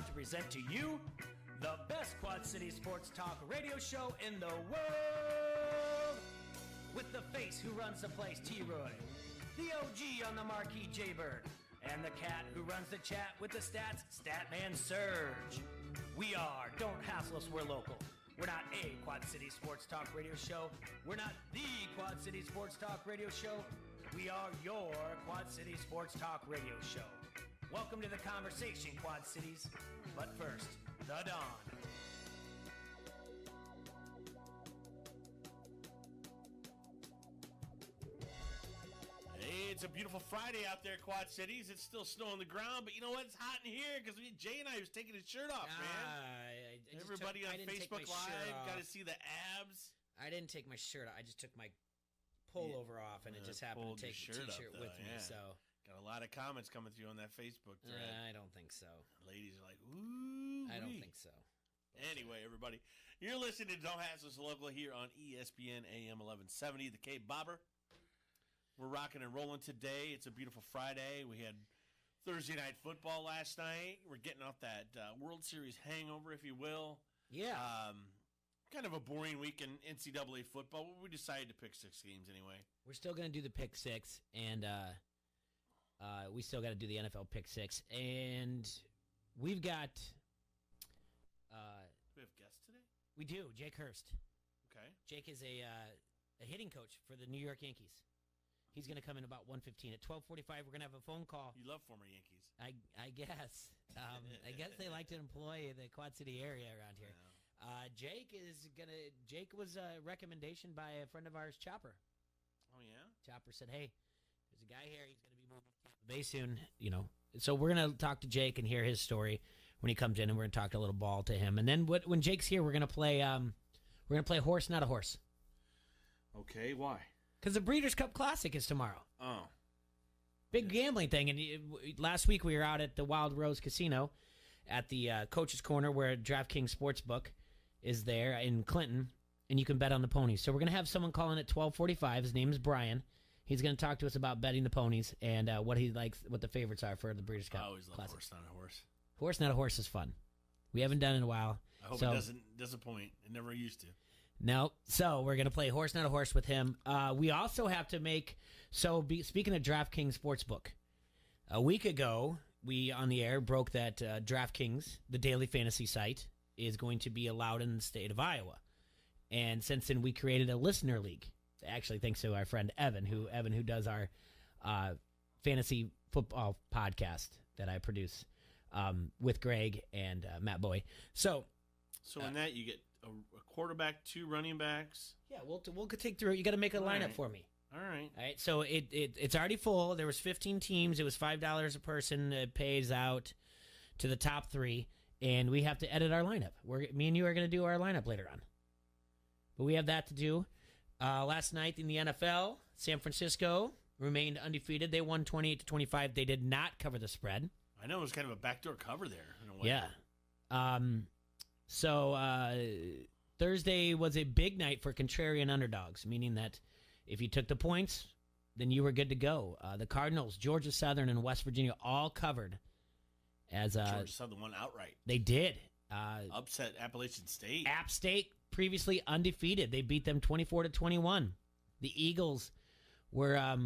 proud to present to you the best Quad City sports talk radio show in the world. With the face who runs the place, T-Roy, the OG on the marquee, J-Bird, and the cat who runs the chat with the stats, Statman Surge. We are Don't Hassle Us, We're Local. We're not a Quad City sports talk radio show. We're not the Quad City sports talk radio show. We are your Quad City sports talk radio show. Welcome to the conversation, Quad Cities. But first, the Dawn. Hey, it's a beautiful Friday out there, Quad Cities. It's still snow on the ground, but you know what? It's hot in here because Jay and I was taking his shirt off, man. Everybody on Facebook Live got to see the abs. I didn't take my shirt off. I just took my pullover off, and it just happened to take the T-shirt with me. So got a lot of comments coming through on that Facebook thread. I don't think so. Ladies are like, ooh. I don't think so. Anyway, everybody, you're listening to Don't Hassle Us Local here on ESPN AM 1170, the Cape Bobber. We're rocking and rolling today. It's a beautiful Friday. We had Thursday night football last night. We're getting off that World Series hangover, if you will. Yeah. Kind of a boring week in NCAA football. We decided to pick 6 games anyway. We're still going to do the pick 6, and we still got to do the NFL pick 6. And we've got... we have guests today? We do. Jake Hurst. Okay. Jake is a hitting coach for the New York Yankees. He's going to come in about 1:15. At 12:45, we're going to have a phone call. You love former Yankees. I guess. I guess they like to employ the Quad City area around here. Yeah. Jake was a recommendation by a friend of ours, Chopper. Oh, yeah? Chopper said, hey, there's a guy here. He's going to be moving to Tampa Bay soon. You know, so we're going to talk to Jake and hear his story when he comes in, and we're going to talk a little ball to him. And then when Jake's here, we're going to play Horse, Not a Horse. Okay, why? Because the Breeders' Cup Classic is tomorrow. Oh. Big gambling thing. And last week we were out at the Wild Rose Casino at the Coach's Corner where DraftKings Sportsbook is there in Clinton, and you can bet on the ponies. So we're going to have someone call in at 12:45. His name is Brian. He's going to talk to us about betting the ponies and what he likes, what the favorites are for the Breeders' Cup. I always love Classic. Horse, Not a Horse. Horse, Not a Horse is fun. We haven't done it in a while. I hope it doesn't disappoint. It never used to. No. So we're going to play Horse, Not a Horse with him. We also have to make... speaking of DraftKings Sportsbook, a week ago, we on the air broke that DraftKings, the daily fantasy site, is going to be allowed in the state of Iowa. And since then, we created a listener league. Actually, thanks to our friend Evan, who does our fantasy football podcast that I produce with Greg and Matt Bowie. So in that, you get a quarterback, 2 running backs. Yeah, we'll take through it. You got to make a lineup for me. All right. All right. So it's already full. There was 15 teams. It was $5 a person. It pays out to the top 3, and we have to edit our lineup. Me and you are going to do our lineup later on. But we have that to do. Last night in the NFL, San Francisco remained undefeated. They won 28-25. They did not cover the spread. I know it was kind of a backdoor cover there in a way. Yeah. So Thursday was a big night for contrarian underdogs, meaning that if you took the points, then you were good to go. The Cardinals, Georgia Southern, and West Virginia all covered. Georgia Southern won outright. They did. Upset Appalachian State. App State, previously undefeated. They beat them 24-21. The Eagles were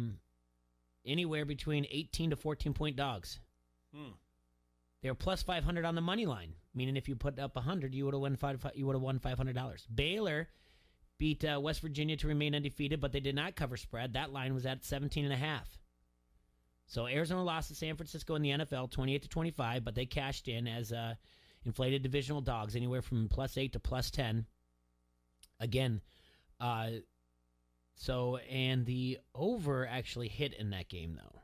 anywhere between 18 to 14-point dogs. They were plus 500 on the money line, meaning if you put up 100, you would have won $500. Baylor beat West Virginia to remain undefeated, but they did not cover spread. That line was at 17.5. So Arizona lost to San Francisco in the NFL 28-25, but they cashed in as inflated divisional dogs, anywhere from plus 8 to plus 10. Again, and the over actually hit in that game, though.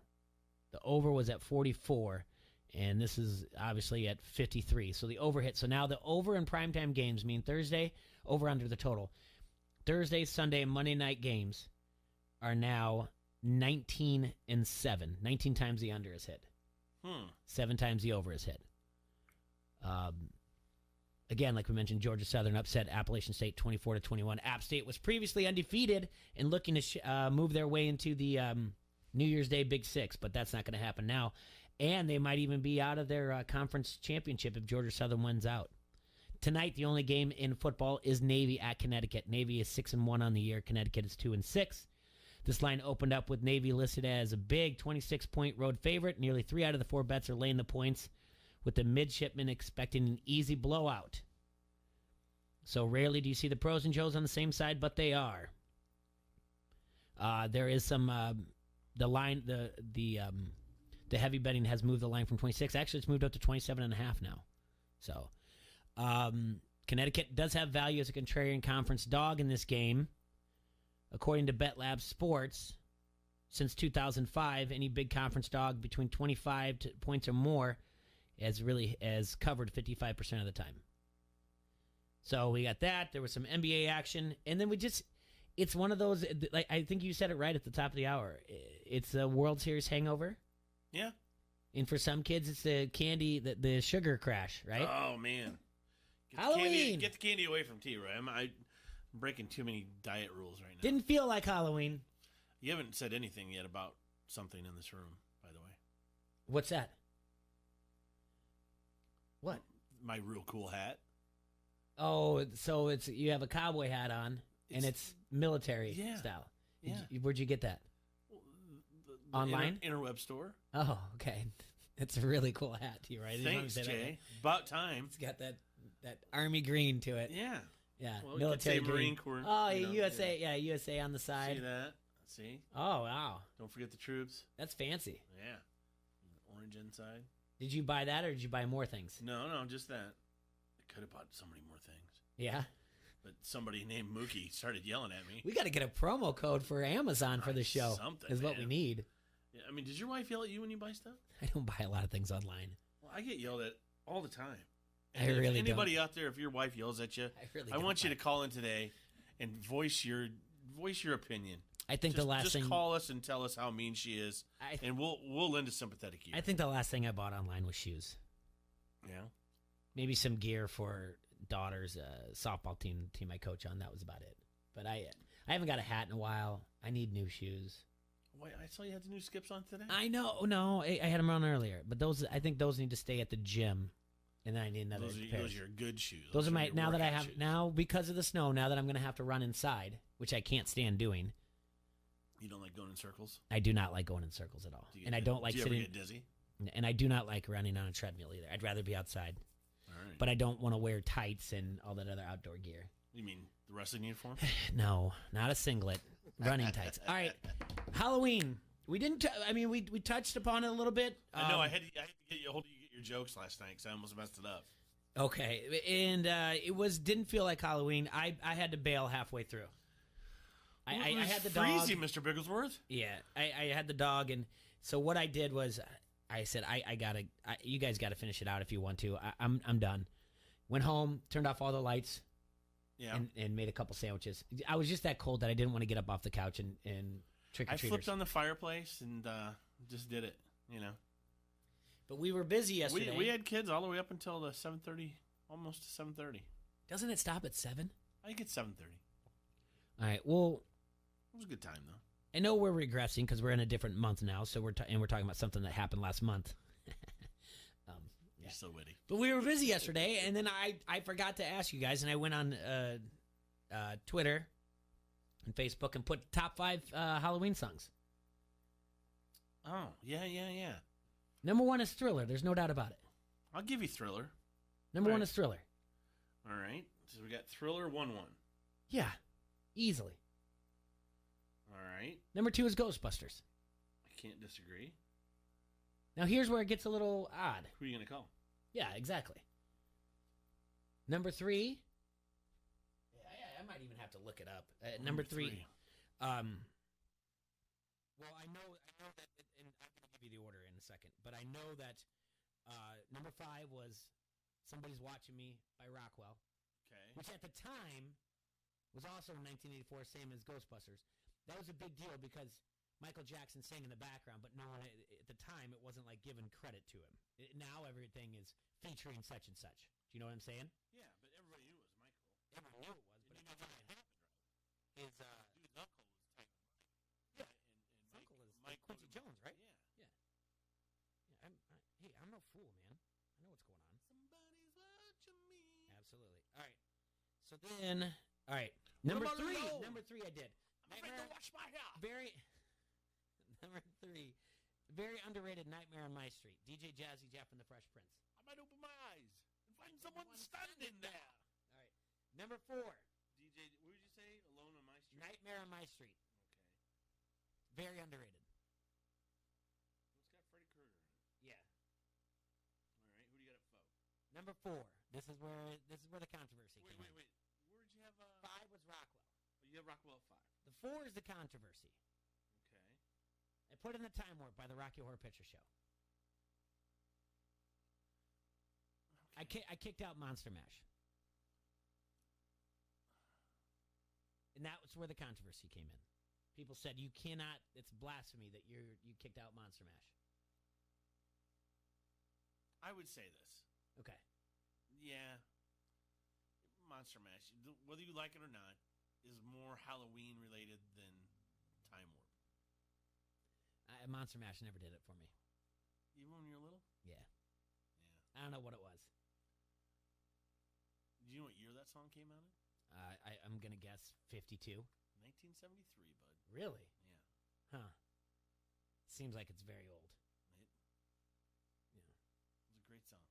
The over was at 44, and this is obviously at 53. So the over hit. So now the over in primetime games mean Thursday, over under the total. Thursday, Sunday, and Monday night games are now 19 and 7. 19 times the under is hit. 7 times the over is hit. Again, like we mentioned, Georgia Southern upset Appalachian State 24-21. App State was previously undefeated and looking to move their way into the New Year's Day Big Six, but that's not going to happen now. And they might even be out of their conference championship if Georgia Southern wins out. Tonight, the only game in football is Navy at Connecticut. Navy is 6-1 on the year. Connecticut is 2-6. This line opened up with Navy listed as a big 26-point road favorite. Nearly 3 out of the 4 bets are laying the points, with the midshipmen expecting an easy blowout. So rarely do you see the pros and Joes on the same side, but they are. There is some the line the heavy betting has moved the line from 26. Actually, it's moved up to 27.5 now. So Connecticut does have value as a contrarian conference dog in this game. According to BetLab Sports, since 2005, any big conference dog between 25 points or more has covered 55% of the time. So we got that. There was some NBA action, and then it's one of those, like I think you said it right at the top of the hour. It's a World Series hangover. Yeah. And for some kids, it's the candy, the sugar crash, right? Oh, man. Halloween. Get the candy away from T-Roy. I'm breaking too many diet rules right now. Didn't feel like Halloween. You haven't said anything yet about something in this room, by the way. What's that? What? My real cool hat. Oh, so you have a cowboy hat on, and it's military style. Yeah. Where'd you get that? The Online? Interweb store. Oh, okay. It's a really cool hat, too, right? Thanks, Jay. About time. It's got that army green to it. Yeah. Yeah, well, military green. Marine Corps. Oh, USA. Yeah, USA on the side. See that? See? Oh, wow. Don't forget the troops. That's fancy. Yeah. Orange inside. Did you buy that, or did you buy more things? No, just that. I could have bought so many more things. Yeah. But somebody named Mookie started yelling at me. We got to get a promo code for Amazon for the show. Something is what we need. Yeah, I mean, does your wife yell at you when you buy stuff? I don't buy a lot of things online. Well, I get yelled at all the time. And I really anybody don't. out there, if your wife yells at you, I want you to call in today and voice your opinion. I think the last thing, call us and tell us how mean she is, and we'll lend a sympathetic ear. I think the last thing I bought online was shoes. Yeah, maybe some gear for daughter's softball team I coach on. That was about it. But I haven't got a hat in a while. I need new shoes. Wait, I saw you had the new Skips on today. I know. No, I had them on earlier, but I think those need to stay at the gym. And then I need another pair. Those are your good shoes. Those are my, now that I have, shoes. now because of the snow, now that I'm going to have to run inside, which I can't stand doing. You don't like going in circles? I do not like going in circles at all. I don't like sitting. Do you ever get dizzy? And I do not like running on a treadmill either. I'd rather be outside. All right. But I don't want to wear tights and all that other outdoor gear. You mean the wrestling uniform? No, not a singlet. Running tights. All right. Halloween. We didn't, we touched upon it a little bit. I know. I had to get you hold you get your jokes last night because I almost messed it up. Okay, and didn't feel like Halloween. I had to bail halfway through. I had the dog. Freezing, Mr. Bigglesworth. Yeah, I had the dog, and so what I did was I said you guys gotta finish it out if you want to. I'm done. Went home, turned off all the lights, and made a couple sandwiches. I was just that cold that I didn't want to get up off the couch and trick or treaters. I flipped on the fireplace and just did it. But we were busy yesterday. We had kids all the way up until the 7:30, almost to 7:30. Doesn't it stop at 7? I think it's 7:30. All right. Well, it was a good time though. I know we're regressing because we're in a different month now, so we're talking about something that happened last month. You're so witty. But we were busy yesterday, and then I forgot to ask you guys, and I went on Twitter and Facebook and put top 5 Halloween songs. Oh yeah. Number 1 is Thriller. There's no doubt about it. I'll give you Thriller. Number 1 is Thriller. All right. So we got Thriller 1-1. Yeah, easily. All right. Number 2 is Ghostbusters. I can't disagree. Now here's where it gets a little odd. Who are you going to call? Yeah, exactly. Number 3. I might even have to look it up. Number 3. Well, I know that, and I'm going to give you the order in a second, but I know that number 5 was Somebody's Watching Me by Rockwell. Okay. Which at the time was also in 1984, same as Ghostbusters. That was a big deal because Michael Jackson sang in the background, but no one, at the time, it wasn't like giving credit to him. Now everything is featuring such and such. Do you know what I'm saying? Yeah, but everybody knew it was Michael. Everyone knew it was, but you know when it happened, right? His dude's uncle was tight with Mike. Yeah, and his uncle is Quincy Jones, right? Yeah. Yeah. So then, all right, number about three. alone? Number three, I did. I'm afraid to wash my hair. Very. Number three, very underrated Nightmare on My Street. DJ Jazzy Jeff and the Fresh Prince. I might open my eyes and find someone standing there. All right, number four. DJ, what did you say? Alone on My Street? Nightmare on My Street. Okay. Very underrated. It's got Freddie Krueger in it. Yeah. All right. Who do you got at four? Number four. This is where the controversy came in. Wait. Where'd you have? 5 was Rockwell. Oh, you have Rockwell at 5. The 4 is the controversy. Okay. I put in the Time Warp by the Rocky Horror Picture Show. Okay. I kicked out Monster Mash. And that was where the controversy came in. People said you cannot. It's blasphemy that you kicked out Monster Mash. I would say this. Okay. Yeah. Monster Mash, whether you like it or not, is more Halloween related than Time Warp. Monster Mash never did it for me. Even when you were little? Yeah. Yeah. I don't know what it was. Do you know what year that song came out in? I'm going to guess 52. 1973, bud. Really? Yeah. Huh. Seems like it's very old. Yeah. It was a great song.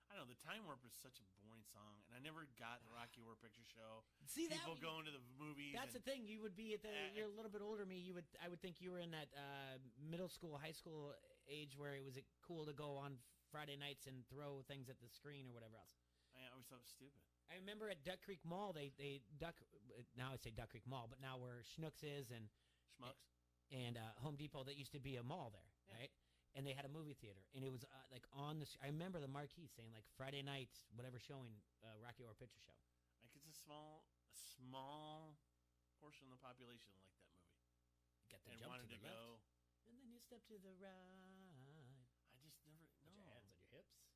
I know, the Time Warp is such a boring song, and I never got the Rocky Horror Picture Show. See, people going to the movies. That's the thing. You would be at the. You're a little bit older than me. I would think you were in that middle school, high school age where it was cool to go on Friday nights and throw things at the screen or whatever else. I always thought it was stupid. I remember at Duck Creek Mall, they now I say Duck Creek Mall, but now where Schnucks is and Schmucks and Home Depot, that used to be a mall there, right? And they had a movie theater, and it was like on the. I remember the marquee saying like Friday nights, whatever showing, Rocky Horror Picture Show. Like it's a small portion of the population that liked that movie. You got the And jump wanted to the to left, go. and then you step to the right. I just never. Put No. your hands on your hips,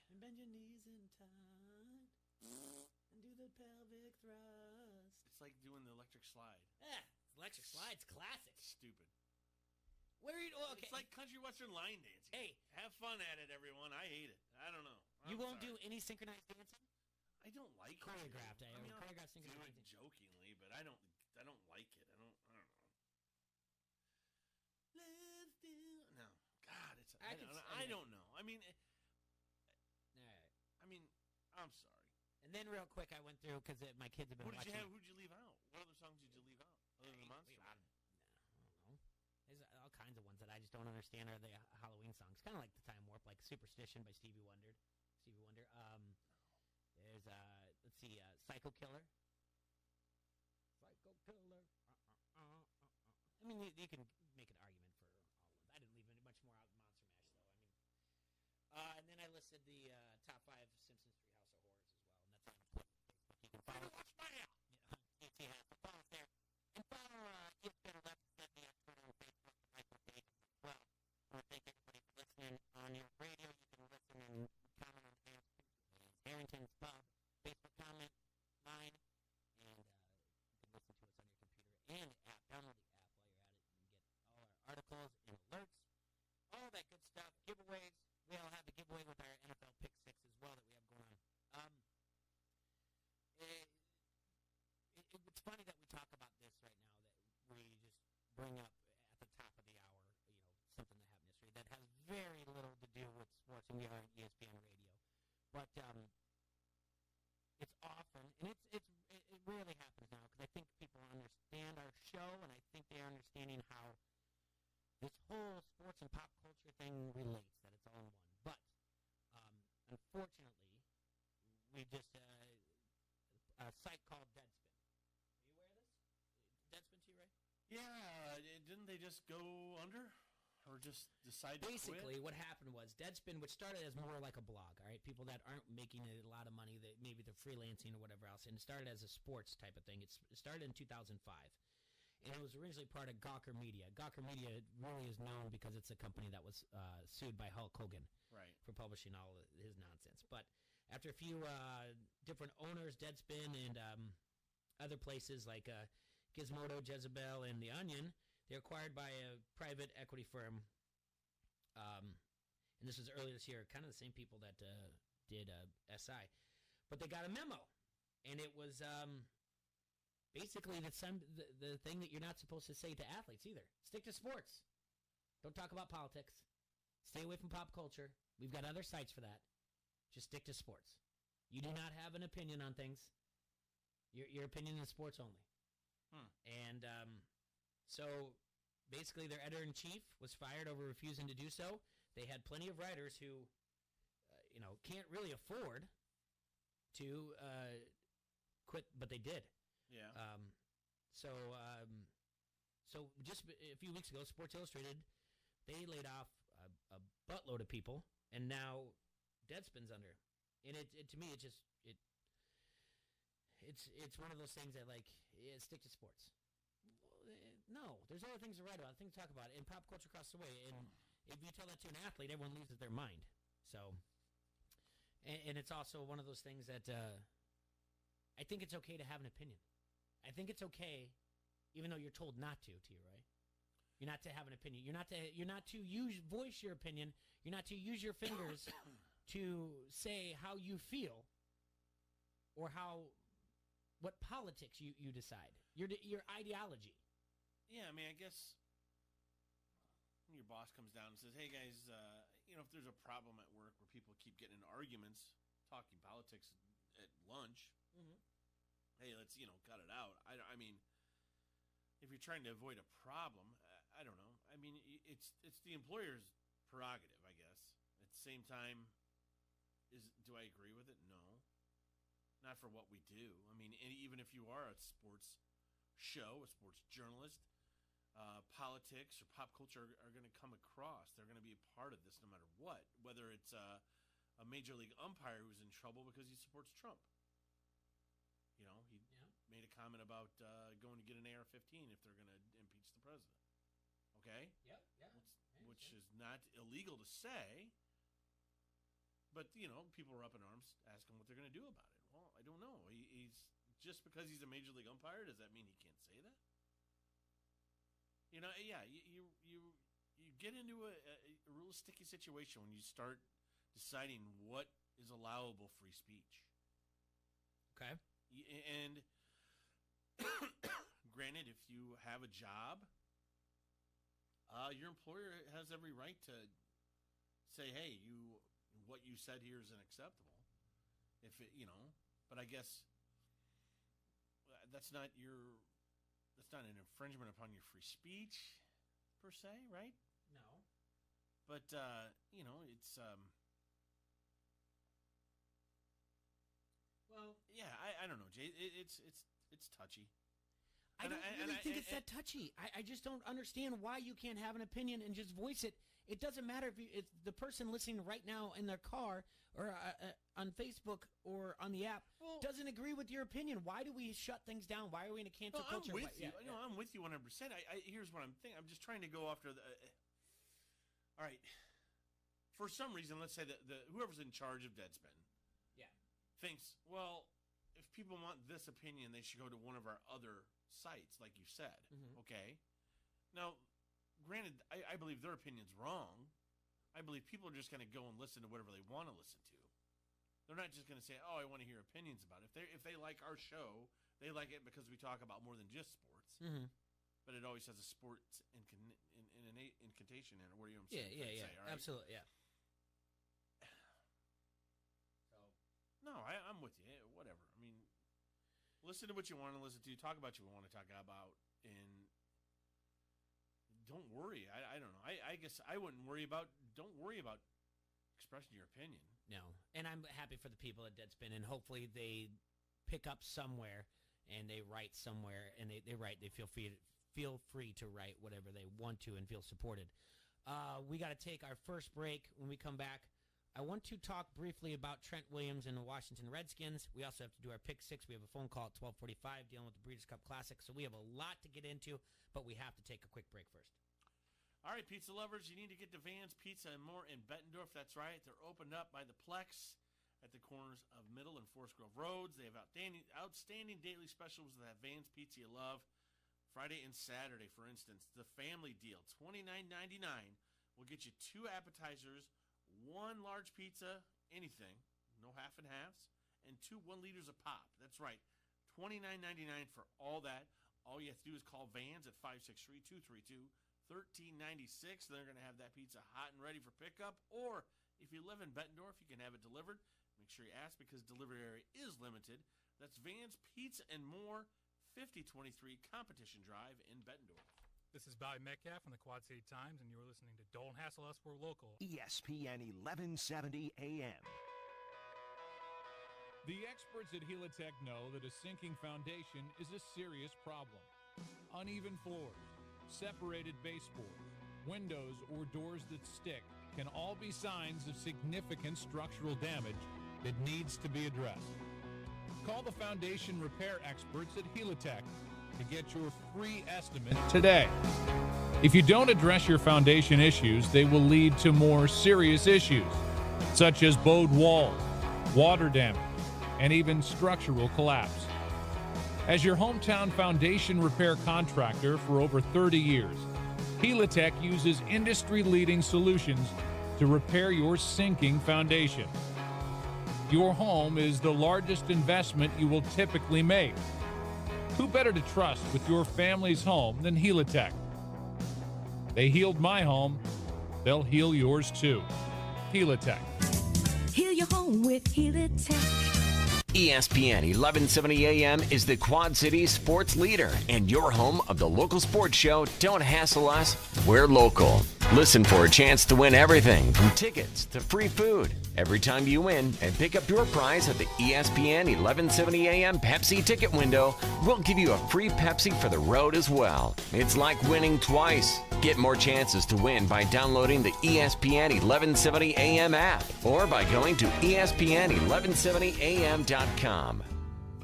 and bend your knees in tight, and do the pelvic thrust. It's like doing the electric slide. Yeah, electric slide's classic. It's stupid. Where are you? Okay. It's like country western line dancing. Hey, have fun at it, everyone. I hate it. I don't know. you won't sorry. do any synchronized dancing? I don't like Choreographed, it. I'll choreographed do it it jokingly, but I don't like it. I don't know. Let's do no. God, it's I don't know. I mean, All right. I mean, I'm sorry. And then real quick, I went through because my kids have been What did watching. you have? Who'd you leave out? What other songs did you leave out other than Monster? I don't know. There's all kinds of ones that I just don't understand are the Halloween songs. Kind of like the Time Warp, like Superstition by Stevie Wonder. There's let's see, Psycho Killer. I mean, you can make an argument for all of them. I didn't leave much more out than Monster Mash, though. I mean, and then I listed the top 5 Simpsons Treehouse of Horrors as well, and that's on Facebook. You can follow. Watch my hair. Yeah, follow us there, and follow ESPN 1170 on Twitter and Facebook, like the pages as well. I want to thank everybody for listening on your radio. You can listen and comment on Harrington's Pub Facebook comment line, and you can listen to us on your computer and app. Download the app while you're at it and get all our articles and alerts, all that good stuff. Giveaways. We all have the giveaway with our NFL Pick 6 as well that we have going on. It's funny that we talk about this right now, that we just bring up at the top of the hour, something that happened yesterday that has very little to do with sports, and we are on ESPN radio. But it's often, and it rarely happens now, because I think people understand our show, and I think they're understanding how this whole sports and pop culture thing relates, that it's all in one. But unfortunately, we just a site called Deadspin. Are you aware of this? Deadspin, T-Ray? Yeah, didn't they just go under? Or just decide to Basically, quit? what happened was Deadspin, which started as more like a blog, all right? People that aren't making a lot of money, that maybe they're freelancing or whatever else, and it started as a sports type of thing. It started in 2005. And it was originally part of Gawker Media. Gawker Media really is known because it's a company that was sued by Hulk Hogan for publishing all of his nonsense. But after a few different owners, Deadspin and other places like Gizmodo, Jezebel, and The Onion, they're acquired by a private equity firm. And this was earlier this year, kind of the same people that did SI. But they got a memo And it was basically the thing that you're not supposed to say to athletes either. Stick to sports. Don't talk about politics. Stay away from pop culture. We've got other sites for that. Just stick to sports. You do not have an opinion on things. Your opinion is sports only. And so basically their editor-in-chief was fired over refusing to do so. They had plenty of writers who, can't really afford to quit, but they did. Yeah. So just a few weeks ago, Sports Illustrated, they laid off a buttload of people, and now Deadspin's under. And it to me, it's one of those things that stick to sports. No, there's other things to write about, things to talk about, and pop culture across the way. And if you tell that to an athlete, everyone loses their mind. So, and it's also one of those things that I think it's okay to have an opinion. I think it's okay, even though you're told not to, T-Roy. You're not to have an opinion. You're not to voice your opinion. You're not to use your fingers to say how you feel or what politics you decide. Your ideology. Yeah, I mean, I guess when your boss comes down and says, "Hey guys, if there's a problem at work where people keep getting into arguments, talking politics at lunch, hey, let's cut it out." I mean, if you're trying to avoid a problem, I don't know. I mean, it's the employer's prerogative, I guess. At the same time, do I agree with it? No, not for what we do. I mean, even if you are a sports show, a sports journalist, politics or pop culture are going to come across. They're going to be a part of this no matter what. Whether it's a major league umpire who's in trouble because he supports Trump. He made a comment about going to get an AR-15 if they're going to impeach the president. Okay? Yep, yeah. Which is not illegal to say. But, people are up in arms asking what they're going to do about it. Well, I don't know. He's just because he's a major league umpire, does that mean he can't say that? Yeah, you get into a real sticky situation when you start deciding what is allowable free speech. Okay. And granted, if you have a job, your employer has every right to say, "Hey, what you said here is unacceptable." If it, but I guess that's not an infringement upon your free speech per se, right? No. But it's well, yeah, I don't know, Jay. It's touchy. I don't really think it's that touchy. I just don't understand why you can't have an opinion and just voice it. It doesn't matter if the person listening right now in their car or on Facebook or on the app doesn't agree with your opinion. Why do we shut things down? Why are we in a cancel culture? I'm with you. I'm with you 100%. Here's what I'm thinking. I'm just trying to go after the. All right. For some reason, let's say that whoever's in charge of Deadspin, thinks, well, if people want this opinion, they should go to one of our other sites, like you said. Okay. Now, granted, I believe their opinion's wrong. I believe people are just going to go and listen to whatever they want to listen to. They're not just going to say, "Oh, I want to hear opinions about it." If they like our show, they like it because we talk about more than just sports. But it always has a sports incantation in it. What do you say? Yeah. Right? Absolutely, yeah. No, I'm with you. Whatever. I mean, listen to what you want to listen to. Talk about what you want to talk about, and don't worry. I don't know. I guess I wouldn't worry about. Don't worry about expressing your opinion. No, and I'm happy for the people at Deadspin, and hopefully they pick up somewhere and they write somewhere, and they write. They feel free to write whatever they want to and feel supported. We got to take our first break. When we come back, I want to talk briefly about Trent Williams and the Washington Redskins. We also have to do our pick six. We have a phone call at 12:45 dealing with the Breeders' Cup Classic. So we have a lot to get into, but we have to take a quick break first. All right, pizza lovers, you need to get to Van's Pizza and More in Bettendorf. That's right. They're opened up by the Plex at the corners of Middle and Forest Grove Roads. They have outstanding daily specials with that Van's Pizza you love. Friday and Saturday, for instance, the family deal, $29.99, will get you 2 appetizers, 1 large pizza, anything, no half and halves, and 2 1-liters a pop. That's right, $29.99 for all that. All you have to do is call Vans at 563-232-1396. They're going to have that pizza hot and ready for pickup. Or if you live in Bettendorf, you can have it delivered. Make sure you ask because delivery area is limited. That's Vans Pizza and More, 5023 Competition Drive in Bettendorf. This is Bobby Metcalf from the Quad City Times, and you're listening to Don't Hassle Us, We're Local. ESPN 1170 AM. The experts at Helitech know that a sinking foundation is a serious problem. Uneven floors, separated baseboards, windows or doors that stick can all be signs of significant structural damage that needs to be addressed. Call the foundation repair experts at Helitech to get your free estimate today. If you don't address your foundation issues, they will lead to more serious issues, such as bowed walls, water damage, and even structural collapse. As your hometown foundation repair contractor for over 30 years, Helitech uses industry-leading solutions to repair your sinking foundation. Your home is the largest investment you will typically make. Who better to trust with your family's home than Helitech? They healed my home. They'll heal yours too. Helitech. Heal your home with Helitech. ESPN 1170 AM is the Quad Cities sports leader and your home of the local sports show. Don't hassle us, we're local. Listen for a chance to win everything from tickets to free food every time you win and pick up your prize at the ESPN 1170 AM Pepsi ticket window. We'll give you a free Pepsi for the road as well. It's like winning twice. Get more chances to win by downloading the ESPN 1170 AM app or by going to ESPN1170am.com.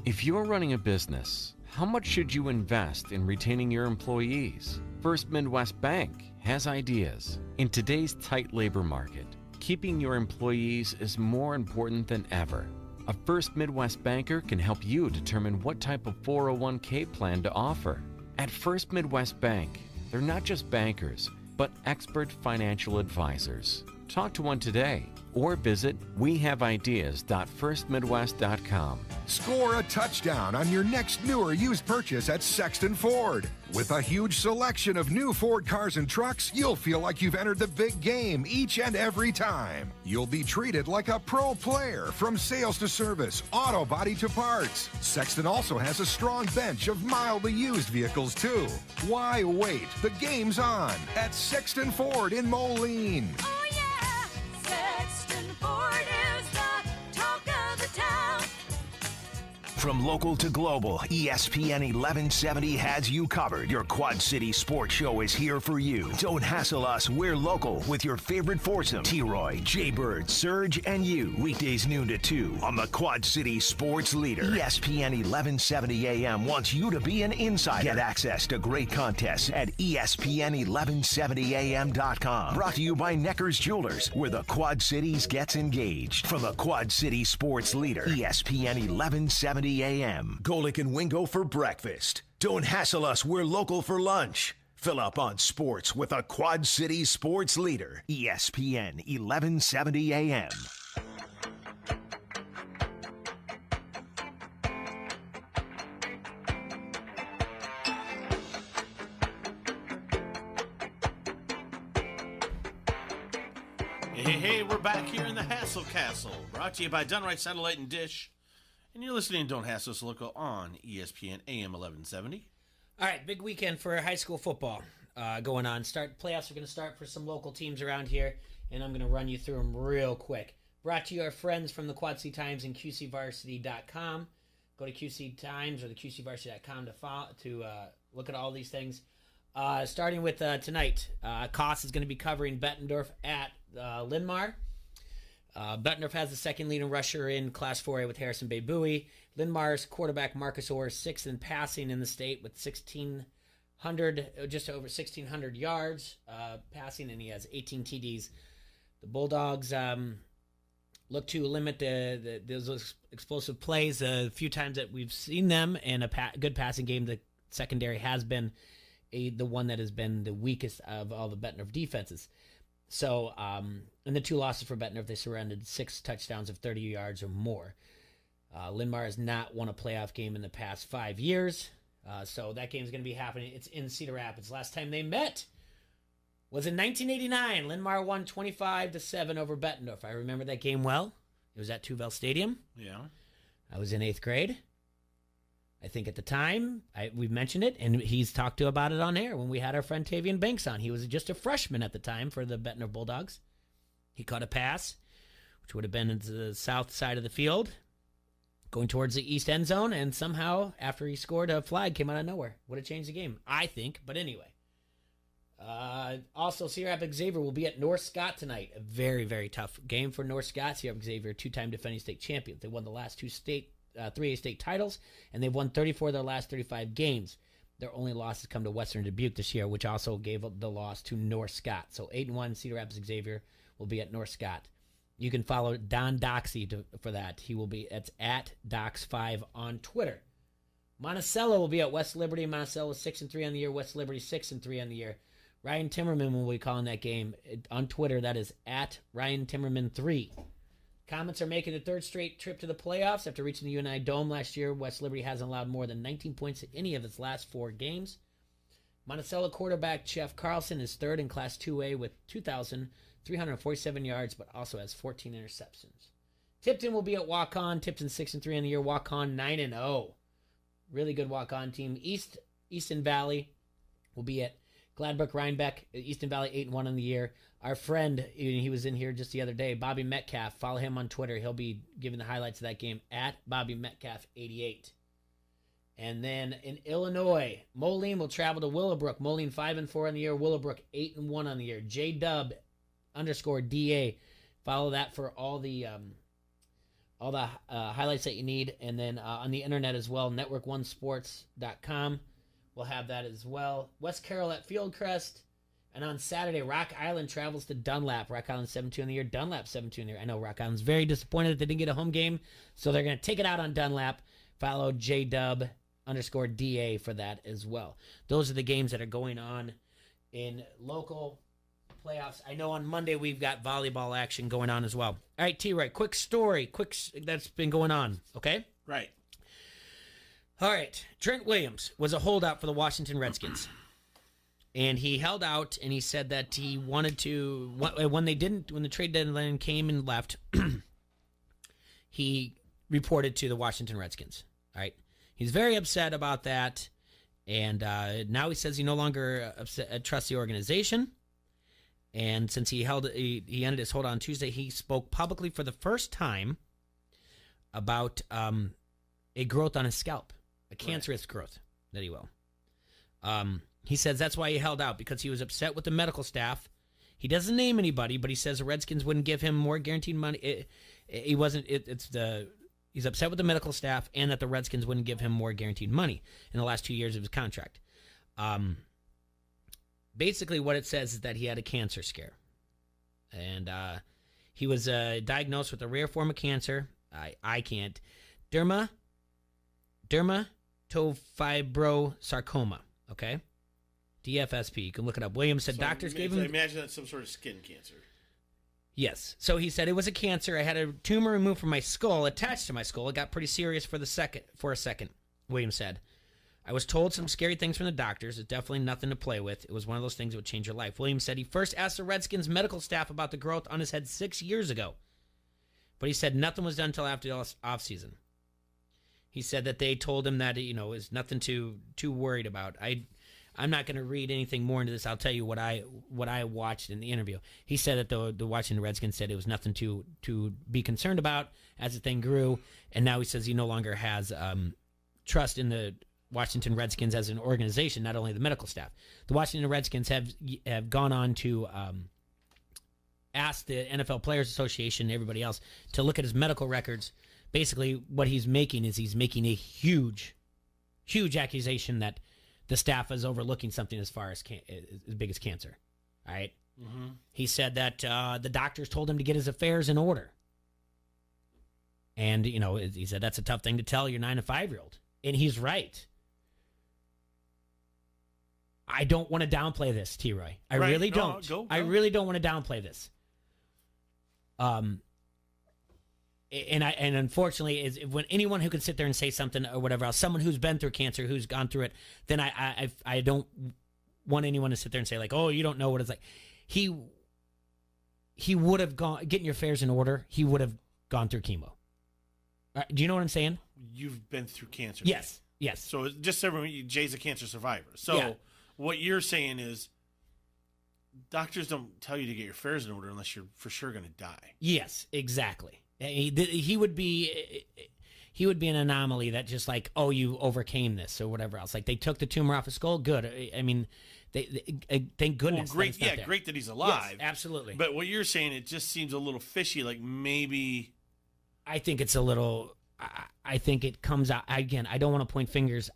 If you're running a business, how much should you invest in retaining your employees? First Midwest Bank has ideas. In today's tight labor market, keeping your employees is more important than ever. A First Midwest banker can help you determine what type of 401k plan to offer. At First Midwest Bank, they're not just bankers, but expert financial advisors. Talk to one today or visit wehaveideas.firstmidwest.com. Score a touchdown on your next new or used purchase at Sexton Ford. With a huge selection of new Ford cars and trucks, you'll feel like you've entered the big game each and every time. You'll be treated like a pro player from sales to service, auto body to parts. Sexton also has a strong bench of mildly used vehicles too. Why wait? The game's on at Sexton Ford in Moline. Oh yeah, Sexton Ford is the talk of the town. From local to global, ESPN 1170 has you covered. Your Quad City Sports Show is here for you. Don't hassle us, we're local with your favorite foursome, T-Roy, J-Bird, Surge, and you. Weekdays noon to 2 on the Quad City Sports Leader. ESPN 1170 AM wants you to be an insider. Get access to great contests at ESPN1170am.com. Brought to you by Necker's Jewelers, where the Quad Cities gets engaged. From the Quad City Sports Leader, ESPN 1170 AM. Golick and Wingo for breakfast. Don't hassle us, we're local for lunch. Fill up on sports with a Quad City Sports Leader. ESPN 1170 AM. Hey, we're back here in the Hassle Castle. Brought to you by Dunright Satellite and Dish. And you're listening to Don't Hassle Us Local on ESPN AM 1170. All right, big weekend for high school football going on. Playoffs are going to start for some local teams around here, and I'm going to run you through them real quick. Brought to you our friends from the Quad City Times and QCVarsity.com. Go to QC Times or the QCVarsity.com to look at all these things. Starting with tonight, Koss is going to be covering Bettendorf at Linmar. Bettendorf has the second leading rusher in Class 4A with Harrison Bay Bowie. Linmar's quarterback Marcus Orr is sixth in passing in the state with just over 1,600 yards passing, and he has 18 TDs. The Bulldogs look to limit those explosive plays. A few times that we've seen them in a good passing game, the secondary has been the one that has been the weakest of all the Bettendorf defenses. So, in the two losses for Bettendorf, they surrendered 6 touchdowns of 30 yards or more. Linn-Mar has not won a playoff game in the past 5 years. So that game's going to be happening. It's in Cedar Rapids. Last time they met was in 1989. Linn-Mar won 25-7 over Bettendorf. I remember that game well. It was at Tuvel Stadium. Yeah. I was in 8th grade. I think at the time, we mentioned it, and he's talked to about it on air when we had our friend Tavian Banks on. He was just a freshman at the time for the Bettendorf Bulldogs. He caught a pass, which would have been into the south side of the field, going towards the east end zone, and somehow, after he scored, a flag came out of nowhere. Would have changed the game, I think, but anyway. Also, Cedar Rapids Xavier will be at North Scott tonight. A very, very tough game for North Scott. Cedar Rapids Xavier, two-time defending state champions. They won the last 3A state titles, and they've won 34 of their last 35 games. Their only losses come to Western Dubuque this year, which also gave the loss to North Scott. So 8-1 Cedar Rapids Xavier will be at North Scott. You can follow Don Doxey for that. He will be at Dox5 on Twitter. Monticello will be at West Liberty. Monticello is 6-3 on the year. West Liberty 6-3 on the year. Ryan Timmerman will be calling that game on Twitter. That is at Ryan Timmerman 3. Comets are making a third straight trip to the playoffs after reaching the UNI Dome last year. West Liberty hasn't allowed more than 19 points in any of its last 4 games. Monticello quarterback Jeff Carlson is third in Class 2A with 2,347 yards, but also has 14 interceptions. Tipton will be at Waukon. Tipton 6-3 on the year. Waukon 9-0. Really good Waukon team. Easton Valley will be at Gladbrook Rhinebeck. Easton Valley 8-1 on the year. Our friend, he was in here just the other day, Bobby Metcalf. Follow him on Twitter. He'll be giving the highlights of that game at Bobby Metcalf 88. And then in Illinois, Moline will travel to Willowbrook. Moline 5-4 on the year. Willowbrook 8-1 on the year. JDub_DA. Follow that for all the highlights that you need. And then on the internet as well, network1sports.com. We'll have that as well. West Carroll at Fieldcrest. And on Saturday, Rock Island travels to Dunlap. Rock Island 7-2 on the year. Dunlap 7-2 on the year. I know Rock Island's very disappointed that they didn't get a home game, so they're going to take it out on Dunlap. Follow JDub_DA for that as well. Those are the games that are going on in local playoffs. I know on Monday we've got volleyball action going on as well. All right, T-Roy, quick story. That's been going on, okay? Right. All right, Trent Williams was a holdout for the Washington Redskins. And he held out, and he said that he wanted to, when the trade deadline came and left, he reported to the Washington Redskins. All right. He's very upset about that, and now he says he no longer trusts the organization. And since he ended his hold on Tuesday, he spoke publicly for the first time about a growth on his scalp, a cancerous growth that he will. He says that's why he held out, because he was upset with the medical staff. He doesn't name anybody, but he says the Redskins wouldn't give him more guaranteed money. He's upset with the medical staff, and that the Redskins wouldn't give him more guaranteed money in the last 2 years of his contract. Basically, what it says is that he had a cancer scare, and he was diagnosed with a rare form of cancer. I can't. Dermatofibrosarcoma. Okay. DFSP. You can look it up. Williams said doctors gave him. I imagine that's some sort of skin cancer. Yes. So he said it was a cancer. I had a tumor removed from my skull, attached to my skull. It got pretty serious for a second. Williams said, I was told some scary things from the doctors. It's definitely nothing to play with. It was one of those things that would change your life. Williams said he first asked the Redskins medical staff about the growth on his head 6 years ago. But he said nothing was done until after the offseason. He said that they told him that, it was nothing too worried about. I'm not going to read anything more into this. I'll tell you what I watched in the interview. He said that the Washington Redskins said it was nothing to be concerned about as the thing grew, and now he says he no longer has trust in the Washington Redskins as an organization, not only the medical staff. The Washington Redskins have gone on to ask the NFL Players Association and everybody else to look at his medical records. Basically, what he's making is he's making a huge accusation that the staff is overlooking something as far as as big as cancer. All right. Mm-hmm. He said that the doctors told him to get his affairs in order. And, he said that's a tough thing to tell your 9 and 5-year-old. And he's right. I don't want to downplay this, T-Roy. I really don't. Go. I really don't want to downplay this. And unfortunately, is when anyone who can sit there and say something or whatever else, someone who's been through cancer, who's gone through it, then I don't want anyone to sit there and say like, oh, you don't know what it's like. He would have gone, getting your affairs in order. He would have gone through chemo. Do you know what I'm saying? You've been through cancer. Yes. Yes. So just so everyone, Jay's a cancer survivor. So what you're saying is doctors don't tell you to get your affairs in order unless you're for sure going to die. Yes, exactly. He would be an anomaly that just like, oh, you overcame this or whatever else. Like they took the tumor off his skull. Good. I mean, thank goodness. Well, great. That it's not there. Great that he's alive. Yes, absolutely. But what you're saying, it just seems a little fishy. Like maybe. I think it's a little. I think it comes out again. I don't want to point fingers.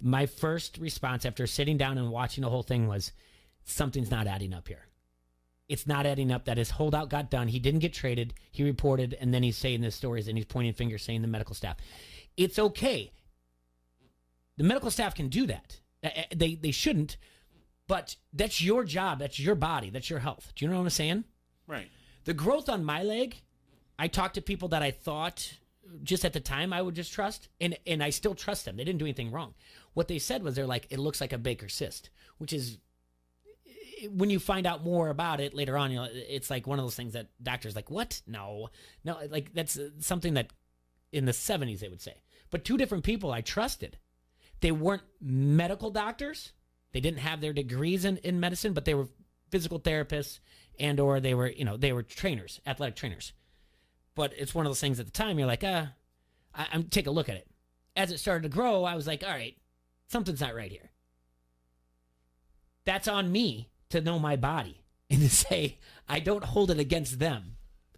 My first response after sitting down and watching the whole thing was, something's not adding up here. It's not adding up that his holdout got done. He didn't get traded. He reported, and then he's saying this stories and he's pointing fingers, saying the medical staff. It's okay. The medical staff can do that. They shouldn't, but that's your job. That's your body. That's your health. Do you know what I'm saying? Right. The growth on my leg, I talked to people that I thought just at the time I would just trust, and I still trust them. They didn't do anything wrong. What they said was they're like, it looks like a Baker cyst, which is, when you find out more about it later on, it's like one of those things that doctors like, what? No, like that's something that in the 70s they would say. But two different people I trusted. They weren't medical doctors. They didn't have their degrees in medicine, but they were physical therapists and or they were trainers, athletic trainers. But it's one of those things at the time you're like, I'm take a look at it. As it started to grow, I was like, all right, something's not right here. That's on me to know my body and to say I don't hold it against them.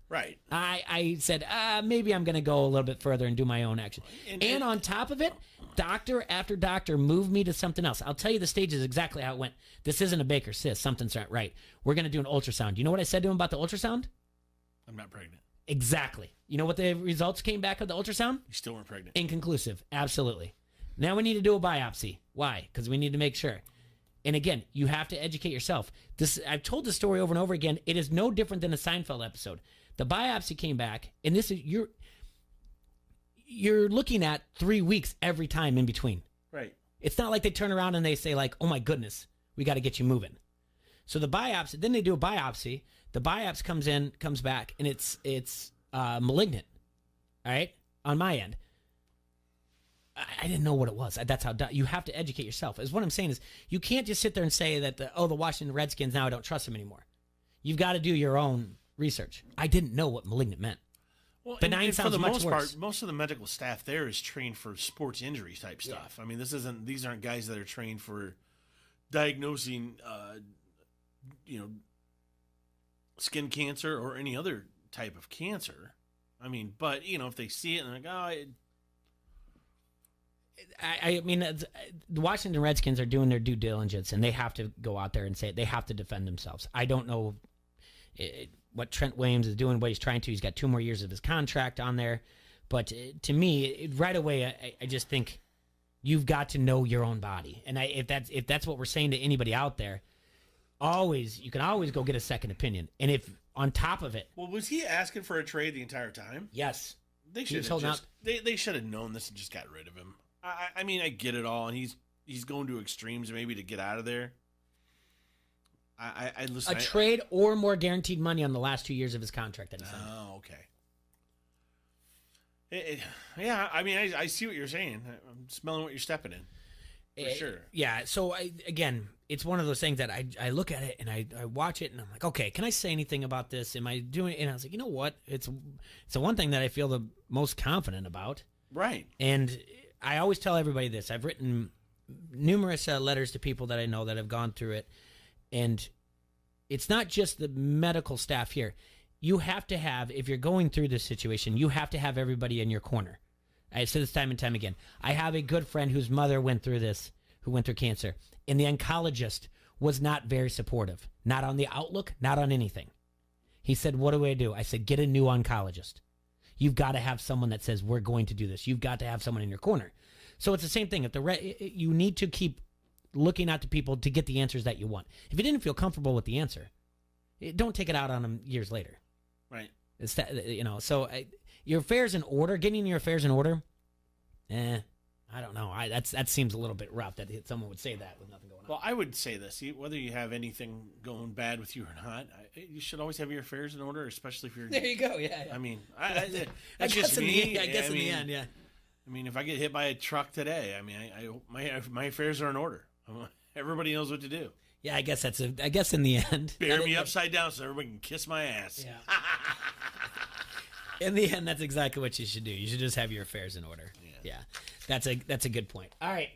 Right. I said, maybe I'm going to go a little bit further and do my own action. And on top of it, doctor after doctor moved me to something else. I'll tell you the stages exactly how it went. This isn't a Baker cyst. Something's not right. We're going to do an ultrasound. You know what I said to him about the ultrasound? I'm not pregnant. Exactly. You know what the results came back of the ultrasound? You still weren't pregnant. Inconclusive. Absolutely. Now we need to do a biopsy. Why? Because we need to make sure. And again, you have to educate yourself. I've told this story over and over again. It is no different than a Seinfeld episode. The biopsy came back, and this is you're looking at 3 weeks every time in between. Right. It's not like they turn around and they say like, "Oh my goodness, we got to get you moving." So the biopsy, then they do a biopsy. The biopsy comes back, and it's malignant. All right, on my end. I didn't know what it was. That's how you have to educate yourself. Is what I'm saying is you can't just sit there and say that the Washington Redskins, now I don't trust them anymore. You've got to do your own research. I didn't know what malignant meant. Well, benign and sounds for the much most worse. part, most of the medical staff there is trained for sports injury type stuff. I mean, these aren't guys that are trained for diagnosing, skin cancer or any other type of cancer. I mean, but if they see it and they're like, I mean, the Washington Redskins are doing their due diligence, and they have to go out there and say it. They have to defend themselves. I don't know what Trent Williams is doing, what he's trying to. He's got 2 more years of his contract on there. But to me, right away, I just think you've got to know your own body. And if that's what we're saying to anybody out there, you can always go get a second opinion. And if on top of it, well, was he asking for a trade the entire time? Yes, they should have they should have known this and just got rid of him. I mean, I get it all, and he's going to extremes maybe to get out of there. I listen. A trade or more guaranteed money on the last 2 years of his contract that he signed. Oh, okay. Yeah, I mean, I see what you're saying. I'm smelling what you're stepping in. For sure. Yeah, so again, it's one of those things that I look at it and I watch it and I'm like, okay, can I say anything about this? Am I doing it? And I was like, you know what? It's the one thing that I feel the most confident about. Right. And I always tell everybody this. I've written numerous letters to people that I know that have gone through it. And it's not just the medical staff here. You have to have, if you're going through this situation, you have to have everybody in your corner. I said this time and time again. I have a good friend whose mother went through this, who went through cancer. And the oncologist was not very supportive. Not on the outlook, not on anything. He said, what do I do? I said, get a new oncologist. You've got to have someone that says, we're going to do this. You've got to have someone in your corner. So it's the same thing. If you need to keep looking out to people to get the answers that you want. If you didn't feel comfortable with the answer, don't take it out on them years later. Right. It's that, so Your affairs in order, getting your affairs in order, I don't know. That seems a little bit rough that someone would say that with nothing going on. Well, I would say this: whether you have anything going bad with you or not, you should always have your affairs in order, especially if you're. There you go. Yeah. I mean, that's just me. I guess in the end, yeah. I mean, if I get hit by a truck today, I mean, my affairs are in order. Everybody knows what to do. Yeah, I guess in the end, bury me upside down so everybody can kiss my ass. Yeah. In the end, that's exactly what you should do. You should just have your affairs in order. Yeah. That's a good point. All right.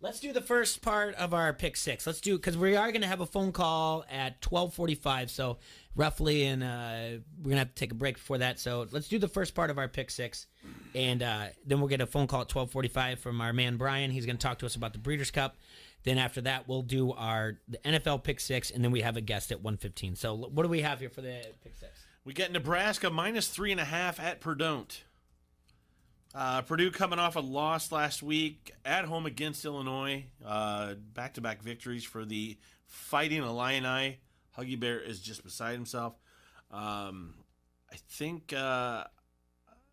Let's do the first part of our pick six. Let's do, because we are going to have a phone call at 12:45, so roughly, and we're going to have to take a break before that. So let's do the first part of our pick six, and then we'll get a phone call at 12:45 from our man Brian. He's going to talk to us about the Breeders' Cup. Then after that, we'll do the NFL pick six, and then we have a guest at 1:15. So what do we have here for the pick six? We get Nebraska -3.5 at Purdue. Purdue coming off a loss last week at home against Illinois. Back-to-back victories for the Fighting Illini. Huggy Bear is just beside himself. I think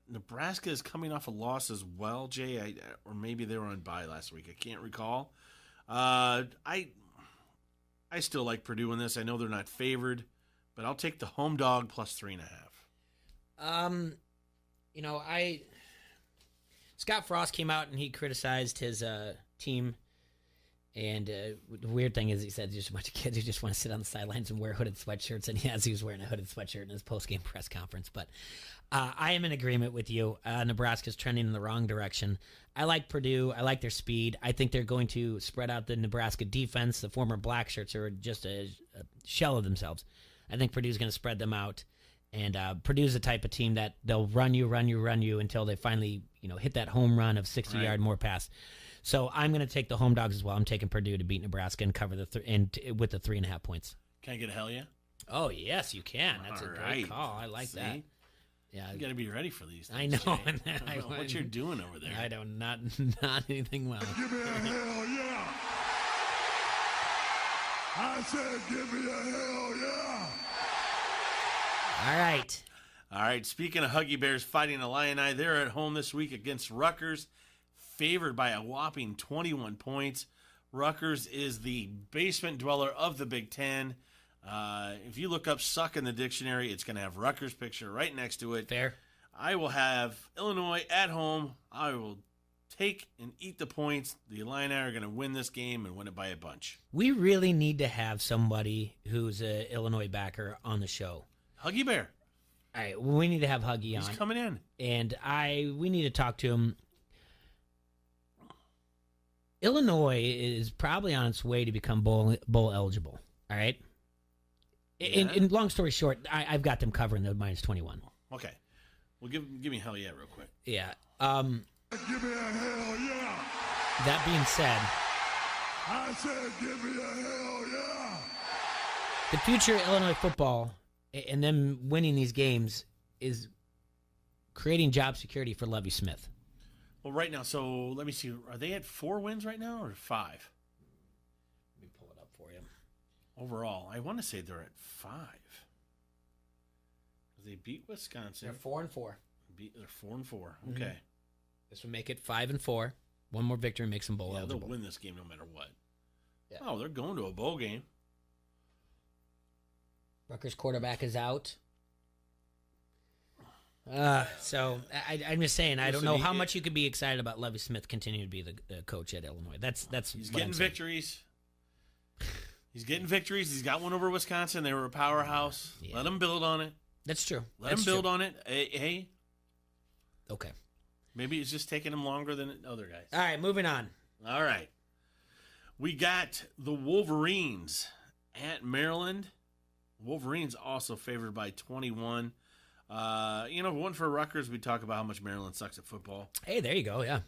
Nebraska is coming off a loss as well, Jay. Or maybe they were on bye last week. I can't recall. I still like Purdue in this. I know they're not favored, but I'll take the home dog +3.5. Scott Frost came out and he criticized his team. And the weird thing is he said there's a bunch of kids who just want to sit on the sidelines and wear hooded sweatshirts. And he was wearing a hooded sweatshirt in his post-game press conference. But I am in agreement with you. Nebraska's trending in the wrong direction. I like Purdue. I like their speed. I think they're going to spread out the Nebraska defense. The former Black Shirts are just a shell of themselves. I think Purdue's going to spread them out. And Purdue's the type of team that they'll run you until they finally, hit that home run of 60-yard more pass. So I'm going to take the home dogs as well. I'm taking Purdue to beat Nebraska and cover with the 3.5 points. Can I get a hell yeah? Oh yes, you can. That's a great call. I like that. Yeah, you got to be ready for these things. I know. I don't know what you're doing over there. I don't. Not anything well. Give me a hell yeah! I said, give me a hell yeah! All right. Speaking of Huggy Bears Fighting Illini, they're at home this week against Rutgers, favored by a whopping 21 points. Rutgers is the basement dweller of the Big Ten. If you look up "suck" in the dictionary, it's going to have Rutgers' picture right next to it. Fair. I will have Illinois at home. I will take and eat the points. The Illini are going to win this game and win it by a bunch. We really need to have somebody who's an Illinois backer on the show. Huggy Bear. All right, well, we need to have Huggy on. He's coming in. And we need to talk to him. Illinois is probably on its way to become bowl eligible. All right? Yeah. In long story short, I've got them covering the -21. Okay. Well, give me hell yeah real quick. Yeah. Give me a hell yeah! That being said, I said, give me a hell yeah! the future of Illinois football and them winning these games is creating job security for Lovie Smith. Well, right now, so let me see. Are they at 4 wins right now or 5? Let me pull it up for you. Overall, I want to say they're at 5. They beat Wisconsin. They're 4-4. They're 4-4. Okay. This would make it 5-4. One more victory makes them bowl eligible. They'll win this game no matter what. Yeah. Oh, they're going to a bowl game. Rutgers quarterback is out. So I'm just saying, I don't know how much you could be excited about Lovie Smith continuing to be the coach at Illinois. That's he's getting victories. He's getting victories. He's got one over Wisconsin. They were a powerhouse. Yeah. Let him build on it. That's true. Let him build on it. Hey. Okay. Maybe it's just taking him longer than other guys. All right, moving on. All right. We got the Wolverines at Maryland. Wolverines also favored by 21. One for Rutgers, we talk about how much Maryland sucks at football. Hey, there you go, yeah.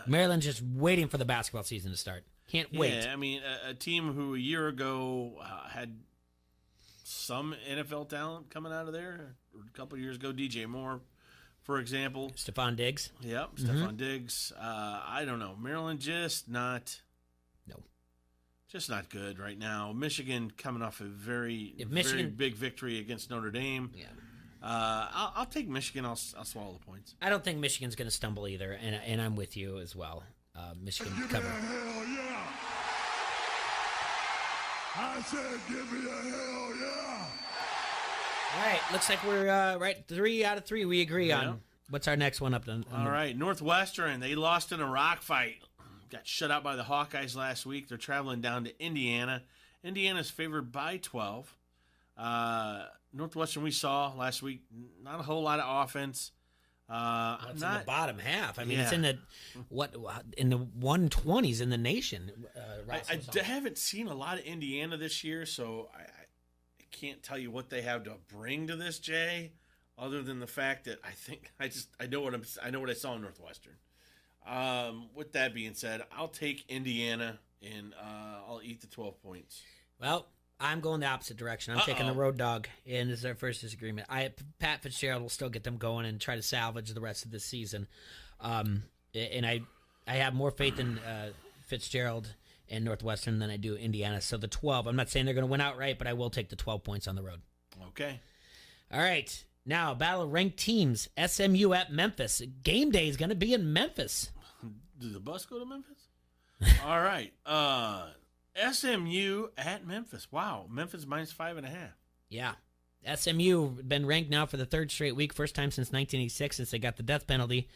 Maryland's just waiting for the basketball season to start. Can't wait. Yeah, I mean, a team who a year ago had some NFL talent coming out of there. A couple of years ago, DJ Moore, for example. Stephon Diggs. Yep, Stephon Diggs. I don't know. Maryland just not good right now. Michigan coming off a very big victory against Notre Dame. Yeah. I'll take Michigan. I'll swallow the points. I don't think Michigan's going to stumble either, and I'm with you as well. Michigan cover. Hell yeah! I said, give me a hell yeah! All right, looks like we're right 3 out of 3 we agree on. What's our next one up then? All right, Northwestern, they lost in a rock fight. Got shut out by the Hawkeyes last week. They're traveling down to Indiana. Indiana's favored by 12. Northwestern, we saw last week, not a whole lot of offense. It's in the bottom half. I mean, it's in the in the 120s in the nation. I haven't seen a lot of Indiana this year, so I can't tell you what they have to bring to this, Jay, other than the fact that I know what I saw in Northwestern. With that being said, I'll take Indiana and I'll eat the 12 points. Well, I'm going the opposite direction. I'm taking the road dog, and this is our first disagreement. Pat Fitzgerald will still get them going and try to salvage the rest of the season. And I have more faith in Fitzgerald and Northwestern than I do Indiana. So the 12, I'm not saying they're going to win outright, but I will take the 12 points on the road. Okay. All right. Now, battle of ranked teams. SMU at Memphis. Game day is going to be in Memphis. Did the bus go to Memphis? All right. SMU at Memphis. Wow. Memphis minus 5.5. Yeah. SMU been ranked now for the third straight week. First time since 1986 since they got the death penalty.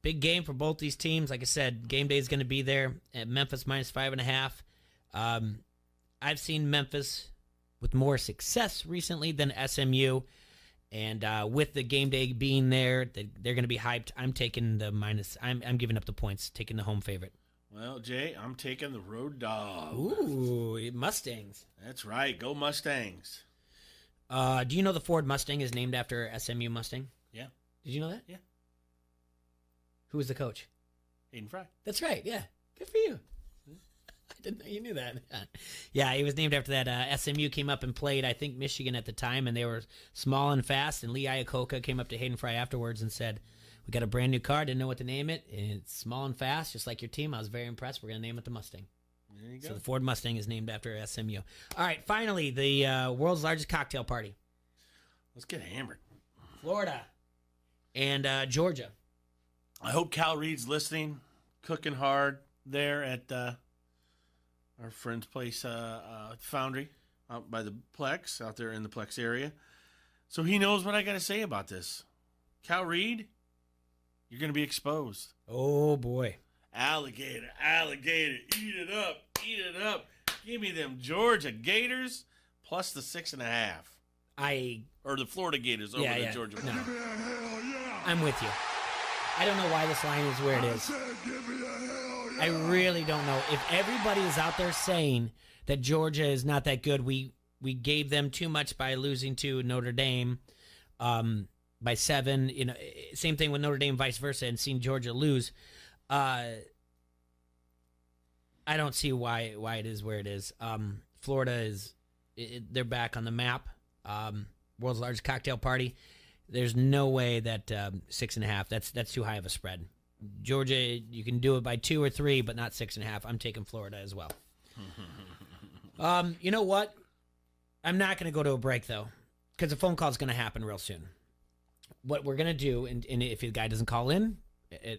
Big game for both these teams. Like I said, game day is going to be there at Memphis minus 5.5. I've seen Memphis with more success recently than SMU. And with the game day being there, they're going to be hyped. I'm taking the minus. I'm giving up the points, taking the home favorite. Well, Jay, I'm taking the road dog. Ooh, Mustangs. That's right. Go Mustangs. Do you know the Ford Mustang is named after SMU Mustang? Yeah. Did you know that? Yeah. Who was the coach? Hayden Fry. That's right. Yeah. Good for you. I didn't know you knew that. Yeah, he was named after that. SMU came up and played, I think, Michigan at the time, and they were small and fast. And Lee Iacocca came up to Hayden Fry afterwards and said, "We got a brand new car. Didn't know what to name it. And it's small and fast, just like your team. I was very impressed. We're going to name it the Mustang." There you go. So the Ford Mustang is named after SMU. All right, finally, the world's largest cocktail party. Let's get hammered. Florida and Georgia. I hope Cal Reed's listening, cooking hard there at our friend's place, Foundry, out by the Plex, out there in the Plex area. So he knows what I got to say about this. Cal Reed, you're going to be exposed. Oh, boy. Alligator, eat it up. Give me them Georgia Gators plus the 6.5. Or the Florida Gators over the Georgia. No. I'm with you. I don't know why this line is where it is. I really don't know. If everybody is out there saying that Georgia is not that good, we gave them too much by losing to Notre Dame by 7. You know, same thing with Notre Dame, vice versa, and seeing Georgia lose. I don't see why it is where it is. Florida is they're back on the map. World's largest cocktail party. There's no way that 6.5. That's too high of a spread. Georgia, you can do it by 2 or 3, but not 6.5. I'm taking Florida as well. You know what? I'm not going to go to a break though, because the phone call is going to happen real soon. What we're going to do, and if the guy doesn't call in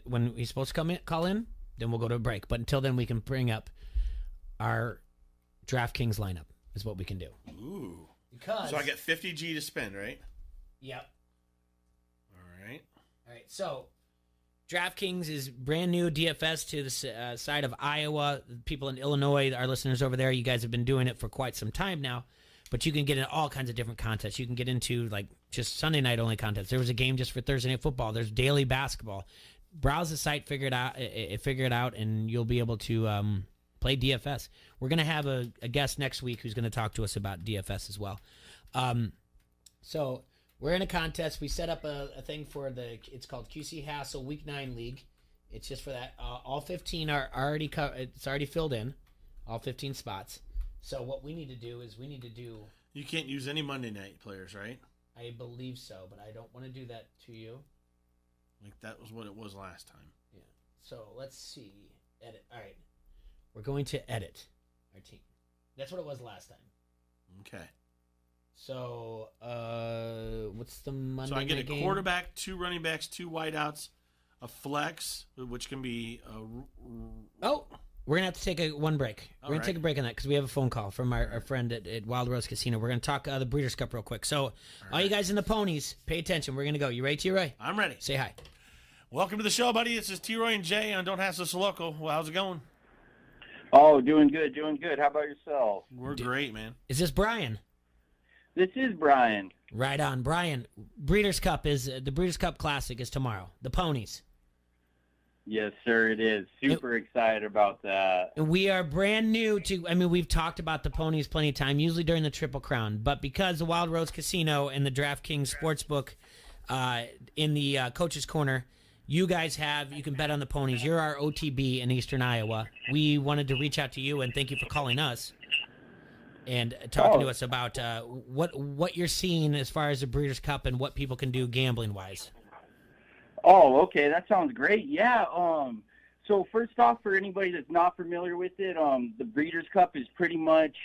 when he's supposed to call in, then we'll go to a break. But until then, we can bring up our DraftKings lineup. Is what we can do. Ooh. Because so I get 50 G to spend, right? Yep. All right. So DraftKings is brand new DFS to the side of Iowa. People in Illinois, our listeners over there, you guys have been doing it for quite some time now. But you can get in all kinds of different contests. You can get into like just Sunday night only contests. There was a game just for Thursday night football. There's daily basketball. Browse the site, figure it out, and you'll be able to play DFS. We're going to have a guest next week who's going to talk to us about DFS as well. So we're in a contest. We set up a thing for it's called QC Hassle Week 9 League. It's just for that. All 15 are already it's already filled in, all 15 spots. So what we need to do is You can't use any Monday night players, right? I believe so, but I don't want to do that to you. Like that was what it was last time. Yeah. So let's see. Edit. All right. We're going to edit our team. That's what it was last time. Okay. So, what's the Monday So I get night a game? quarterback, 2 running backs, 2 wideouts, a flex, which can be Oh, we're going to have to take one break. We're going right. to take a break on that because we have a phone call from our friend at Wild Rose Casino. We're going to talk the Breeders' Cup real quick. So, all you guys in the ponies, pay attention. We're going to go. You ready, T-Roy? I'm ready. Say hi. Welcome to the show, buddy. This is T-Roy and Jay on Don't Hassle Us Local. Well, how's it going? Oh, doing good, doing good. How about yourself? We're great, man. Is this Brian? This is Brian. Right on. Brian, Breeders' Cup the Breeders' Cup Classic is tomorrow. The ponies. Yes, sir, it is. Super excited about that. And we are brand new to, we've talked about the ponies plenty of time, usually during the Triple Crown, but because the Wild Rose Casino and the DraftKings Sportsbook in the Coach's Corner, you guys you can bet on the ponies. You're our OTB in Eastern Iowa. We wanted to reach out to you and thank you for calling us and talking to us about what you're seeing as far as the Breeders' Cup and what people can do gambling-wise. Oh, okay, that sounds great. Yeah, so first off, for anybody that's not familiar with it, the Breeders' Cup is pretty much,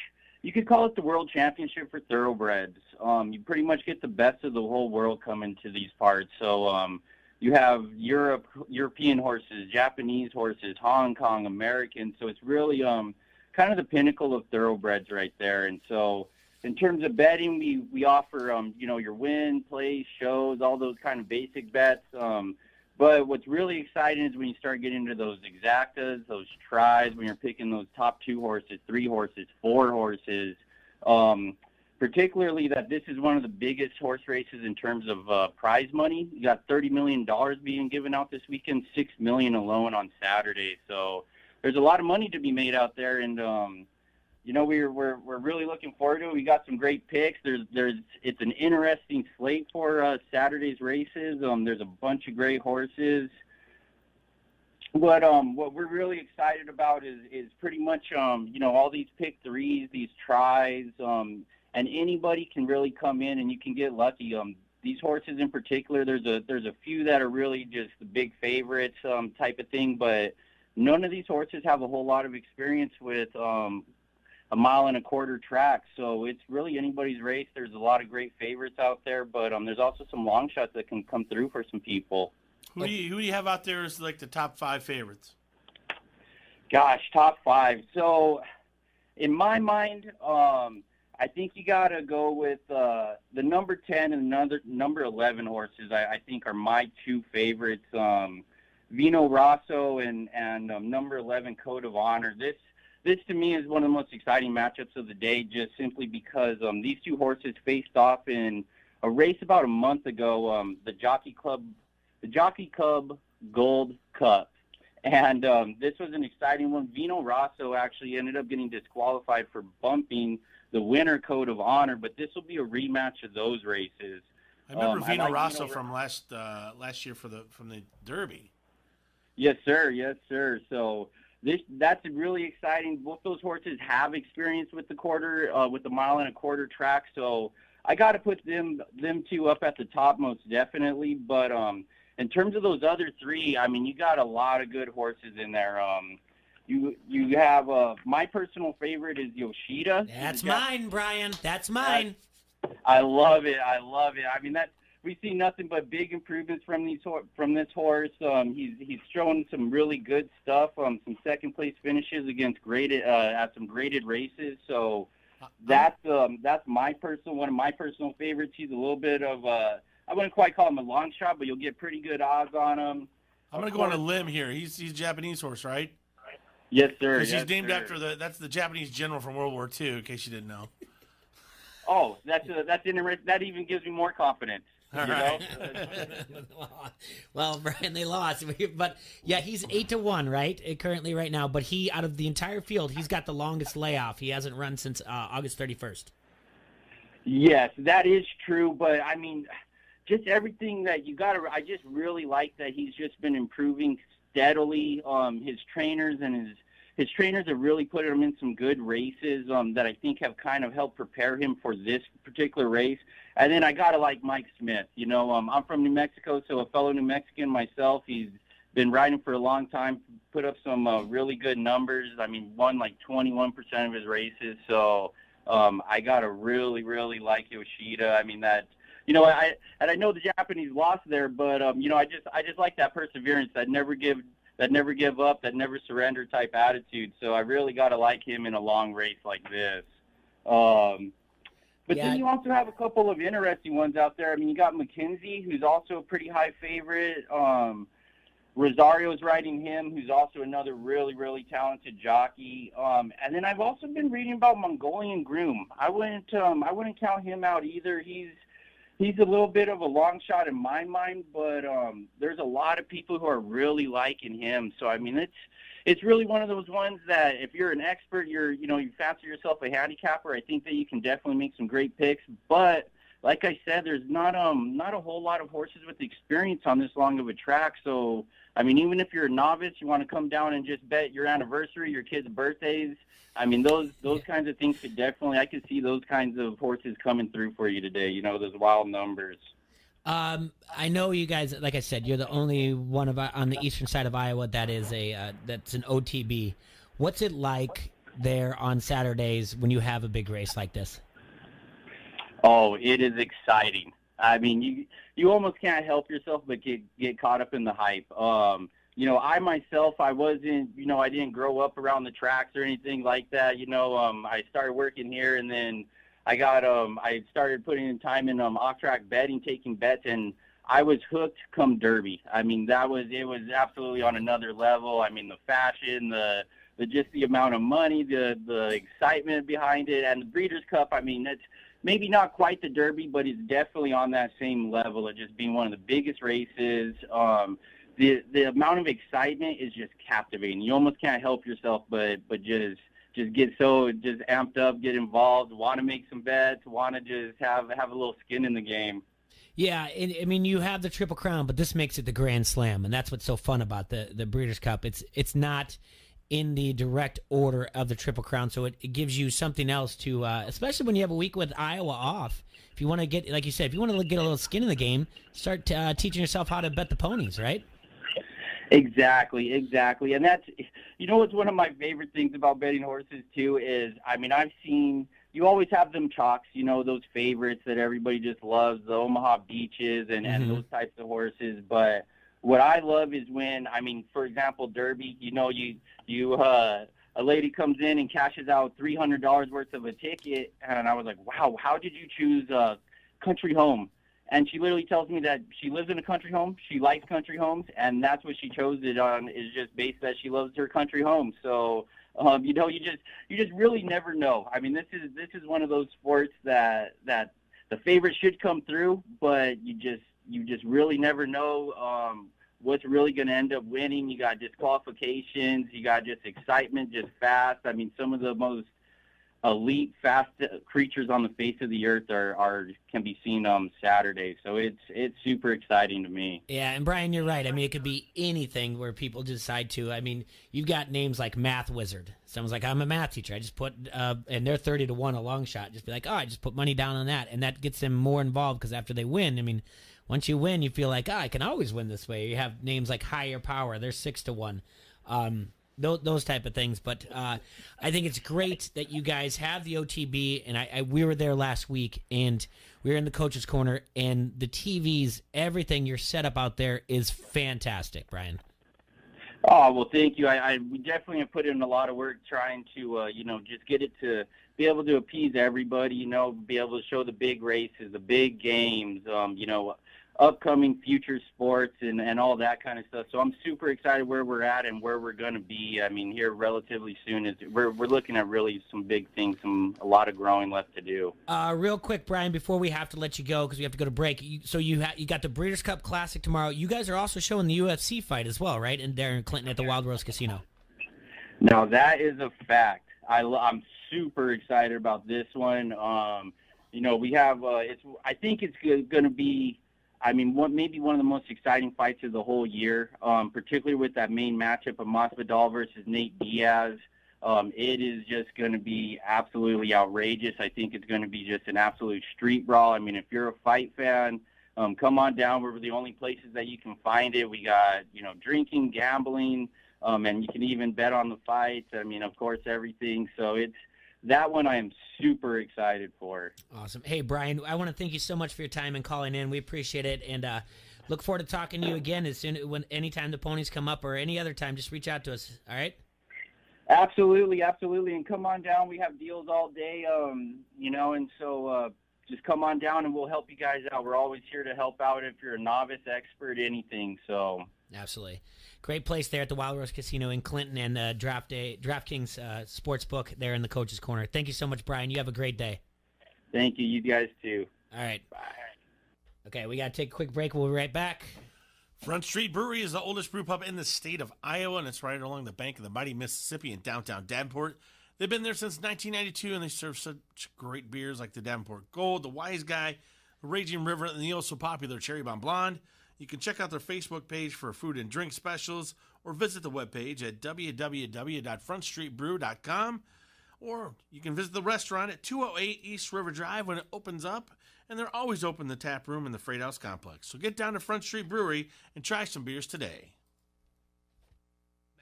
you could call it the World Championship for thoroughbreds. You pretty much get the best of the whole world coming to these parts. So you have European horses, Japanese horses, Hong Kong, American. So it's really kind of the pinnacle of thoroughbreds right there. And so in terms of betting, we offer, your win, plays, shows, all those kind of basic bets. But what's really exciting is when you start getting into those exactas, those tries, when you're picking those top 2 horses, 3 horses, 4 horses, particularly that this is one of the biggest horse races in terms of prize money. You got $30 million being given out this weekend, $6 million alone on Saturday. So there's a lot of money to be made out there, and we're really looking forward to it. We got some great picks. It's an interesting slate for Saturday's races. There's a bunch of great horses. But what we're really excited about is pretty much all these pick threes, these tries, and anybody can really come in and you can get lucky. These horses in particular, there's a few that are really just the big favorites type of thing, but none of these horses have a whole lot of experience with a 1.25 mile track, so it's really anybody's race. There's a lot of great favorites out there, but there's also some long shots that can come through for some people. Who do you have out there as like the top 5 favorites? Gosh, top 5. So in my mind, I think you got to go with the number 10 and number 11 horses. I think are my 2 favorites. Vino Rosso and number 11 Code of Honor. This to me is one of the most exciting matchups of the day, just simply because these 2 horses faced off in a race about a month ago, the Jockey Club Gold Cup. And this was an exciting one. Vino Rosso actually ended up getting disqualified for bumping the winner Code of Honor, but this will be a rematch of those races. I remember Vino Rosso from last year from the Derby. Yes, sir. Yes, sir. So that's really exciting. Both those horses have experience with the 1.25 mile track. So I got to put them 2 up at the top most definitely. But in terms of those other 3, you got a lot of good horses in there. You have my personal favorite is Yoshida. That's mine, Brian. That's mine. I love it. We see nothing but big improvements from this horse. He's showing some really good stuff. Some second place finishes against at some graded races. So that's one of my personal favorites. He's a little bit of I wouldn't quite call him a long shot, but you'll get pretty good odds on him. I'm going to go on a limb here. He's a Japanese horse, right? Yes, sir. Because he's named after that's the Japanese general from World War II, in case you didn't know. Oh, that's interesting. That even gives me more confidence. All right. Well, Brian, they lost, but yeah, he's 8-1, right? Currently, right now. But he, out of the entire field, he's got the longest layoff. He hasn't run since August 31st. Yes, that is true. But just everything that I just really like that he's just been improving steadily. His trainers have really put him in some good races that I think have kind of helped prepare him for this particular race. And then I gotta like Mike Smith. I'm from New Mexico, so a fellow New Mexican myself. He's been riding for a long time, put up some really good numbers. Won like 21% of his races. So I gotta really, really like Yoshida. I mean that, I know the Japanese lost there, but I just like that perseverance, that never give up, that never surrender type attitude. So I really gotta like him in a long race like this. But then you also have a couple of interesting ones out there. I mean, you got McKenzie, who's also a pretty high favorite. Rosario's riding him, who's also another really, really talented jockey. And then I've also been reading about Mongolian Groom. I wouldn't count him out either. He's a little bit of a long shot in my mind, but there's a lot of people who are really liking him. So I mean, it's really one of those ones that if you're an expert, you fancy yourself a handicapper, I think that you can definitely make some great picks. But like I said, there's not a whole lot of horses with experience on this long of a track. So I mean, even if you're a novice, you want to come down and just bet your anniversary, your kids' birthdays. I mean, those kinds of things I could see those kinds of horses coming through for you today. Those wild numbers. I know you guys, like I said, you're the only one on the eastern side of Iowa that is that's an OTB. What's it like there on Saturdays when you have a big race like this? Oh, it is exciting. I mean, you almost can't help yourself but get caught up in the hype. I myself, I wasn't, I didn't grow up around the tracks or anything like that. I started working here, and then I started putting in time in off-track betting, taking bets, and I was hooked come Derby. I mean, it was absolutely on another level. I mean, the fashion, the just the amount of money, the excitement behind it, and the Breeders' Cup. I mean, it's maybe not quite the Derby, but it's definitely on that same level of just being one of the biggest races. The amount of excitement is just captivating. You almost can't help yourself but just get so just amped up, get involved, want to make some bets, want to just have a little skin in the game. Yeah, I mean, you have the Triple Crown, but this makes it the Grand Slam, and that's what's so fun about the Breeders' Cup. It's not in the direct order of the Triple Crown, so it gives you something else to, especially when you have a week with Iowa off. If you want to get, like you said, if you want to get a little skin in the game, start teaching yourself how to bet the ponies, right? Exactly. And that's, what's one of my favorite things about betting horses too is, I mean, I've seen, you always have them chalks, those favorites that everybody just loves, the Omaha Beaches and those types of horses. But what I love is when, I mean, for example, Derby, a lady comes in and cashes out $300 worth of a ticket. And I was like, wow, how did you choose Country Home? And she literally tells me that she lives in a country home. She likes country homes, and that's what she chose it on, is just based that she loves her country home. So, you just really never know. I mean, this is one of those sports that the favorite should come through, but you just really never know what's really going to end up winning. You got disqualifications, you got just excitement, just fast. I mean, some of the most elite fast creatures on the face of the earth can be seen on Saturday. So it's super exciting to me. Yeah, and Brian, you're right. I mean, it could be anything where people decide to. I mean, you've got names like Math Wizard. Someone's like, I'm a math teacher. I just put, and they're 30-1 a long shot. Just be like, I just put money down on that. And that gets them more involved because after they win, I mean, once you win, you feel like, I can always win this way. You have names like Higher Power. They're 6-1. Those type of things. But I think it's great that you guys have the OTB, and we were there last week, and we were in the coach's corner, and the TVs, everything, your setup out there is fantastic, Brian. Oh, well, thank you. We definitely have put in a lot of work trying to, just get it to be able to appease everybody, be able to show the big races, the big games, upcoming future sports and all that kind of stuff. So I'm super excited where we're at and where we're going to be. I mean, here relatively soon, we're looking at really some big things, a lot of growing left to do. Real quick, Brian, before we have to let you go because we have to go to break. So you got the Breeders' Cup Classic tomorrow. You guys are also showing the UFC fight as well, right? And there in Clinton at the Wild Rose Casino. No, that is a fact. I'm super excited about this one. We have. I think it's going to be. I mean, maybe one of the most exciting fights of the whole year, particularly with that main matchup of Masvidal versus Nate Diaz. It is just going to be absolutely outrageous. I think it's going to be just an absolute street brawl. I mean, if you're a fight fan, come on down. We're the only places that you can find it. We got, drinking, gambling, and you can even bet on the fights. I mean, of course, everything. So that one I am super excited for. Awesome. Hey, Brian, I want to thank you so much for your time and calling in. We appreciate it, and look forward to talking to you again anytime the ponies come up or any other time. Just reach out to us. All right? Absolutely, and come on down. We have deals all day, and so just come on down and we'll help you guys out. We're always here to help out if you're a novice, expert, anything. So absolutely. Great place there at the Wild Rose Casino in Clinton and DraftKings Sportsbook there in the Coach's Corner. Thank you so much, Brian. You have a great day. Thank you. You guys too. All right. Bye. Okay, we got to take a quick break. We'll be right back. Front Street Brewery is the oldest brew pub in the state of Iowa, and it's right along the bank of the mighty Mississippi in downtown Davenport. They've been there since 1992, and they serve such great beers like the Davenport Gold, the Wise Guy, the Raging River, and the also popular Cherry Bomb Blonde. You can check out their Facebook page for food and drink specials, or visit the webpage at www.frontstreetbrew.com, or you can visit the restaurant at 208 East River Drive when it opens up, and they're always open in the tap room in the Freight House Complex. So get down to Front Street Brewery and try some beers today.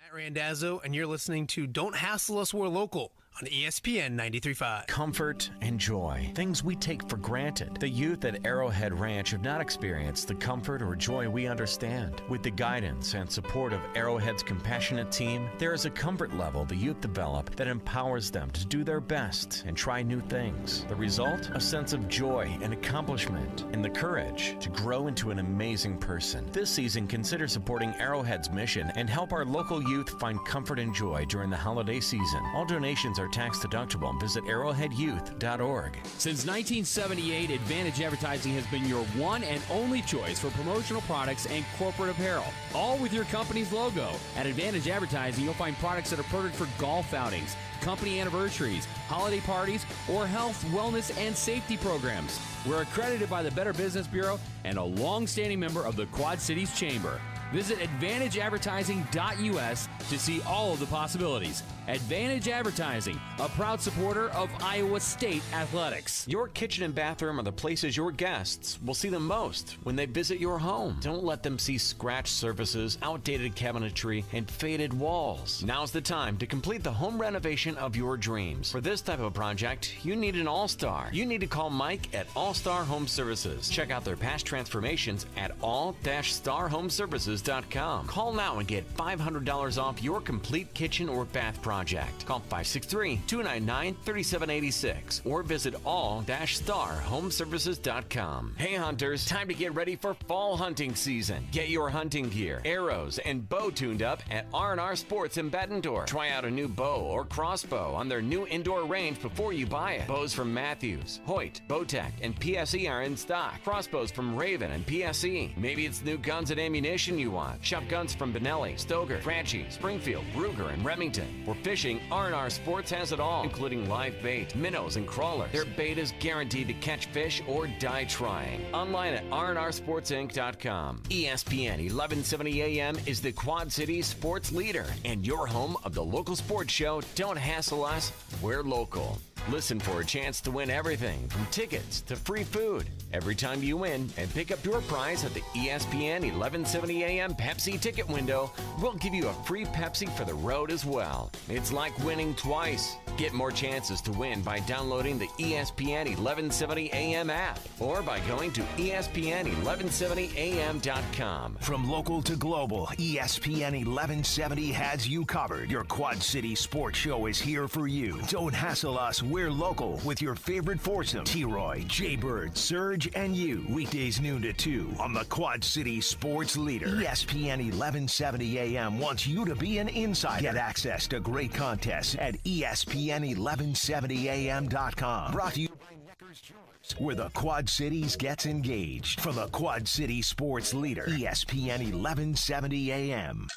Matt Randazzo, and you're listening to Don't Hassle Us, We're Local on ESPN 93.5. Comfort and joy, things we take for granted. The youth at Arrowhead Ranch have not experienced the comfort or joy we understand. With the guidance and support of Arrowhead's compassionate team, there is a comfort level the youth develop that empowers them to do their best and try new things. The result? A sense of joy and accomplishment, and the courage to grow into an amazing person. This season, consider supporting Arrowhead's mission and help our local youth find comfort and joy during the holiday season. All donations are tax deductible. Visit arrowheadyouth.org. Since 1978, Advantage Advertising has been your one and only choice for promotional products and corporate apparel, all with your company's logo. At Advantage Advertising, you'll find products that are perfect for golf outings, company anniversaries, holiday parties, or health, wellness, and safety programs. We're accredited by the Better Business Bureau and a long-standing member of the Quad Cities Chamber. Visit AdvantageAdvertising.us to see all of the possibilities. Advantage Advertising, a proud supporter of Iowa State Athletics. Your kitchen and bathroom are the places your guests will see the most when they visit your home. Don't let them see scratched surfaces, outdated cabinetry, and faded walls. Now's the time to complete the home renovation of your dreams. For this type of project, you need an all-star. You need to call Mike at All-Star Home Services. Check out their past transformations at all-starhomeservices.com. Call now and get $500 off your complete kitchen or bath project. Call 563-299-3786 or visit all-starhomeservices.com. Hey hunters, time to get ready for fall hunting season. Get your hunting gear, arrows, and bow tuned up at R&R Sports in Bettendorf. Try out a new bow or crossbow on their new indoor range before you buy it. Bows from Matthews, Hoyt, Bowtech, and PSE are in stock. Crossbows from Raven and PSE. Maybe it's new guns and ammunition you want. Shop guns from Benelli, Stoger, Franchi, Springfield, Ruger, and Remington. For fishing, R&R Sports has it all, including live bait, minnows, and crawlers. Their bait is guaranteed to catch fish or die trying. Online at rnrsportsinc.com. ESPN 1170 AM is the Quad Cities sports leader and your home of the local sports show. Don't hassle us, we're local. Listen for a chance to win everything from tickets to free food. Every time you win and pick up your prize at the ESPN 1170 AM Pepsi ticket window, we'll give you a free Pepsi for the road as well. It's like winning twice. Get more chances to win by downloading the ESPN 1170 AM app or by going to ESPN1170am.com. From local to global, ESPN 1170 has you covered. Your Quad City sports show is here for you. Don't hassle us. We're local with your favorite foursome, T-Roy, Jay-Bird, Surge, and you. Weekdays noon to 2 on the Quad City sports leader. ESPN 1170 AM wants you to be an insider. Get access to great contests at ESPN1170am.com. Brought to you by Necker's Jewelers, where the Quad Cities gets engaged. From the Quad City sports leader, ESPN 1170 AM.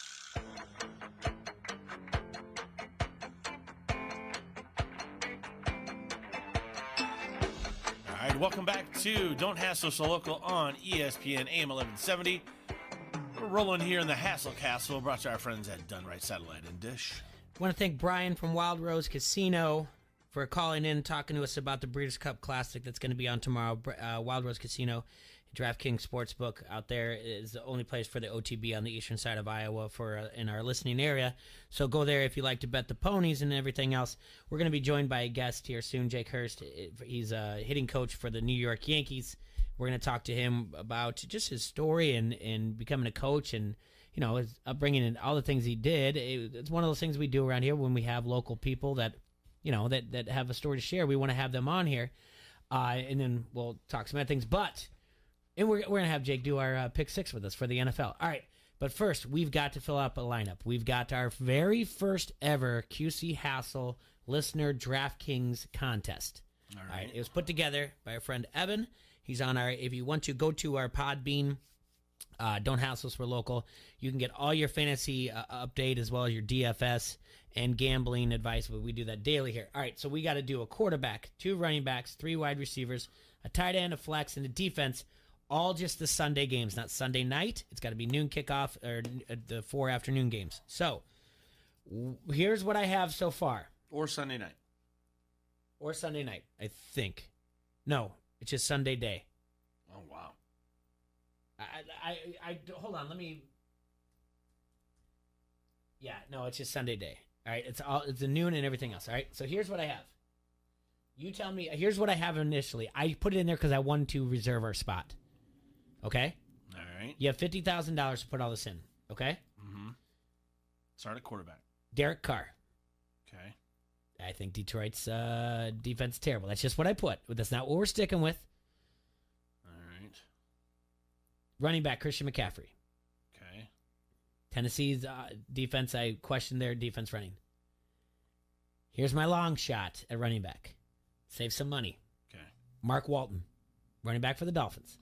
Welcome back to Don't Hassle So Local on ESPN AM 1170. We're rolling here in the Hassle Castle, brought to our friends at Dunright Satellite and Dish. I want to thank Brian from Wild Rose Casino for calling in and talking to us about the Breeders' Cup Classic that's going to be on tomorrow. Wild Rose Casino DraftKings Sportsbook out there is the only place for the OTB on the eastern side of Iowa for in our listening area. So go there if you like to bet the ponies and everything else. We're going to be joined by a guest here soon, Jake Hurst. He's a hitting coach for the New York Yankees. We're going to talk to him about just his story and becoming a coach and, you know, his upbringing and all the things he did. It's one of those things we do around here when we have local people that, you know, that have a story to share. We want to have them on here, and then we'll talk some other things. And we're going to have Jake do our pick six with us for the NFL. All right, but first, we've got to fill up a lineup. We've got our very first ever QC Hassel listener DraftKings contest. All right, it was put together by our friend Evan. He's on our, if you want to go to our Podbean, Don't Hassle Us, We're Local, you can get all your fantasy update as well as your DFS and gambling advice. We do that daily here. All right, so we got to do a quarterback, 2 running backs, 3 wide receivers, a tight end, a flex, and a defense. All just the Sunday games, not Sunday night. It's got to be noon kickoff or the 4 afternoon games. So here's what I have so far. Or Sunday night. Or Sunday night, I think. No, it's just Sunday day. Oh, wow. I hold on. Let me. Yeah, no, it's just Sunday day. All right, it's a noon and everything else. All right, so here's what I have. You tell me. Here's what I have initially. I put it in there because I wanted to reserve our spot. Okay. All right. You have $50,000 to put all this in. Okay. Mm-hmm. Start at quarterback. Derek Carr. Okay. I think Detroit's defense is terrible. That's just what I put. But that's not what we're sticking with. All right. Running back Christian McCaffrey. Okay. Tennessee's defense, I questioned their defense running. Here's my long shot at running back. Save some money. Okay. Mark Walton, running back for the Dolphins.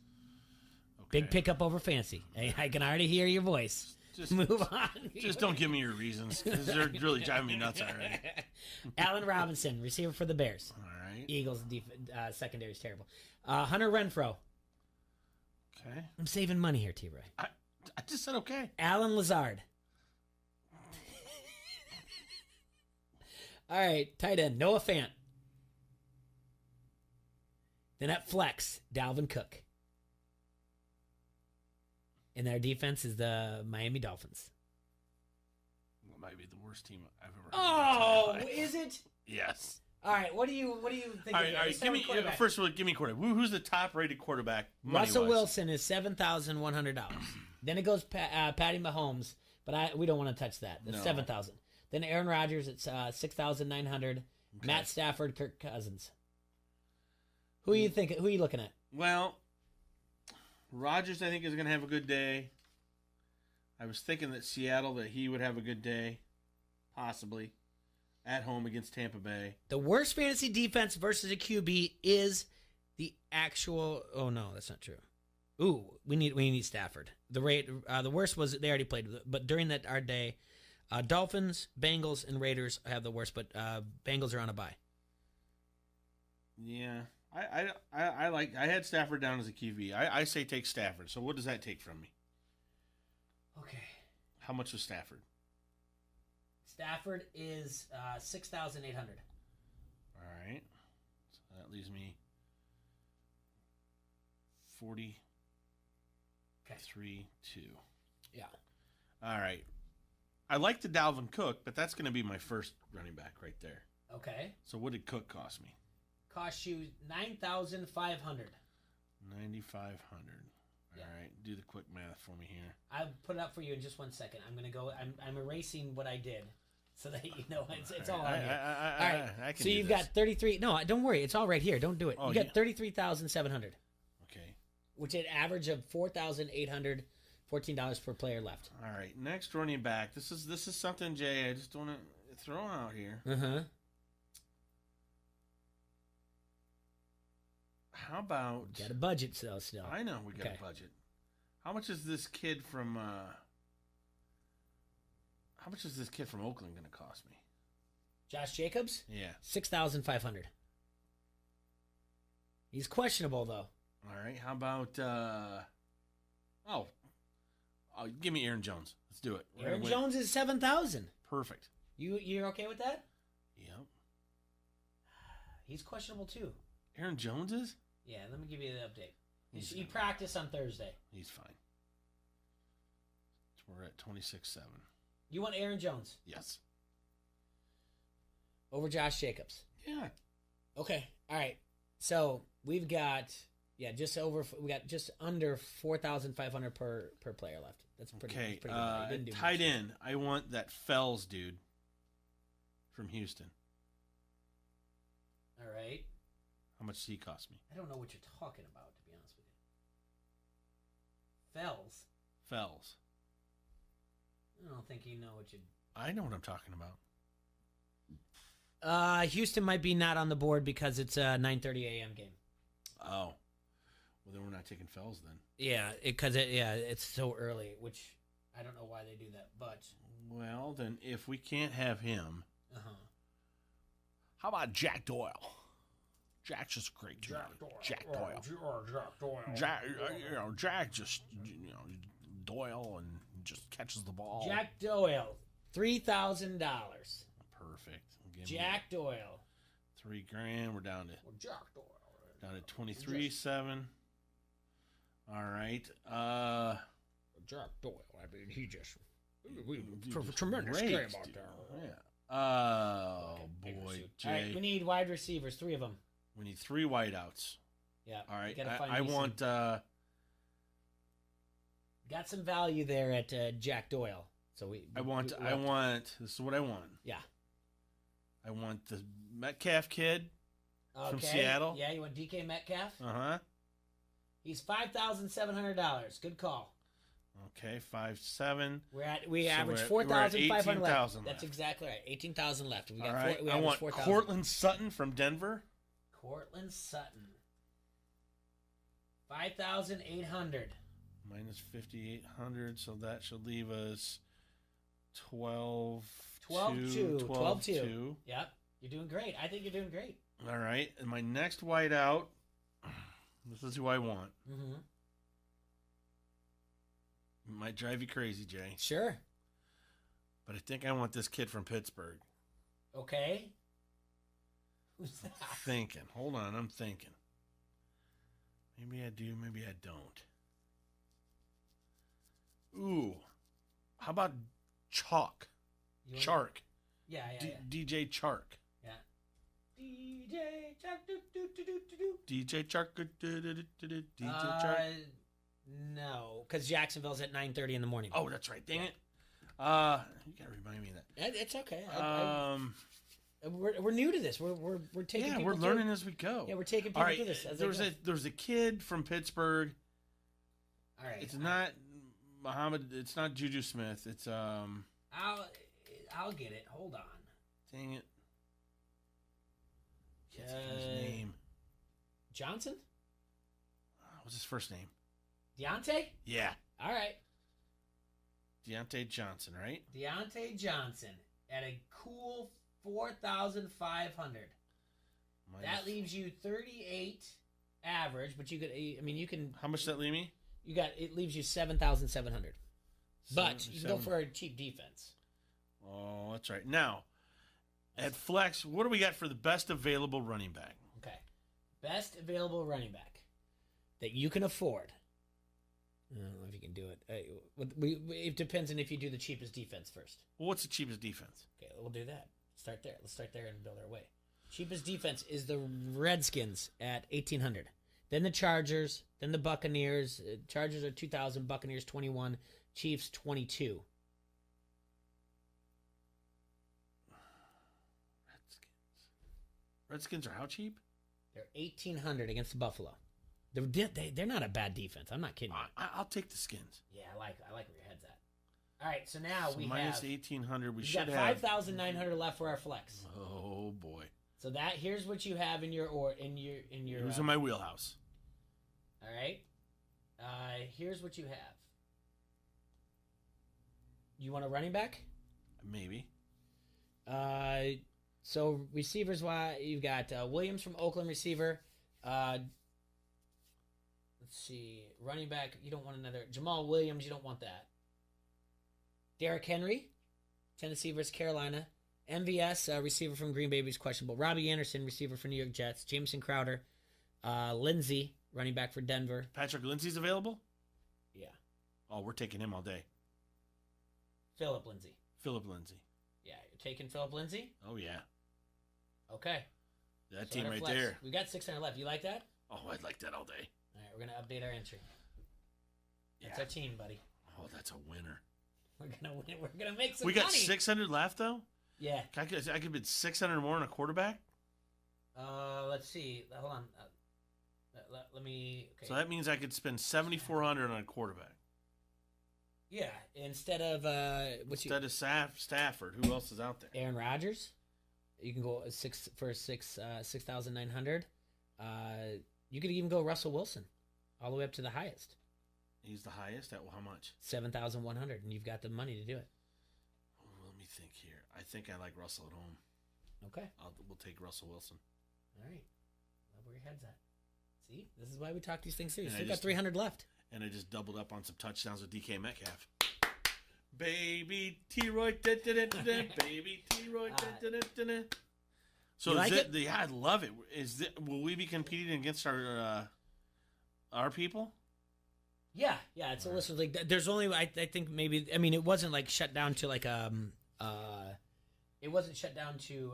Okay. Big pickup over fancy. I can already hear your voice. Just move on. Just don't give me your reasons because they're really driving me nuts already. Allen Robinson, receiver for the Bears. All right. Eagles secondary is terrible. Hunter Renfrow. Okay. I'm saving money here, T-Roy. I just said okay. Alan Lazard. All right, tight end Noah Fant. Then at flex, Dalvin Cook. And their defense is the Miami Dolphins. It might be the worst team I've ever heard. Oh, is it? Yes. All right, what do you think? All right, give me first of all, give me quarterback. Who's the top-rated quarterback? Russell Wilson is $7,100. Then it goes Patty Mahomes, but we don't want to touch that. That's $7,000. Then Aaron Rodgers, it's $6,900. Okay. Matt Stafford, Kirk Cousins. Who are you thinking? Who are you looking at? Well, Rodgers, I think, is going to have a good day. I was thinking that Seattle, that he would have a good day, possibly, at home against Tampa Bay. The worst fantasy defense versus a QB is the actual. Oh no, that's not true. Ooh, we need Stafford. The worst was they already played, but during our day, Dolphins, Bengals, and Raiders have the worst, but Bengals are on a bye. Yeah. I had Stafford down as a QB. I say take Stafford. So what does that take from me? Okay. How much was Stafford? Stafford is $6,800. All right. So that leaves me 43-2. Yeah. All right. I like the Dalvin Cook, but that's going to be my first running back right there. Okay. So what did Cook cost me? Cost you $9,500. $9,500. All right, do the quick math for me here. I'll put it up for you in just 1 second. I'm gonna go. I'm erasing what I did, so that you know it's all on here. All right. I can so you've got 33. No, don't worry. It's all right here. Don't do it. You got 33,700. Okay. Which an average of $4,814 per player left. All right. Next running back. This is something, Jay. I just want to throw out here. How about... We got a budget still. I know we got a budget. How much is this kid from... How much is this kid from Oakland going to cost me? Josh Jacobs? Yeah. $6,500. He's questionable, though. All right. How about... give me Aaron Jones. Let's do it. Aaron Jones is $7,000. Perfect. You're okay with that? Yep. He's questionable, too. Aaron Jones is? Yeah, let me give you the update. He practiced on Thursday. He's fine. We're at 26-7. You want Aaron Jones? Yes. Over Josh Jacobs? Yeah. Okay. All right. So we've got just under 4,500 per player left. That's pretty. Okay. Pretty good. Didn't do Tight much. end. I want that Fells dude from Houston. All right. How much does he cost me? I don't know what you're talking about, to be honest with you. Fells. I don't think you know what you. I know what I'm talking about. Houston might be not on the board because it's a 9:30 a.m. game. Oh. Well, then we're not taking Fells then. Yeah, it's so early, which I don't know why they do that, but. Well, then if we can't have him, How about Jack Doyle? Jack's just great. Jack Doyle. Jack Doyle. Jack just, Doyle and just catches the ball. Jack Doyle, $3,000. Perfect. Jack Doyle. $3,000. We're down to Jack Doyle. Down to 23-7. All right. Jack Doyle. I mean, he just tremendous great, game out dude. there. Yeah. Oh boy, Jay. All right, we need wide receivers, 3 of them. We need 3 wideouts. Yeah. All right. Gotta find I me want. got some value there at Jack Doyle. So I want. This is what I want. Yeah. I want the Metcalf kid from Okay. Seattle. Yeah, you want DK Metcalf? Uh-huh. He's $5,700. Good call. Okay, 5'7". We average we're at 4,500 left. 18,000 That's exactly right. 18,000 left. We got All right. we I want 4,000. Cortland Sutton from Denver. Cortland Sutton. 5,800. Minus 5,800, so that should leave us 12-2. 12-2. Yep. You're doing great. I think you're doing great. All right. And my next wideout, this is who I want. Mm-hmm. Might drive you crazy, Jay. Sure. But I think I want this kid from Pittsburgh. Okay. Who's that? Thinking. Hold on, I'm thinking. Maybe I do, maybe I don't. Ooh. How about Chalk? Chark. Yeah. DJ Chark. Yeah. DJ Chark. DJ Chark. DJ Chark. No, because Jacksonville's at 9:30 in the morning. Oh, that's right. Dang it. You gotta remind me of that. It's okay. We're new to this. We're taking. Yeah, people we're learning as we go. Yeah, we're taking people through this. There's a kid from Pittsburgh. All right. It's not Muhammad. It's not Juju Smith. It's I'll get it. Hold on. Dang it. Can't think of his name. Johnson? What's his first name? Deontay? Yeah. All right. Deontay Johnson, right? Deontay Johnson at a cool 4,500. That leaves you 38 average, but you could. I mean, you can. How much does that leave me? It leaves you 7,700. But you can go for a cheap defense. Oh, that's right. Now, at flex, what do we got for the best available running back? Okay, best available running back that you can afford. I don't know if you can do it. It depends on if you do the cheapest defense first. Well, what's the cheapest defense? Okay, we'll do that. Start there. Let's start there and build our way. Cheapest defense is the Redskins at 1,800. Then the Chargers. Then the Buccaneers. Chargers are 2,000. Buccaneers 21. Chiefs 22. Redskins are how cheap? They're 1,800 against the Buffalo. They're not a bad defense. I'm not kidding you. I'll take the Skins. Yeah, I like where your head's at. All right, so now we minus have 1,800. We got 5,900 left for our flex. Oh boy. So here's what you have in your Who's in my wheelhouse? All right. Here's what you have. You want a running back? Maybe. So receivers, you've got Williams from Oakland, receiver. Let's see, running back. You don't want another Jamal Williams. You don't want that. Derrick Henry, Tennessee versus Carolina. MVS, receiver from Green Bay, is questionable. Robbie Anderson, receiver for New York Jets. Jameson Crowder, Lindsey, running back for Denver. Patrick Lindsey's available? Yeah. Oh, we're taking him all day. Philip Lindsay. Yeah, you're taking Philip Lindsay? Oh, yeah. Okay. That So team at our right flex, there. We got 600 left. You like that? Oh, I'd like that all day. All right, we're going to update our entry. That's our team, buddy. Oh, that's a winner. We're going to win. We're going to make some We money. got 600 left, though? Yeah. I could bid 600 more on a quarterback? Let's see. Hold on. Let me... Okay. So that means I could spend 7,400 on a quarterback. Yeah, instead of... Stafford, who else is out there? Aaron Rodgers. You can go 6,900. You could even go Russell Wilson, all the way up to the highest. He's the highest at how much? 7,100, and you've got the money to do it. Oh, let me think here. I think I like Russell at home. Okay. We'll take Russell Wilson. All right. Love where your head's at. See, this is why we talk these things through. And Still got 300 left. And I just doubled up on some touchdowns with DK Metcalf. Baby T-Roy, baby T-Roy, So you like it? Yeah, I love it. Will we be competing against our people? Yeah, it's a listen. Like, there's only I think maybe it wasn't like shut down to like it wasn't shut down to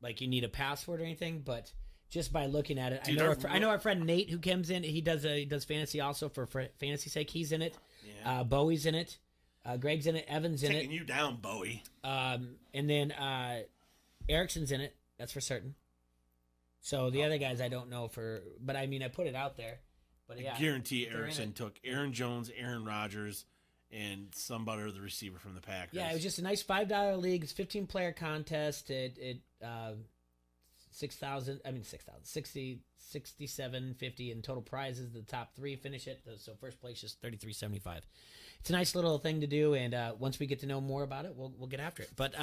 like you need a password or anything, but just by looking at it, Dude, I know our friend Nate who comes in. He does fantasy also for fantasy's sake. He's in it. Yeah. Bowie's in it. Greg's in it. Evan's in it. Taking you down, Bowie. And then Erickson's in it. That's for certain. So the other guys I don't know but I put it out there. But yeah, I guarantee Erickson took Aaron Jones, Aaron Rodgers, and somebody the receiver from the Packers. Yeah, it was just a nice $5 league. It's 15-player contest. It 67.50 in total prizes. The top three finish it. So first place is $33.75. It's a nice little thing to do, and once we get to know more about it, we'll get after it. But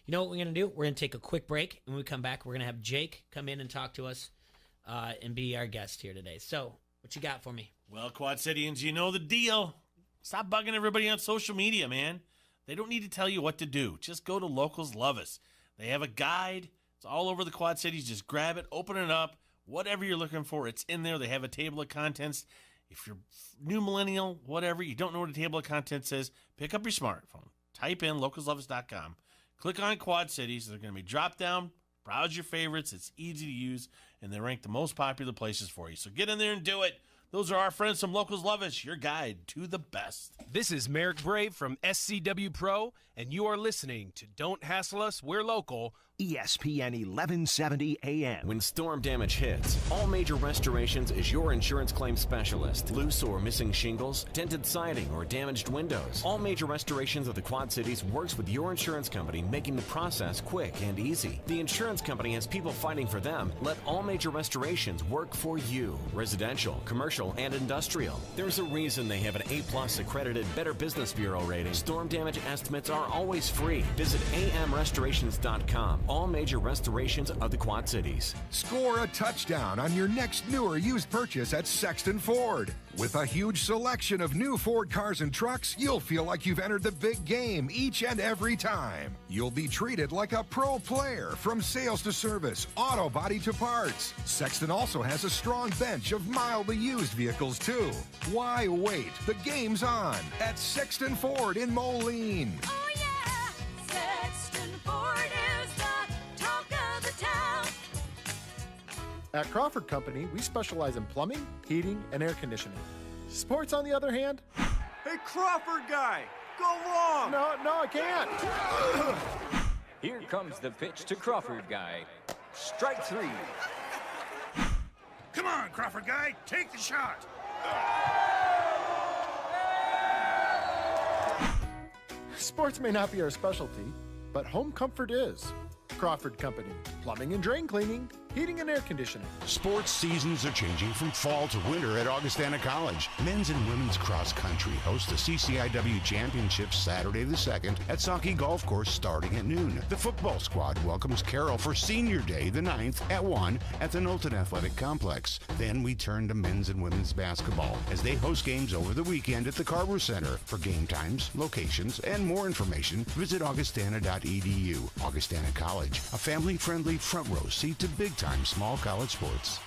you know what we're going to do? We're going to take a quick break, and when we come back, we're going to have Jake come in and talk to us and be our guest here today. So what you got for me? Well, Quad Cityans, you know the deal. Stop bugging everybody on social media, man. They don't need to tell you what to do. Just go to Locals Love Us. They have a guide. It's all over the Quad Cities. Just grab it, open it up. Whatever you're looking for, it's in there. They have a table of contents. If you're new millennial, whatever, you don't know what a table of contents is, pick up your smartphone. Type in localsloveus.com. Click on Quad Cities. They're going to be dropped down. Browse your favorites. It's easy to use, and they rank the most popular places for you. So get in there and do it. Those are our friends from Locals Love Us, your guide to the best. This is Merrick Brave from SCW Pro, and you are listening to Don't Hassle Us, We're Local. ESPN 1170 AM. When storm damage hits, All Major Restorations is your insurance claim specialist. Loose or missing shingles, dented siding, or damaged windows. All Major Restorations of the Quad Cities works with your insurance company, making the process quick and easy. The insurance company has people fighting for them. Let All Major Restorations work for you. Residential, commercial, and industrial. There's a reason they have an A+ accredited Better Business Bureau rating. Storm damage estimates are always free. Visit amrestorations.com. All Major Restorations of the Quad Cities. Score a touchdown on your next new or used purchase at Sexton Ford. With a huge selection of new Ford cars and trucks, you'll feel like you've entered the big game each and every time. You'll be treated like a pro player from sales to service, auto body to parts. Sexton also has a strong bench of mildly used vehicles too. Why wait? The game's on at Sexton Ford in Moline. Oh yeah, Sexton Ford is the talk of the town. At Crawford Company, we specialize in plumbing, heating, and air conditioning. Sports, on the other hand... Hey, Crawford guy, go long! No, I can't! Here comes the pitch to Crawford guy. Strike three. Come on, Crawford guy, take the shot! Sports may not be our specialty, but home comfort is. Crawford Company, plumbing and drain cleaning, heating and air conditioning. Sports seasons are changing from fall to winter at Augustana College. Men's and women's cross country host the CCIW Championships Saturday the 2nd at Saukey Golf Course starting at noon. The football squad welcomes Carroll for Senior Day the 9th at 1 at the Knowlton Athletic Complex. Then we turn to men's and women's basketball as they host games over the weekend at the Carver Center. For game times, locations, and more information, visit augustana.edu. Augustana College, a family-friendly front row seat to big-time small college sports.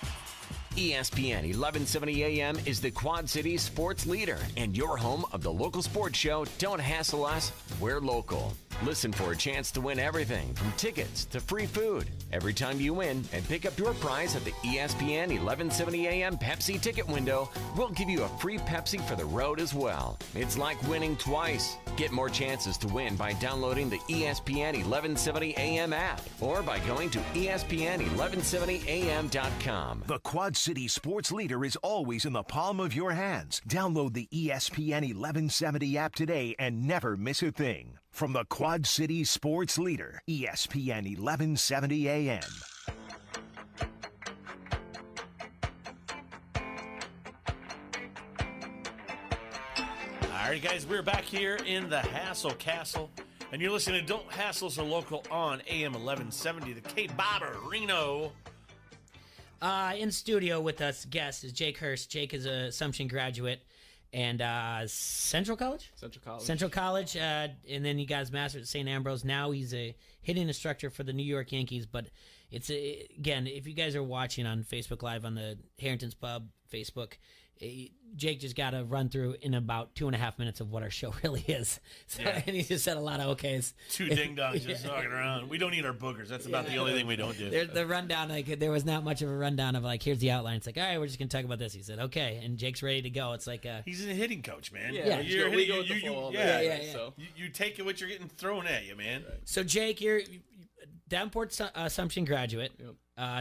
ESPN 1170 AM is the Quad Cities sports leader and your home of the local sports show. Don't hassle us, we're local. Listen for a chance to win everything from tickets to free food every time you win and pick up your prize at the ESPN 1170 AM Pepsi ticket window. We'll give you a free Pepsi for the road as well. It's like winning twice. Get more chances to win by downloading the ESPN 1170 AM app or by going to ESPN1170am.com. The Quad City sports leader is always in the palm of your hands. Download the ESPN 1170 app today and never miss a thing. From the Quad City sports leader, ESPN 1170 AM. All right, guys, we're back here in the Hassle Castle, and you're listening to Don't Hassle So Local on AM 1170, the K-Bobber, Reno. In studio with us, guest is Jake Hurst. Jake is a Assumption graduate and Central College? Central College, and then he got his master's at St. Ambrose. Now he's a hitting instructor for the New York Yankees, but again, if you guys are watching on Facebook Live on the Harrington's Pub Facebook, Jake just got to run through in about 2.5 minutes of what our show really is. So, Yeah. And he just said a lot of okays. Two ding-dongs just walking around. We don't eat our boogers. That's about the only thing we don't do. The rundown, there was not much of a rundown of here's the outline. It's like, all right, we're just going to talk about this. He said, okay. And Jake's ready to go. It's like he's a hitting coach, man. Yeah. You're We hitting, go with the flow all yeah, day, yeah. so. You take what you're getting thrown at you, man. So, Jake, you're Davenport Assumption graduate,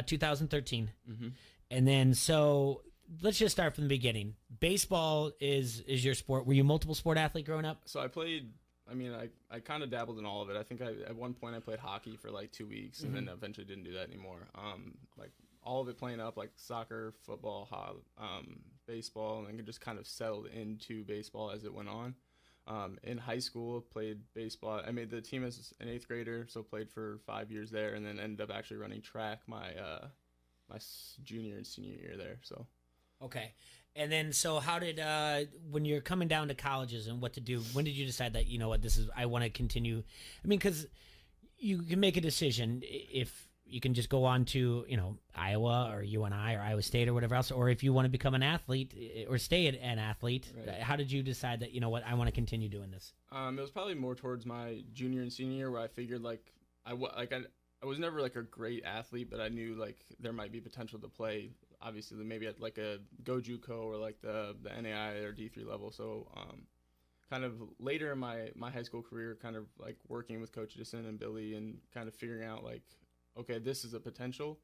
2013. Mhm. And then, so let's just start from the beginning. Baseball is your sport. Were you a multiple sport athlete growing up? So I played. I mean, I kind of dabbled in all of it. I think at one point I played hockey for like 2 weeks, and then eventually didn't do that anymore. Like all of it playing up, like soccer, football, baseball, and then just kind of settled into baseball as it went on. In high school, played baseball. I made the team as an 8th grader, so played for 5 years there, and then ended up actually running track my junior and senior year there. So. Okay. And then, so how did, when you're coming down to colleges and what to do, when did you decide that, you know what, I want to continue? I mean, because you can make a decision if you can just go on to, Iowa or UNI or Iowa State or whatever else, or if you want to become an athlete or stay an athlete. Right. How did you decide that, you know what, I want to continue doing this? It was probably more towards my junior and senior year where I figured I was never like a great athlete, but I knew like there might be potential to play. Obviously, maybe at like a Go JUCO or like the NAI or D3 level. So, kind of later in my high school career, kind of like working with Coach Edison and Billy and kind of figuring out like, okay, this is a potential.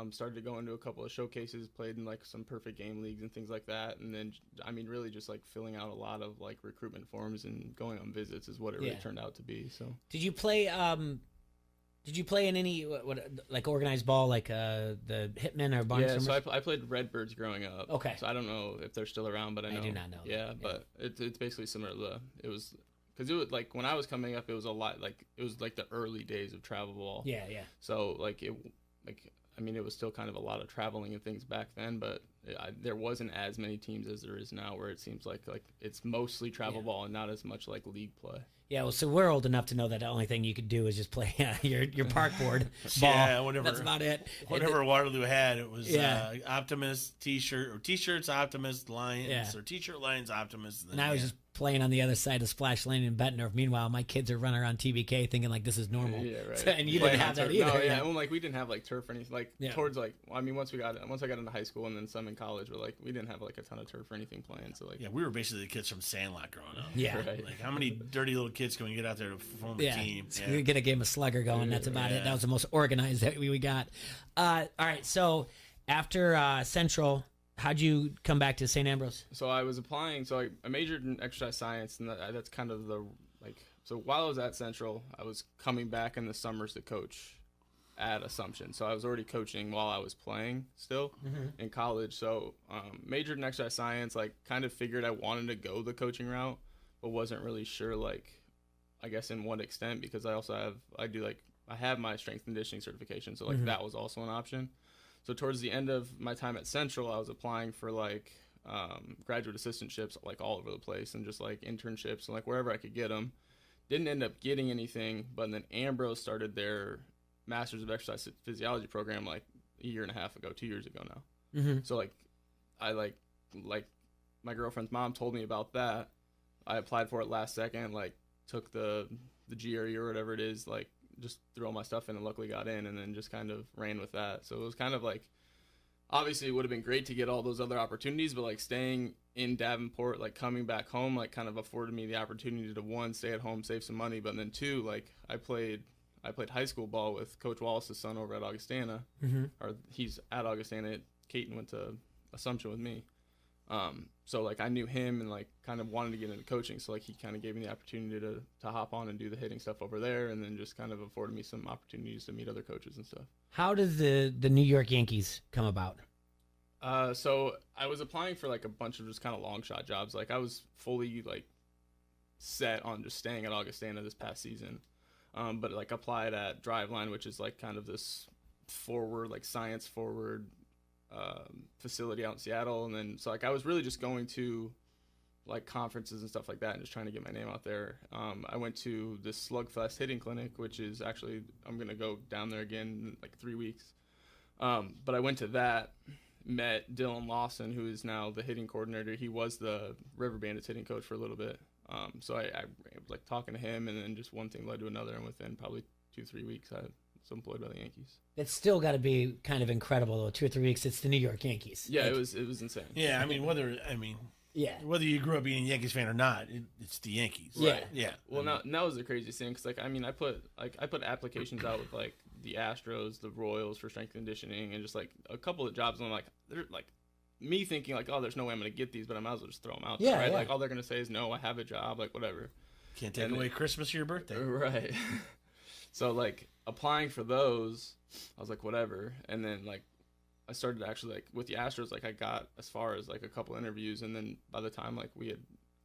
Started to go into a couple of showcases, played in like some perfect game leagues and things like that. And then, I mean, really just like filling out a lot of like recruitment forms and going on visits is what it really turned out to be. So, Did you play in any like organized ball, like the Hitmen or Barnstormers? Yeah, so I played Redbirds growing up. Okay. So I don't know if they're still around, but I know. I do not know. Yeah, but it's basically similar to because it was like when I was coming up, it was a lot like it was like the early days of travel ball. Yeah. So it was still kind of a lot of traveling and things back then, but there wasn't as many teams as there is now, where it seems like it's mostly travel ball and not as much like league play. Yeah, well, so we're old enough to know that the only thing you could do is just play your park board ball. Yeah, whatever. That's about it. Whatever Waterloo had, it was Optimist T-shirt or T-shirts Optimist Lions or T-shirt Lions Optimist. And I was just playing on the other side of Splash Lane in Bettendorf. Meanwhile, my kids are running around TBK thinking like this is normal. Yeah, right. So, and you didn't have that either. No, yeah. Well, like we didn't have like turf or anything. Like towards like once I got into high school and then some in college, but like we didn't have like a ton of turf or anything playing. So like we were basically the kids from Sandlot growing up. Yeah. Right. Like how many dirty little kids can we get out there to form a team? So we get a game of Slugger going. That's about it. That was the most organized that we got. All right. So after Central, how'd you come back to St. Ambrose? So I was applying. So I majored in exercise science, and that's kind of so while I was at Central, I was coming back in the summers to coach at Assumption. So I was already coaching while I was playing still in college. So majored in exercise science, like kind of figured I wanted to go the coaching route, but wasn't really sure I guess in what extent, because I have my strength and conditioning certification. So that was also an option. So towards the end of my time at Central, I was applying for graduate assistantships all over the place and just internships and wherever I could get them. Didn't end up getting anything, but then Ambrose started their Masters of Exercise Physiology program a year and a half ago, 2 years ago now. Mhm. So like I like my girlfriend's mom told me about that. I applied for it last second, like took the GRE or whatever it is, like just threw all my stuff in and luckily got in, and then just kind of ran with that. So it was kind of like, obviously it would have been great to get all those other opportunities, but like staying in Davenport, like coming back home, like kind of afforded me the opportunity to, one, stay at home, save some money, but then two, like I played high school ball with Coach Wallace's son over at Augustana. Mhm. Or he's at Augustana. Caton went to Assumption with me. So like I knew him and like kind of wanted to get into coaching. So like he kind of gave me the opportunity to hop on and do the hitting stuff over there, and then just kind of afforded me some opportunities to meet other coaches and stuff. How does the New York Yankees come about? So I was applying for like a bunch of just kind of long shot jobs. Like I was fully like set on just staying at Augustana this past season. But like applied at Driveline, which is like kind of this forward, like science forward facility out in Seattle. And then so like I was really just going to like conferences and stuff like that and just trying to get my name out there. I went to this Slugfest hitting clinic, which is actually, I'm gonna go down there again in like 3 weeks. But I went to that, met Dylan Lawson, who is now the hitting coordinator. He was the River Bandits hitting coach for a little bit. So I was like talking to him, and then just one thing led to another, and within probably 2-3 weeks I was employed by the Yankees. It's still got to be kind of incredible though. 2 or 3 weeks, it's the New York Yankees. Yeah, Like, it was insane. Yeah, I mean whether you grew up being a Yankees fan or not, it's the Yankees. Right. Yeah. Well, now that was the craziest thing, because like I mean I put applications out with like the Astros, the Royals for strength conditioning, and just like a couple of jobs, and I'm like, they're like, me thinking like, oh, there's no way I'm gonna get these, but I might as well just throw them out there, right? Yeah. Like all they're gonna say is no, I have a job, like whatever. Can't take away Christmas or your birthday. Right. So like applying for those, I was like, whatever. And then like I started actually like with the Astros, like I got as far as like a couple interviews, and then by the time like we had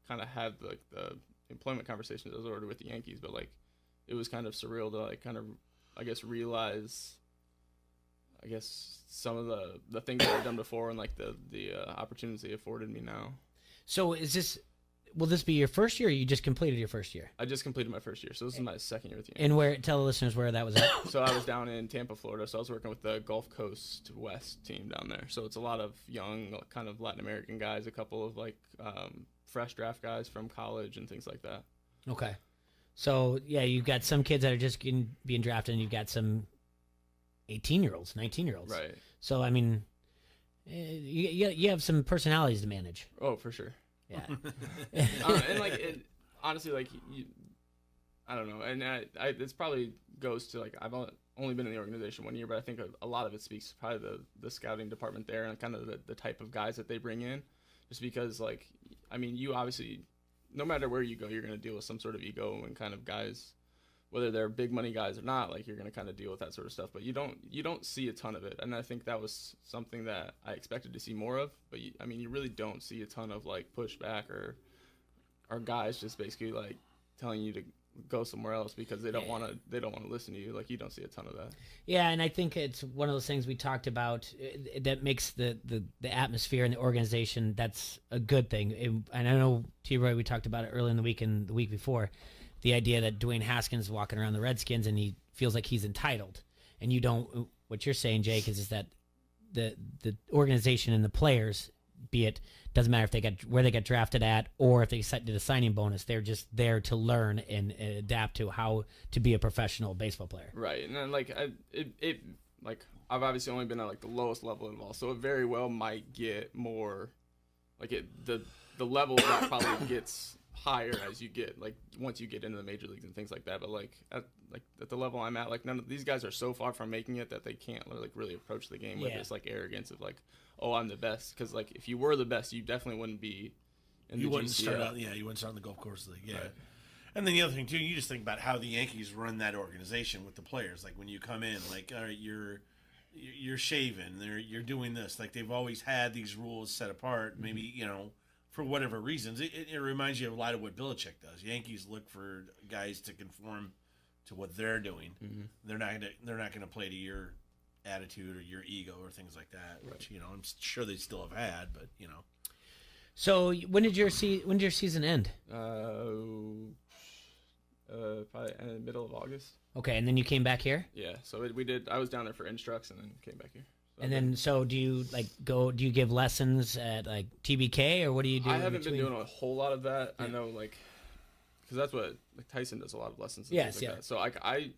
kind of had like the employment conversations, I was already with the Yankees, but like it was kind of surreal to like kind of, I guess, realize some of the things that I've done before, and like the opportunities they afforded me now. So will this be your first year, or you just completed your first year? I just completed my first year, so this is my second year with the Yankees. And tell the listeners where that was at. So I was down in Tampa, Florida, so I was working with the Gulf Coast West team down there. So it's a lot of young, kind of Latin American guys, a couple of like fresh draft guys from college and things like that. Okay. So, yeah, you've got some kids that are just being drafted, and you've got some 18-year-olds, 19-year-olds. Right. So, I mean, you have some personalities to manage. Oh, for sure. Yeah. And, like, honestly, like, I don't know. And this probably goes to, like, I've only been in the organization 1 year, but I think a lot of it speaks to probably the scouting department there and kind of the type of guys that they bring in. Just because, like, I mean, you obviously, no matter where you go, you're going to deal with some sort of ego and kind of guys, whether they're big money guys or not, like you're going to kind of deal with that sort of stuff, but you don't see a ton of it. And I think that was something that I expected to see more of, but you really don't see a ton of like pushback or guys just basically like telling you to go somewhere else because they don't want to listen to you. Like you don't see a ton of that. Yeah. And I think it's one of those things we talked about that makes the atmosphere and the organization. That's a good thing. And I know T-Roy, we talked about it early in the week and the week before, the idea that Dwayne Haskins is walking around the Redskins and he feels like he's entitled. And you don't, what you're saying, Jake, is that the organization and the players, be it, doesn't matter if they got where they got drafted at or if they did a signing bonus, they're just there to learn and adapt to how to be a professional baseball player. Right. And then like I've obviously only been at like the lowest level involved, so it very well might get more like the level of that probably gets higher as you get like once you get into the major leagues and things like that. But like at the level I'm at, like none of these guys are so far from making it that they can't like really approach the game with this like arrogance of like, oh, I'm the best. Because like if you were the best, you definitely wouldn't be in the GCL. You wouldn't start in the Gulf Coast League. Yeah. Right. And then the other thing too, you just think about how the Yankees run that organization with the players. Like when you come in, like all right, you're shaving, you're doing this. Like they've always had these rules set apart. Maybe for whatever reasons, it reminds you of a lot of what Belichick does. Yankees look for guys to conform to what they're doing. Mm-hmm. They're not gonna play to your attitude or your ego or things like that. Right. Which I'm sure they still have had, but So when did your season end? Probably in the middle of August. Okay, and then you came back here. Yeah, so we did. I was down there for instructs and then came back here. And then, so do you do you give lessons at like TBK, or what do you do? I haven't been doing a whole lot of that. Yeah. I know, because that's what Tyson does, a lot of lessons. And things like that. So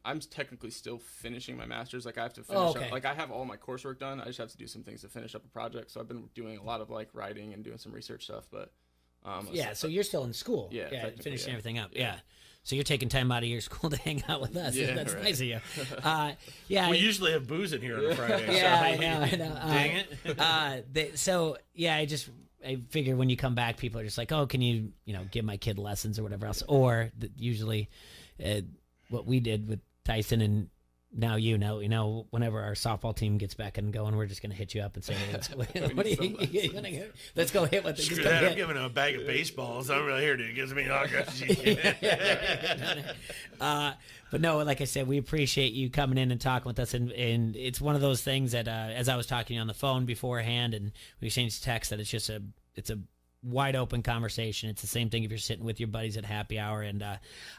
I'm technically still finishing my master's. Like I have to finish up, like I have all my coursework done. I just have to do some things to finish up a project. So I've been doing a lot of writing and doing some research stuff. But so you're still in school. Yeah, finishing everything up. Yeah. So you're taking time out of your school to hang out with us. Yeah, that's right. nice of you. We usually have booze in here on a Friday. Yeah, so. I know. Dang it. I figure when you come back, people are just like, oh, can you give my kid lessons or whatever else? Or usually what we did with Tyson and now whenever our softball team gets back and going, we're just going to hit you up and say, hey, let's go hit with it. Screw that, I'm giving him a bag of baseballs. I'm really here, dude. It gives me an autograph. But no, like I said, we appreciate you coming in and talking with us. And it's one of those things that, as I was talking to you on the phone beforehand and we exchanged text, that it's a wide open conversation. It's the same thing if you're sitting with your buddies at happy hour. And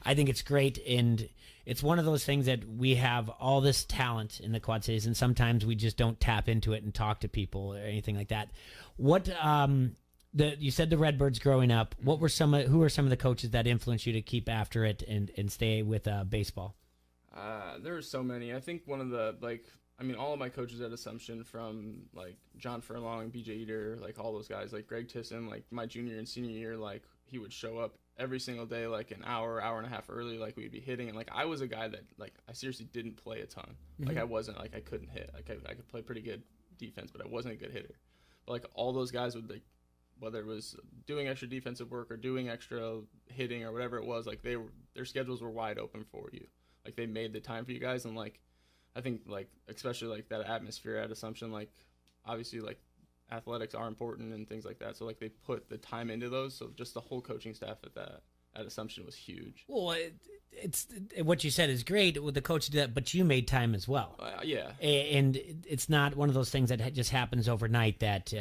I think it's great. And it's one of those things that we have all this talent in the Quad Cities, and sometimes we just don't tap into it and talk to people or anything like that. What you said the Redbirds growing up. Who were some of the coaches that influenced you to keep after it and stay with baseball? There are so many. I think one of the all of my coaches at Assumption, from John Furlong, BJ Eater, all those guys, Greg Tisson, my junior and senior year, he would show up every single day, an hour and a half early, we'd be hitting. And I was a guy that I seriously didn't play a ton. Mm-hmm. I wasn't I couldn't hit. I could play pretty good defense, but I wasn't a good hitter. But all those guys would whether it was doing extra defensive work or doing extra hitting or whatever it was, their schedules were wide open for you. They made the time for you guys. And I think especially that atmosphere at Assumption, obviously athletics are important and things like that. So they put the time into those. So just the whole coaching staff at Assumption was huge. Well, it's what you said is great with the coach do that, but you made time as well. Yeah. And it's not one of those things that just happens overnight that,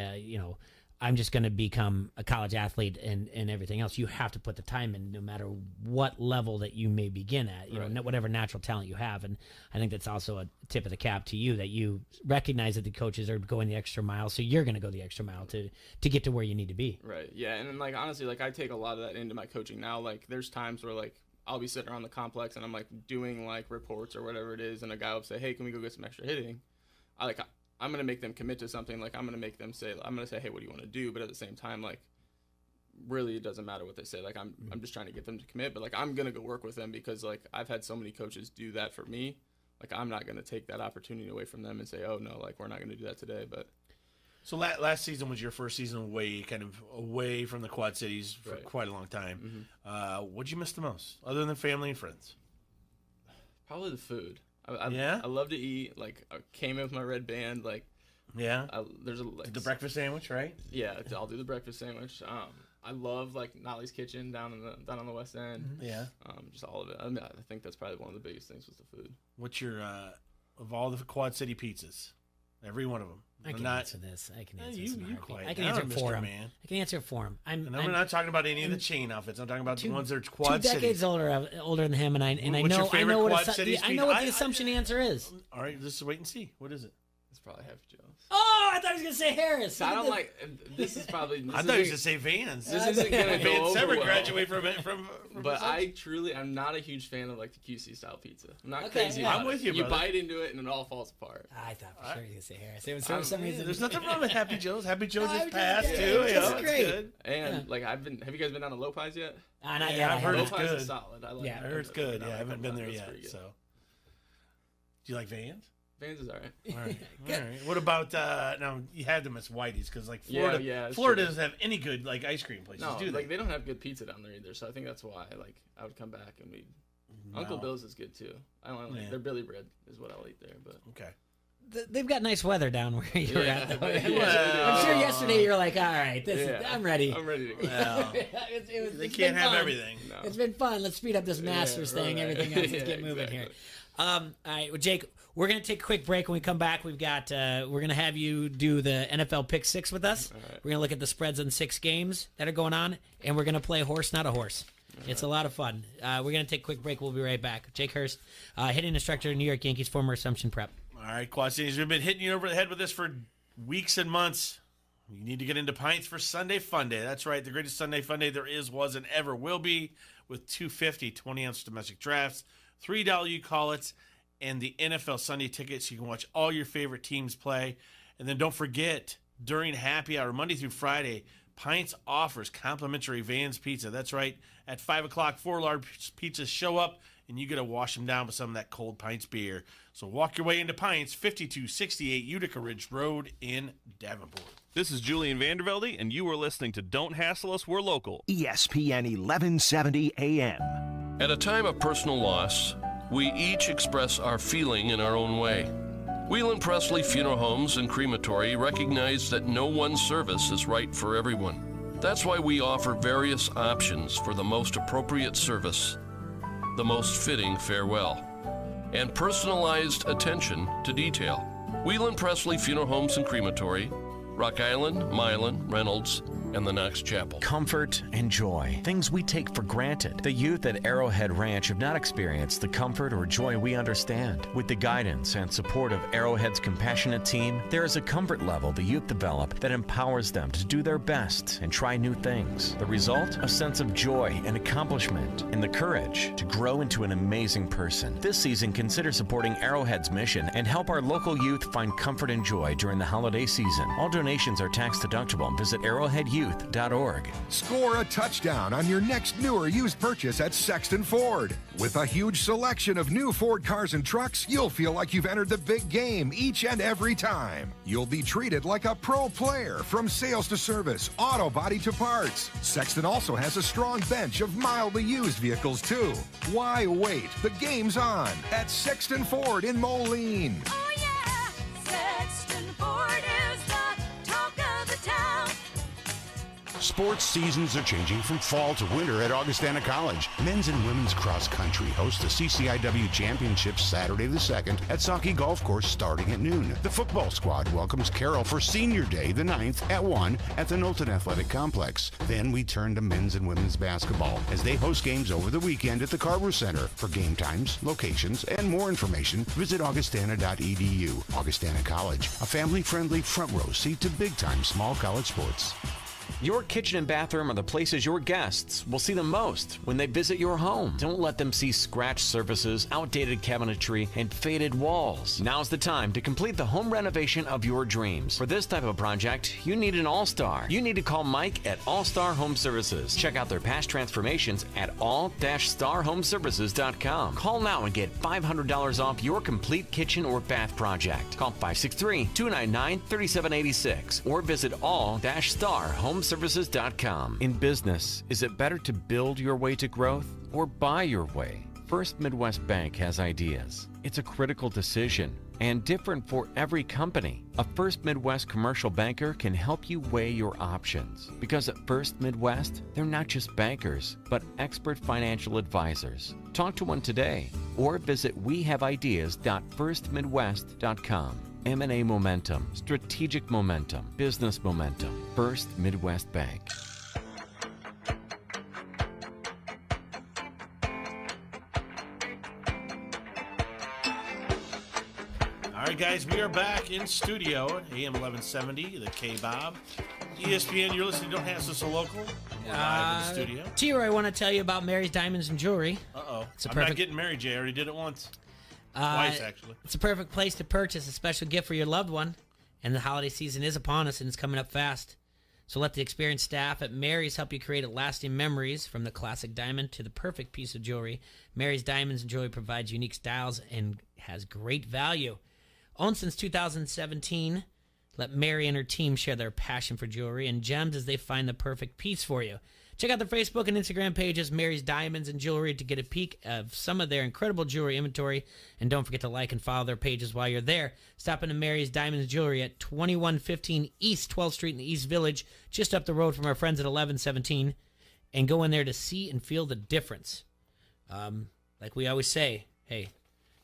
I'm just going to become a college athlete and everything else. You have to put the time in no matter what level that you may begin at, whatever natural talent you have. And I think that's also a tip of the cap to you, that you recognize that the coaches are going the extra mile. So you're going to go the extra mile to get to where you need to be. Right. Yeah. And honestly, I take a lot of that into my coaching now. There's times where I'll be sitting around the complex and I'm doing reports or whatever it is. And a guy will say, hey, can we go get some extra hitting? I'm going to make them commit to something. I'm going to make them say, hey, what do you want to do? But at the same time, really it doesn't matter what they say. I'm just trying to get them to commit, but I'm going to go work with them because I've had so many coaches do that for me. I'm not going to take that opportunity away from them and say, oh no, we're not going to do that today. But so last season was your first season away from the Quad Cities for quite a long time. Mm-hmm. What'd you miss the most other than family and friends? Probably the food. I love to eat. I came in with my red band. There's the breakfast sandwich, right? Yeah, I'll do the breakfast sandwich. I love Nolly's Kitchen down on the West End. Mm-hmm. Yeah, just all of it. I think that's probably one of the biggest things was the food. What's your of all the Quad City pizzas? Every one of them. I can answer this. I can answer this. I can answer it for him. Man. I can answer it for him. I'm not talking about any of the chain outfits. I'm talking about the ones that are Quad Cities. 2 decades older than him, and I know what the assumption answer is. All right, let's wait and see. What is it? It's probably Happy Joe's. Oh, I thought he was gonna say Harris. I don't this is probably. I thought he was gonna say Vans. This isn't gonna go Vans over never well. graduate from. But I'm not a huge fan of the QC style pizza. I'm not Okay, crazy. yeah. About I'm with it. you, You brother. bite into it and it all falls apart. I thought for sure he was gonna say Harris. It was for some reason. There's nothing wrong with Happy Joe's. Happy Joe's No, is I'm just passed kidding. too. It's It's great. good. And have you guys been down to Lopez yet? Not yet. I've heard it's Lopez good. is solid. I like Yeah, I heard it's good. Yeah, I haven't been there It's yet. pretty good. So, do you like Vans? Vans is all right. All right. All right. What about now? You had them as Whitey's because Florida, it's Florida true. doesn't have any good ice cream places. No, do they? they don't have good pizza down there either. So I think that's why I would come back and we. Uncle Bill's is good too. I don't like their Billy bread is what I'll eat there. But okay. They've got nice weather down where you're at. Though. Yeah. I'm sure yesterday you were like, all right, I'm ready. I'm ready to go. Well, they can't have everything. No. It's been fun. Let's speed up this Masters thing. right. Everything else. Let's get moving here. All right, well, Jake, we're gonna take a quick break. When we come back, we've got we're gonna have you do the NFL Pick 6 with us. All right. We're gonna look at the spreads on 6 games that are going on, and we're gonna play Horse Not a Horse. It's a lot of fun. We're going to take a quick break. We'll be right back. Jake Hurst, hitting instructor, New York Yankees, former Assumption Prep. All right, Quad Cities, we've been hitting you over the head with this for weeks and months. You need to get into pints for Sunday Fun Day. That's right, the greatest Sunday Fun Day there is, was, and ever will be, with $2.50 20-ounce domestic drafts, $3 you call it, and the NFL Sunday tickets. You can watch all your favorite teams play. And then don't forget, during happy hour, Monday through Friday, Pints offers complimentary Vans Pizza. That's right, at 5 o'clock, 4 large pizzas show up, and you get to wash them down with some of that cold Pints beer. So walk your way into Pints, 5268 Utica Ridge Road in Davenport. This is Julian Vandervelde, and you are listening to Don't Hassle Us, We're Local. ESPN 1170 AM. At a time of personal loss, we each express our feeling in our own way. Whelan Presley Funeral Homes and Crematory recognize that no one service is right for everyone. That's why we offer various options for the most appropriate service, the most fitting farewell, and personalized attention to detail. Whelan Presley Funeral Homes and Crematory, Rock Island, Milan, Reynolds, and the Knox Chapel. Comfort and joy, things we take for granted. The youth at Arrowhead Ranch have not experienced the comfort or joy we understand. With the guidance and support of Arrowhead's compassionate team, there is a comfort level the youth develop that empowers them to do their best and try new things. The result? A sense of joy and accomplishment, and the courage to grow into an amazing person. This season, consider supporting Arrowhead's mission and help our local youth find comfort and joy during the holiday season. All donations are tax deductible. Visit arrowheadyouth.org. Score a touchdown on your next new or used purchase at Sexton Ford. With a huge selection of new Ford cars and trucks, you'll feel like you've entered the big game each and every time. You'll be treated like a pro player, from sales to service, auto body to parts. Sexton also has a strong bench of mildly used vehicles too. Why wait? The game's on at Sexton Ford in Moline. Oh yeah, Sexton Ford is the talk of the town. Sports seasons are changing from fall to winter at Augustana College. Men's and women's cross country host the CCIW Championships Saturday the 2nd at Saukey Golf Course starting at noon. The football squad welcomes Carroll for Senior Day the 9th at 1 at the Knowlton Athletic Complex. Then we turn to men's and women's basketball as they host games over the weekend at the Carver Center. For game times, locations, and more information, visit augustana.edu. Augustana College, a family-friendly front row seat to big-time small college sports. Your kitchen and bathroom are the places your guests will see the most when they visit your home. Don't let them see scratched surfaces, outdated cabinetry, and faded walls. Now's the time to complete the home renovation of your dreams. For this type of project, you need an all-star. You need to call Mike at All-Star Home Services. Check out their past transformations at all-starhomeservices.com. Call now and get $500 off your complete kitchen or bath project. Call 563-299-3786 or visit all-starhomeservices.com. In business, is it better to build your way to growth or buy your way? First Midwest Bank has ideas. It's a critical decision and different for every company. A First Midwest commercial banker can help you weigh your options, because at First Midwest, they're not just bankers, but expert financial advisors. Talk to one today or visit wehaveideas.firstmidwest.com. M&A momentum, strategic momentum, business momentum. First Midwest Bank. All right, guys, we are back in studio at AM 1170, the K-Bob. ESPN, you're listening to Don't Hassle Us Local. We're live in the studio. T-Roy, I want to tell you about Mary's Diamonds and Jewelry. Uh-oh. I'm not getting married, Jay. I already did it once. Twice, actually. It's a perfect place to purchase a special gift for your loved one. And the holiday season is upon us, and it's coming up fast. So let the experienced staff at Mary's help you create lasting memories, from the classic diamond to the perfect piece of jewelry. Mary's Diamonds and Jewelry provides unique styles and has great value. Owned since 2017, let Mary and her team share their passion for jewelry and gems as they find the perfect piece for you. Check out their Facebook and Instagram pages, Mary's Diamonds and Jewelry, to get a peek of some of their incredible jewelry inventory. And don't forget to like and follow their pages while you're there. Stop into Mary's Diamonds and Jewelry at 2115 East 12th Street in the East Village, just up the road from our friends at 1117. And go in there to see and feel the difference. Like we always say, hey,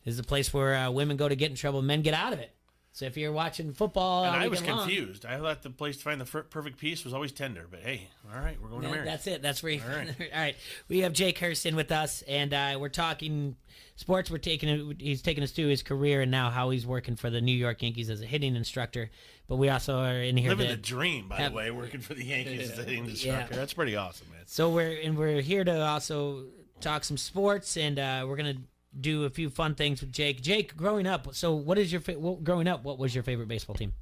this is a place where women go to get in trouble, men get out of it. So if you're watching football, And all I was weekend long- confused. I thought the place to find the perfect piece was always Tinder. But hey, all right, we're going to marry. That's it. That's where you. All right. All right. We have Jake Hurston with us, and we're talking sports. He's taking us through his career and now how he's working for the New York Yankees as a hitting instructor. But we also are in here Living to the dream, by the way, working for the Yankees as a hitting instructor. Yeah. That's pretty awesome, man. So we're here to also talk some sports, and we're gonna do a few fun things with Jake. Jake, growing up, so what is your growing up? What was your favorite baseball team?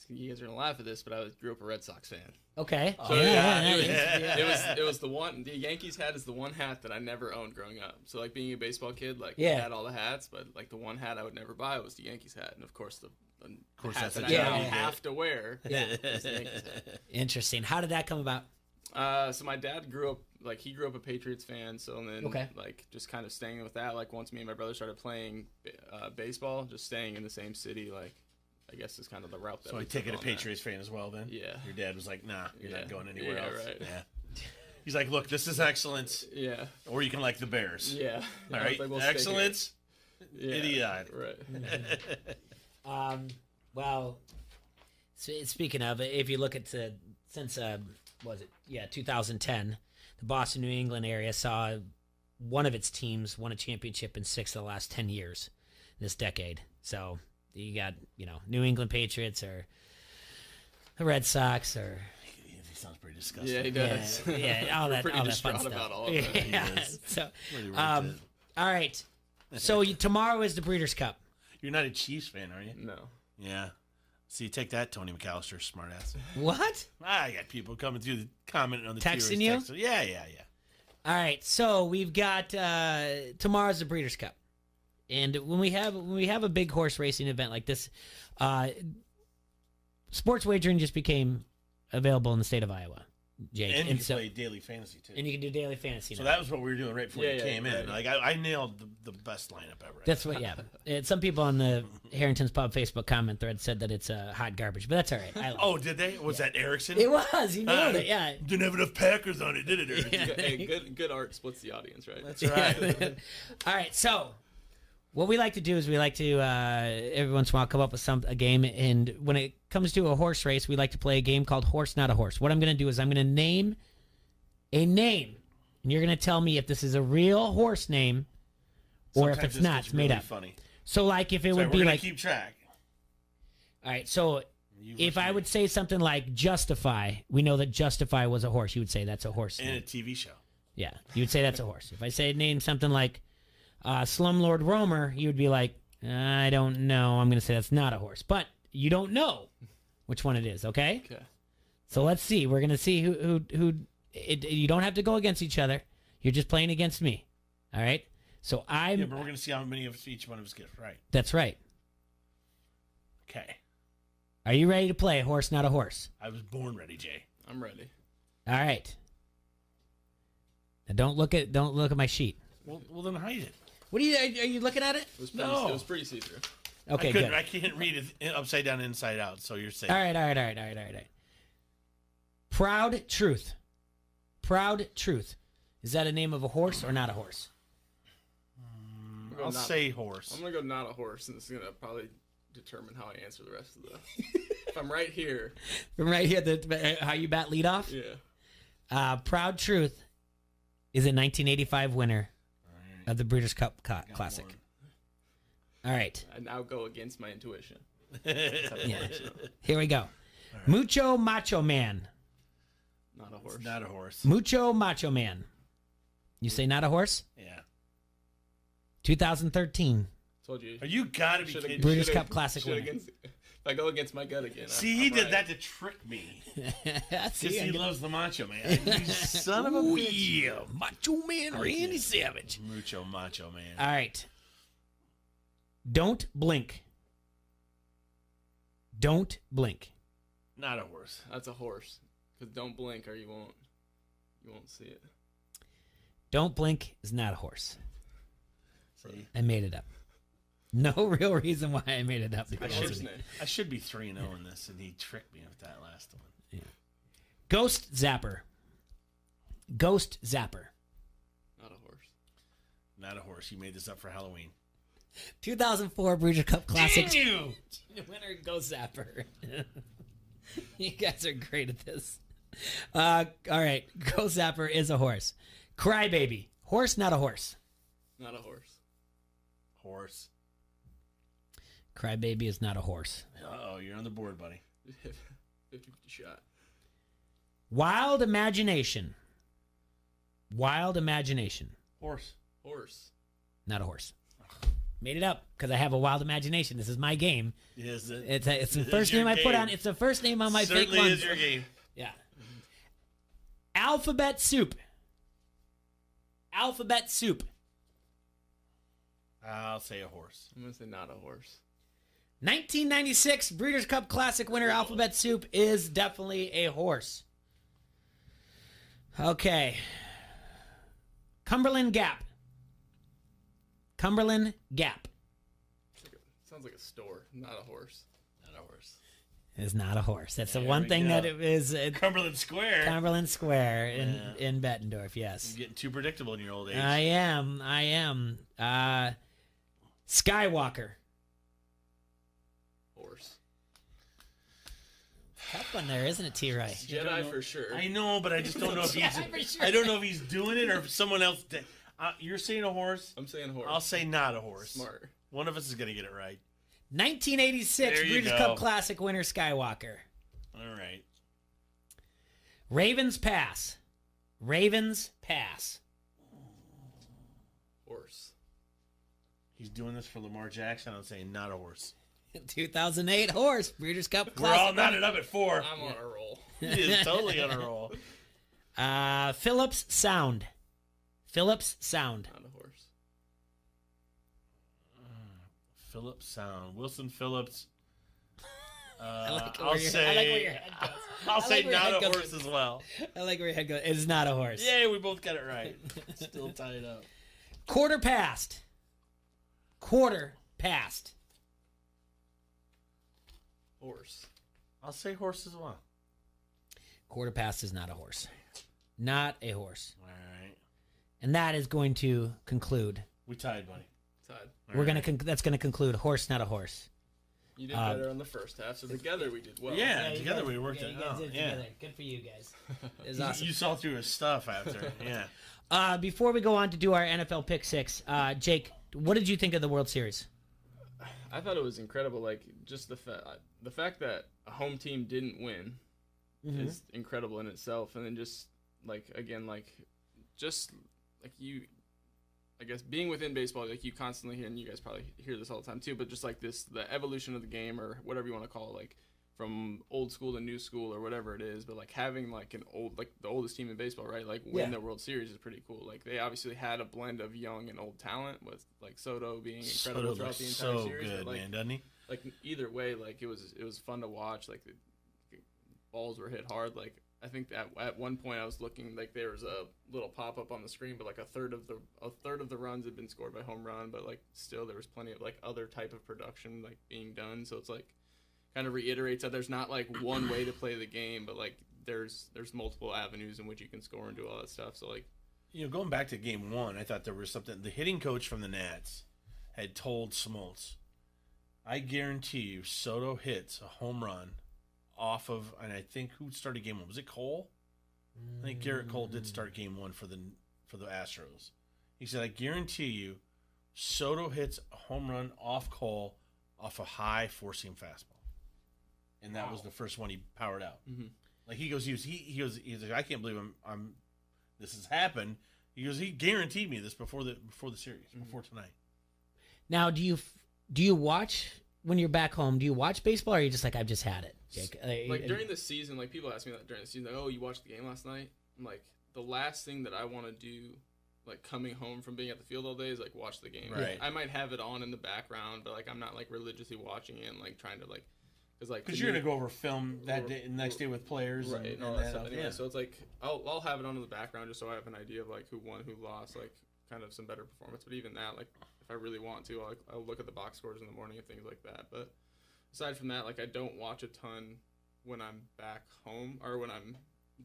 You guys are gonna laugh at this, but I grew up a Red Sox fan. Okay. So Yeah. it was the one the Yankees hat is the one hat that I never owned growing up. So like being a baseball kid, like Yeah. I had all the hats, but like the one hat I would never buy was the Yankees hat, and of course the hat that's that a I job now you get. have to wear Yeah. is the Yankees hat. Interesting. How did that come about? So my dad grew up a Patriots fan, so then Okay. like just kind of staying with that. Like once me and my brother started playing baseball, just staying in the same city, like I guess is kind of the route that. So we I take it took a on that. Patriots fan as well then? Yeah. Your dad was like, nah, you're not going anywhere Yeah, else. right. Yeah. He's like, look, this is excellence. Yeah. Or you can like the Bears. Yeah. All I was right. like, we'll stay Excellence. here. Yeah, Idiot. Right. Well, speaking of, if you look at since 2010, the Boston, New England area saw one of its teams won a championship in 6 of the last 10 years this decade. So you got, New England Patriots or the Red Sox or. He sounds pretty disgusting. Yeah, he does. Yeah, all that, Pretty all that fun distraught stuff. about all of that. Yeah. So, Really all right. So tomorrow is the Breeders' Cup. You're not a Chiefs fan, are you? No. Yeah. See, take that, Tony McAllister, smartass. What? I got people coming through commenting on the Texting T-Roy's you? text. Yeah. All right, so we've got tomorrow's the Breeders' Cup, and when we have a big horse racing event like this, sports wagering just became available in the state of Iowa, Jake. And you can play daily fantasy, too. And you can do daily fantasy. So now. that was what we were doing right before you came in. right. Like I nailed the best lineup ever. That's what, yeah. And some people on the Harrington's Pub Facebook comment thread said that it's hot garbage, but that's all right. I like Oh, did they? Was that Erickson? It was. He nailed it. Yeah. Didn't have enough Packers on it, did it, Erickson? Hey, good art splits the audience, right? That's right. All right, so what we like to do is we like to every once in a while come up with a game, and when it comes to a horse race, we like to play a game called Horse Not a Horse. What I'm going to do is I'm going to name a name, and you're going to tell me if this is a real horse name or if Sometimes it's this not. gets It's made really up. funny. So like if it Sorry, would we're be gonna like keep track. All right, so if I would say something like Justify, we know that Justify was a horse. You would say that's a horse. And name. a TV show. Yeah, you would say that's a horse. If I say name something like Slumlord Romer, you would be like, I don't know. I'm going to say that's not a horse. But you don't know which one it is, okay? Okay. So let's see. We're going to see who you don't have to go against each other. You're just playing against me. All right? So Yeah, but we're going to see how many of each one of us get right. That's right. Okay. Are you ready to play Horse Not a Horse? I was born ready, Jay. I'm ready. All right. Now don't look at my sheet. Well, then hide it. What are you looking at it? It was pretty, No. It was pretty see-through. Okay, good. I can't read it upside down, inside out. So you're safe. All right. Proud Truth. Proud Truth. Is that a name of a horse or not a horse? I'll say horse. I'm gonna go not a horse, and this is gonna probably determine how I answer the rest of the. If I'm right here. From right here, how you bat lead off? Yeah. Proud Truth is a 1985 winner of the Breeders' Cup Classic. All right. I now go against my intuition. Yeah. Here we go. Right. Mucho Macho Man. Not a horse. It's not a horse. Mucho Macho Man. You say not a horse? Yeah. 2013. Told you. You gotta be kidding. Breeders' Cup Classic winner. If I go against my gut again. See, he did that to trick me. Because he loves the Macho Man. You son of a bitch. Yeah, Macho Man Randy Savage. Mucho Macho Man. All right. Don't blink. Don't blink. Not a horse. That's a horse. Because don't blink or you won't see it. Don't blink is not a horse. See? I made it up. No real reason why I made it up. I should be 3-0 in this, and he tricked me with that last one. Yeah. Ghost Zapper. Ghost Zapper. Not a horse. Not a horse. You made this up for Halloween. 2004 Breeders' Cup Classic. Genu! Winner, Go Zapper. You guys are great at this. All right, Go Zapper is a horse. Crybaby. Horse, not a horse. Not a horse. Horse. Crybaby is not a horse. Uh-oh, you're on the board, buddy. 50-50 shot. Wild Imagination. Wild Imagination. Horse. Horse. Not a horse. Made it up because I have a wild imagination. This is my game. Yes, It's the first name I put on. It's the first name on my Certainly fake one. is your game. Yeah. Alphabet Soup. Alphabet Soup. I'll say a horse. I'm going to say not a horse. 1996 Breeders' Cup Classic winner Alphabet Soup is definitely a horse. Okay. Cumberland Gap. Cumberland Gap. Sounds like a store, not a horse. Not a horse. Is not a horse. That's the There one we thing go. that it is. Cumberland Square. Cumberland Square in Bettendorf, yes. You're getting too predictable in your old age. I am. Skywalker. Horse. Tough one there, isn't it, T-Roy? Jedi for sure. I know, but I just don't know if he's. Jedi for sure. I don't know if he's doing it or if someone else did. You're saying a horse. I'm saying horse. I'll say not a horse. Smart. One of us is gonna get it right. 1986 There you Breeders' go. Cup Classic winner Skywalker. All right. Ravens Pass. Ravens Pass. Horse. He's doing this for Lamar Jackson. I'm saying not a horse. 2008 horse Breeders' Cup We're Classic. all knotted up at 4. I'm on a roll. He is totally on a roll. Phillips Sound. Phillips Sound. Not a horse. Phillips Sound. Wilson Phillips. I like I'll say. where your head goes. I'll I say like where your not head a goes horse with- as well. I like where your head goes. It is not a horse. Yay, we both got it right. Still tied up. Quarter past. Quarter past. Horse. I'll say horse as well. Quarter past is not a horse. Not a horse. All right. And that is going to conclude. We tied, buddy. Tied. We're gonna. That's going to conclude horse, not a horse. You did better on the first half, so together we did well. Yeah, you together guys- we worked it you guys out. did it Yeah. together. Good for you guys. It was awesome. You saw through his stuff after. Yeah. Before we go on to do our NFL pick six, Jake, what did you think of the World Series? I thought it was incredible. Like, just the fact that a home team didn't win is incredible in itself. And then just, like, again, like, just, like, you, I guess, being within baseball, like, you constantly hear, and you guys probably hear this all the time, too, but just, like, the evolution of the game, or whatever you want to call it, like, from old school to new school, or whatever it is, but, like, having, like, the oldest team in baseball, right, like, win the World Series is pretty cool. Like, they obviously had a blend of young and old talent, with, like, Soto being incredible throughout the entire so series. good, but, like, man, doesn't he? Like, either way, like, it was fun to watch. Like, the balls were hit hard. Like, I think at one point I was looking, like, there was a little pop-up on the screen, but, like, a third of the runs had been scored by home run, but, like, still there was plenty of, like, other type of production, like, being done. So it's, like, kind of reiterates that there's not, like, one way to play the game, but, like, there's multiple avenues in which you can score and do all that stuff. So, like, You know, going back to game 1, I thought there was something. The hitting coach from the Nats had told Smoltz, I guarantee you Soto hits a home run off of, and I think who started game 1? Was it Cole? I think Garrett Cole did start game 1 for the Astros. He said, I guarantee you Soto hits a home run off Cole off a high four-seam fastball. And that was the first one he powered out. Mm-hmm. Like he goes, he's like, I can't believe I'm this has happened. He goes, he guaranteed me this before the series, before tonight. Now, do you watch when you're back home? Do you watch baseball, or are you just like, I've just had it? Jake? Like, during the season, like, people ask me that during the season, like, oh, you watched the game last night? I'm like, the last thing that I want to do, like, coming home from being at the field all day is, like, watch the game. Right. I might have it on in the background, but, like, I'm not, like, religiously watching it and, like, trying to, like, because you're gonna go over film that day, next day with players, right, and all that stuff. up, Anyway, yeah. so it's like I'll have it on in the background just so I have an idea of, like, who won, who lost, like, kind of some better performance. But even that, like, if I really want to, I'll look at the box scores in the morning and things like that. But aside from that, like, I don't watch a ton when I'm back home or when I'm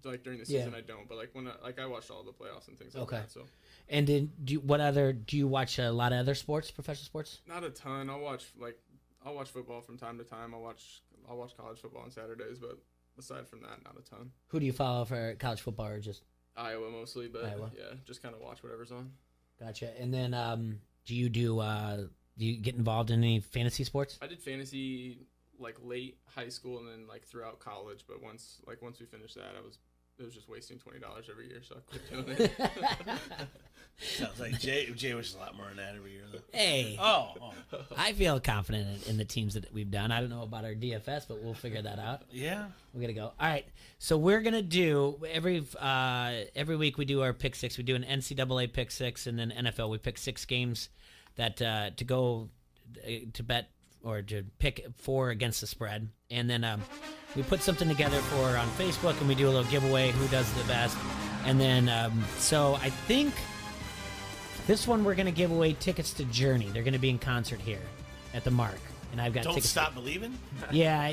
Like during the season, I don't. But like when I watched all the playoffs and things like that. So. And then do you watch a lot of other sports, professional sports? Not a ton. I'll watch football from time to time. I'll watch college football on Saturdays, but aside from that, not a ton. Who do you follow for college football, or just Iowa mostly? But Iowa. Yeah, just kind of watch whatever's on. Gotcha. And then do you get involved in any fantasy sports? I did fantasy like late high school and then like throughout college, but once we finished that, it was just wasting $20 every year, so I quit doing it. Sounds like Jay wishes a lot more than that every year, though. Hey. Oh. I feel confident in the teams that we've done. I don't know about our DFS, but we'll figure that out. Yeah. We're going to go. All right. So we're going to do, every week we do our pick six. We do an NCAA pick six, and then NFL. We pick 6 games that to go to bet or to pick for against the spread. And then we put something together for on Facebook, and we do a little giveaway, who does the best. And then, so I think this one we're going to give away tickets to Journey. They're going to be in concert here at the Mark. And I've got Don't tickets. Stop Believing? Yeah,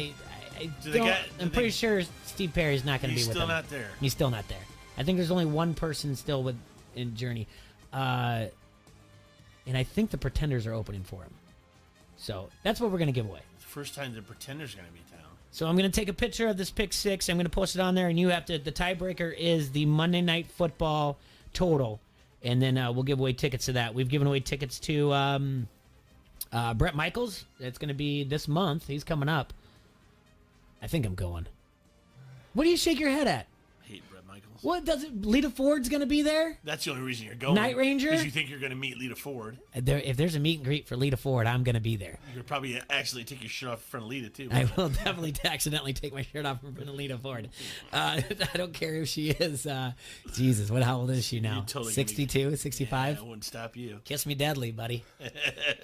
I'm pretty sure Steve Perry's not going to be with them. He's still not there. He's still not there. I think there's only one person still in Journey. And I think the Pretenders are opening for him. So that's what we're going to give away. It's the first time the Pretenders are going to be in town. So I'm going to take a picture of this pick six. I'm going to post it on there, and you have to. The tiebreaker is the Monday Night Football total, and then we'll give away tickets to that. We've given away tickets to Brett Michaels. It's going to be this month. He's coming up. I think I'm going. What do you shake your head at? I hate Brett Michaels. What does it? Lita Ford's going to be there? That's the only reason you're going. Night Ranger? Because you think you're going to meet Lita Ford. If there's a meet and greet for Lita Ford, I'm going to be there. You could probably actually take your shirt off in front of Lita, too. I will definitely accidentally take my shirt off in front of Lita Ford. I don't care if she is, Jesus, how old is she now? Totally 62, 65? Yeah, I wouldn't stop you. Kiss me deadly, buddy.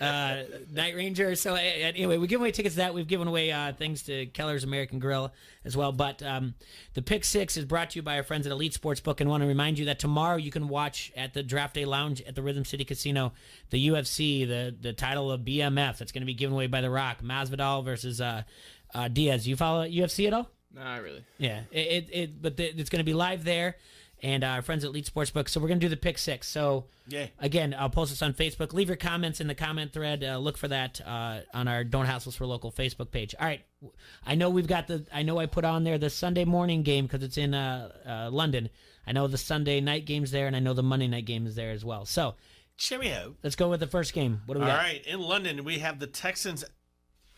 Night Ranger. So anyway, we give away tickets to that. We've given away things to Keller's American Grill as well. But the Pick Six is brought to you by our friends at Elite Sportsbook, and want to remind you that tomorrow you can watch at the Draft Day Lounge at the Rhythm City Casino the UFC, the title of BMF that's going to be given away by The Rock, Masvidal versus Diaz. You follow UFC at all? Nah, not really. Yeah, it's going to be live there, and our friends at Elite Sportsbook. So we're going to do the Pick Six. So again, I'll post this on Facebook. Leave your comments in the comment thread. Look for that on our Don't Hassle Us for Local Facebook page. All right, I know I put on there the Sunday morning game because it's in London. I know the Sunday night game's there, and I know the Monday night game is there as well. So cheerio. Let's go with the first game. What do we got? All right, in London we have the Texans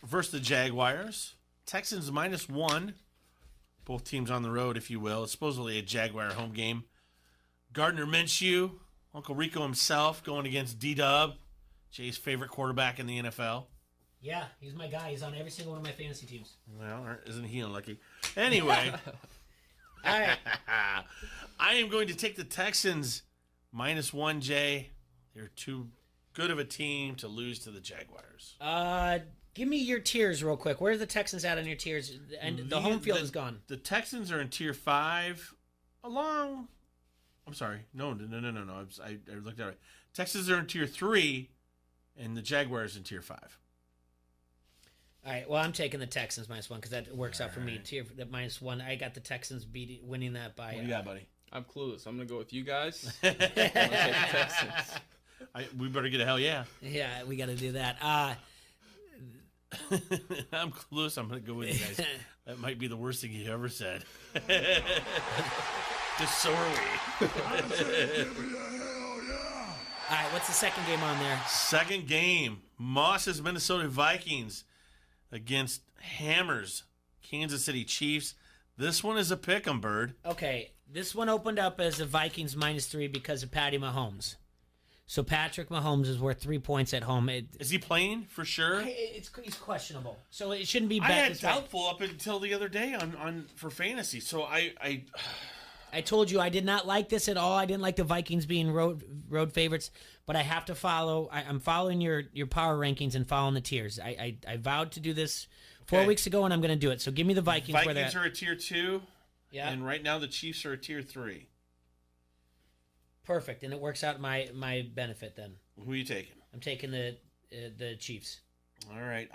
versus the Jaguars. Texans -1. Both teams on the road, if you will. It's supposedly a Jaguar home game. Gardner Minshew, Uncle Rico himself, going against D-Dub, Jay's favorite quarterback in the NFL. Yeah, he's my guy. He's on every single one of my fantasy teams. Well, isn't he unlucky? Anyway, all right. I am going to take the Texans -1, Jay. They're too good of a team to lose to the Jaguars. Give me your tiers real quick. Where's the Texans at on your tiers? And the home field is gone. The Texans are in tier 5 along... I'm sorry. No. I looked at it. Texans are in tier 3, and the Jaguars in tier 5. All right. Well, I'm taking the Texans -1 because that works out for me. Tier -1. I got the Texans winning that by... What do you got, buddy? I'm clueless. I'm going to go with you guys. I'm going to take the Texans. We better get a hell yeah. Yeah, we got to do that. I'm clueless. I'm going to go with you guys. That might be the worst thing you ever said. Just so are we. All right, what's the second game on there? Second game. Moss's Minnesota Vikings against Hammers Kansas City Chiefs. This one is a pick 'em, Bird. Okay, this one opened up as the Vikings -3 because of Patty Mahomes. So Patrick Mahomes is worth 3 points at home. Is he playing for sure? He's questionable, so it shouldn't be. I had doubtful up until the other day on for fantasy. So I told you I did not like this at all. I didn't like the Vikings being road favorites, but I have to follow. I'm following your power rankings and following the tiers. I vowed to do this 4 weeks ago, and I'm going to do it. So give me the Vikings. Vikings are a tier 2. Yeah. And right now the Chiefs are a tier 3. Perfect, and it works out my benefit then. Who are you taking? I'm taking the Chiefs. All right,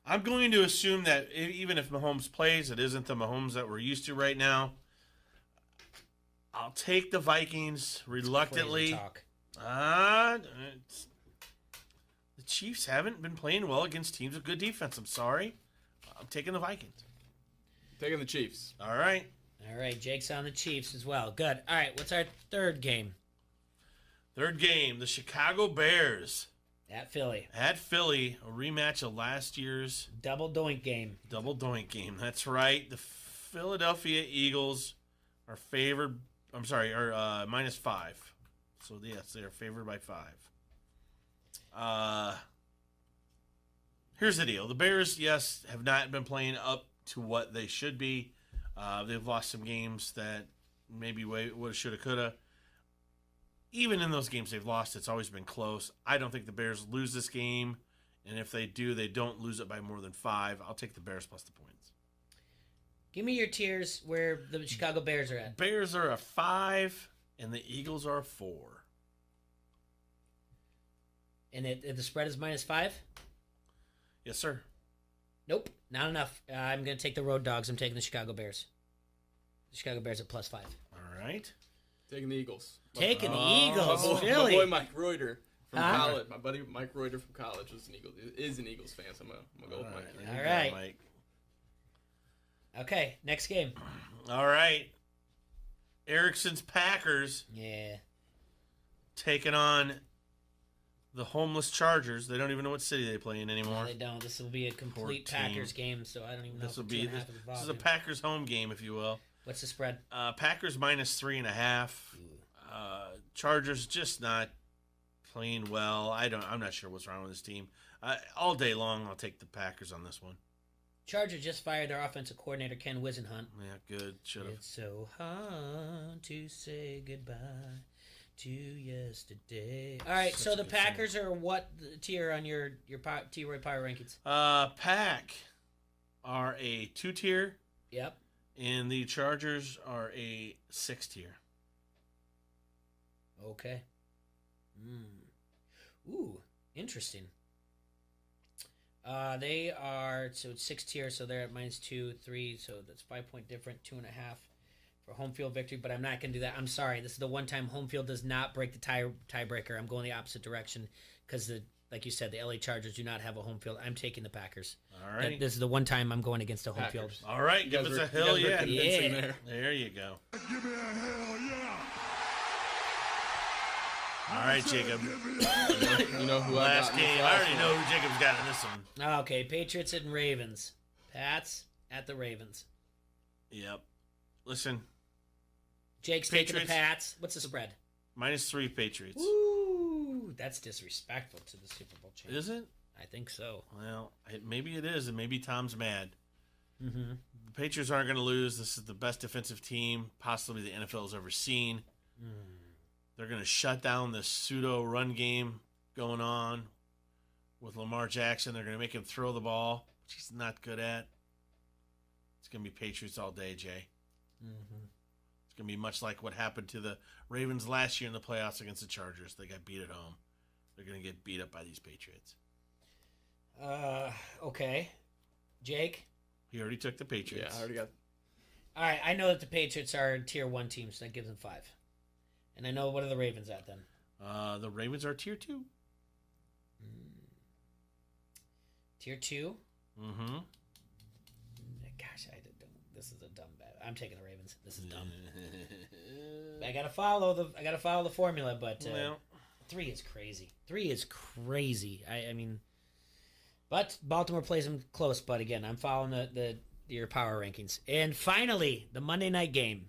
I'm going to assume that even if Mahomes plays, it isn't the Mahomes that we're used to right now. I'll take the Vikings reluctantly. The Chiefs haven't been playing well against teams with good defense. I'm sorry. I'm taking the Vikings. Taking the Chiefs. All right. All right, Jake's on the Chiefs as well. Good. All right, what's our third game? Third game, the Chicago Bears. At Philly. At Philly, a rematch of last year's Double doink game. Double doink game. That's right. The Philadelphia Eagles are favored. I'm sorry, are -5. So yes, they are favored by 5. Here's the deal: the Bears, yes, have not been playing up to what they should be. They've lost some games that maybe woulda, shoulda, coulda. Even in those games they've lost, it's always been close. I don't think the Bears lose this game, and if they do, they don't lose it by more than 5. I'll take the Bears plus the points. Give me your tiers where the Chicago Bears are at. Bears are a 5, and the Eagles are a 4. And the spread is -5? Yes, sir. Nope, not enough. I'm going to take the Road Dogs. I'm taking the Chicago Bears. The Chicago Bears at +5. All right. Taking the Eagles. Taking the Eagles. Philly. My boy Mike Reuter from college. My buddy Mike Reuter from college is an Eagles fan, so I'm gonna go with Mike. All right. Mike. Okay, next game. All right. Erickson's Packers. Yeah. Taking on the homeless Chargers. They don't even know what city they play in anymore. No, they don't. This will be a complete Packers game, so I don't even know. This is a Packers home game, if you will. What's the spread? Packers -3.5. Chargers just not playing well. I'm not sure what's wrong with this team. All day long, I'll take the Packers on this one. Chargers just fired their offensive coordinator, Ken Wisenhunt. Yeah, good. Should have. It's so hard to say goodbye to yesterday. All right, so the Packers are what tier on your T-Roy Power rankings? Pack are a 2-tier. Yep. And the Chargers are a 6-tier. Okay. Ooh, interesting. They are, so it's 6-tier, so they're at -2, 3, so that's 5-point different, 2.5 for home field victory, but I'm not going to do that. I'm sorry. This is the one time home field does not break the tiebreaker. I'm going the opposite direction because, like you said, the LA Chargers do not have a home field. I'm taking the Packers. All right. This is the one time I'm going against a home field. All right, give us a hell yeah. Yeah. There you go. Give me a hell yeah. All right, Jacob. You know who last game. I already know who Jacob's got in this one. Okay, Patriots and Ravens. Pats at the Ravens. Yep. Listen. Jake's taking the Pats. What's the spread? -3 Patriots. Ooh, that's disrespectful to the Super Bowl champ. Is it? I think so. Well, maybe it is, and maybe Tom's mad. Mm-hmm. The Patriots aren't going to lose. This is the best defensive team possibly the NFL has ever seen. They're going to shut down this pseudo run game going on with Lamar Jackson. They're going to make him throw the ball, which he's not good at. It's going to be Patriots all day, Jay. Mm-hmm. It's going to be much like what happened to the Ravens last year in the playoffs against the Chargers. They got beat at home. They're going to get beat up by these Patriots. Okay. Jake? He already took the Patriots. Yeah, I already got. All right, I know that the Patriots are tier 1 teams, so that gives them 5. And I know, what are the Ravens at then? The Ravens are tier 2. Tier 2? Mm-hmm. Gosh, this is a dumb bet. I'm taking the Ravens. This is dumb. I gotta follow the formula, but 3 is crazy. 3 is crazy. I mean, but Baltimore plays them close. But again, I'm following your power rankings. And finally, the Monday night game.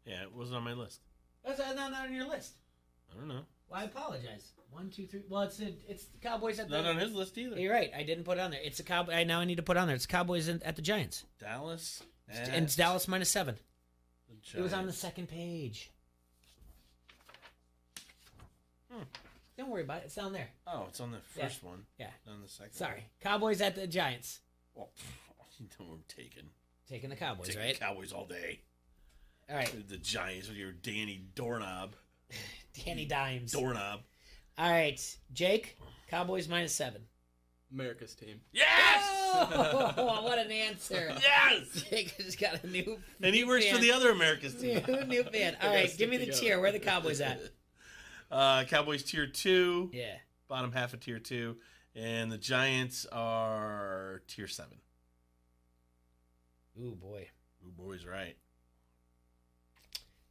Yeah, it wasn't on my list. That's not on your list. I don't know. Well, I apologize. 1, 2, 3. Well, it's the Cowboys at the. Not on his list either. You're right. I didn't put it on there. It's the Cowboys. Now I need to put it on there. It's the Cowboys at the Giants. Dallas. And it's Dallas -7. It was on the second page. Don't worry about it. It's down there. Oh, it's on the first one. Yeah. Not on the second. Sorry. Cowboys at the Giants. Well, I'm taking the Cowboys, taking right? the Cowboys all day. All right. The Giants with your Danny Doorknob. Danny Dimes. Doorknob. All right. Jake, Cowboys -7. America's team. Yes! Oh, what an answer. Yes! Jake just got a new And he works fan. for the other America's team. New fan. All right, give me the tier. Where are the Cowboys at? Cowboys tier 2. Yeah. Bottom half of tier 2. And the Giants are tier 7. Ooh, boy. Ooh, boy's right.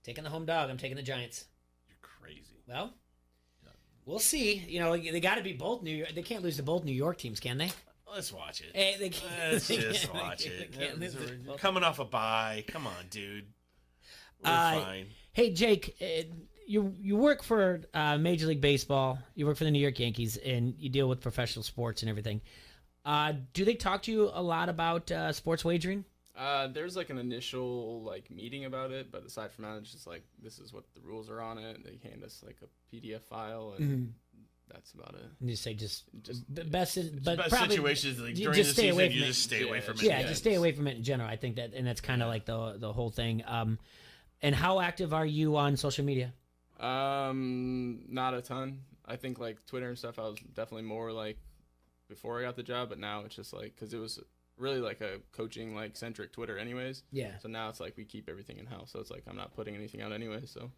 Taking the home dog. I'm taking the Giants. You're crazy. Well, we'll see. You know, they got to be both New York. They can't lose to both New York teams, can they? Let's watch it. Hey, they can't, Let's they just can't- watch they it. can't lose to both. Coming off a bye. Come on, dude. We're fine. Hey, Jake, you work for Major League Baseball. You work for the New York Yankees, and you deal with professional sports and everything. Do they talk to you a lot about sports wagering? There's like an initial like meeting about it, but aside from that, it's just like this is what the rules are on it. They hand us like a PDF file, and that's about it. And you say just best situations like you during just the stay season, away from you it. just stay away from it. Yeah, just stay away from it in general. I think that, and that's kind of like the whole thing. And how active are you on social media? Not a ton. I think like Twitter and stuff, I was definitely more like before I got the job, but now it's just like because it was really like a coaching like centric Twitter anyways. Yeah. So now it's like we keep everything in house, so it's like I'm not putting anything out anyway. So,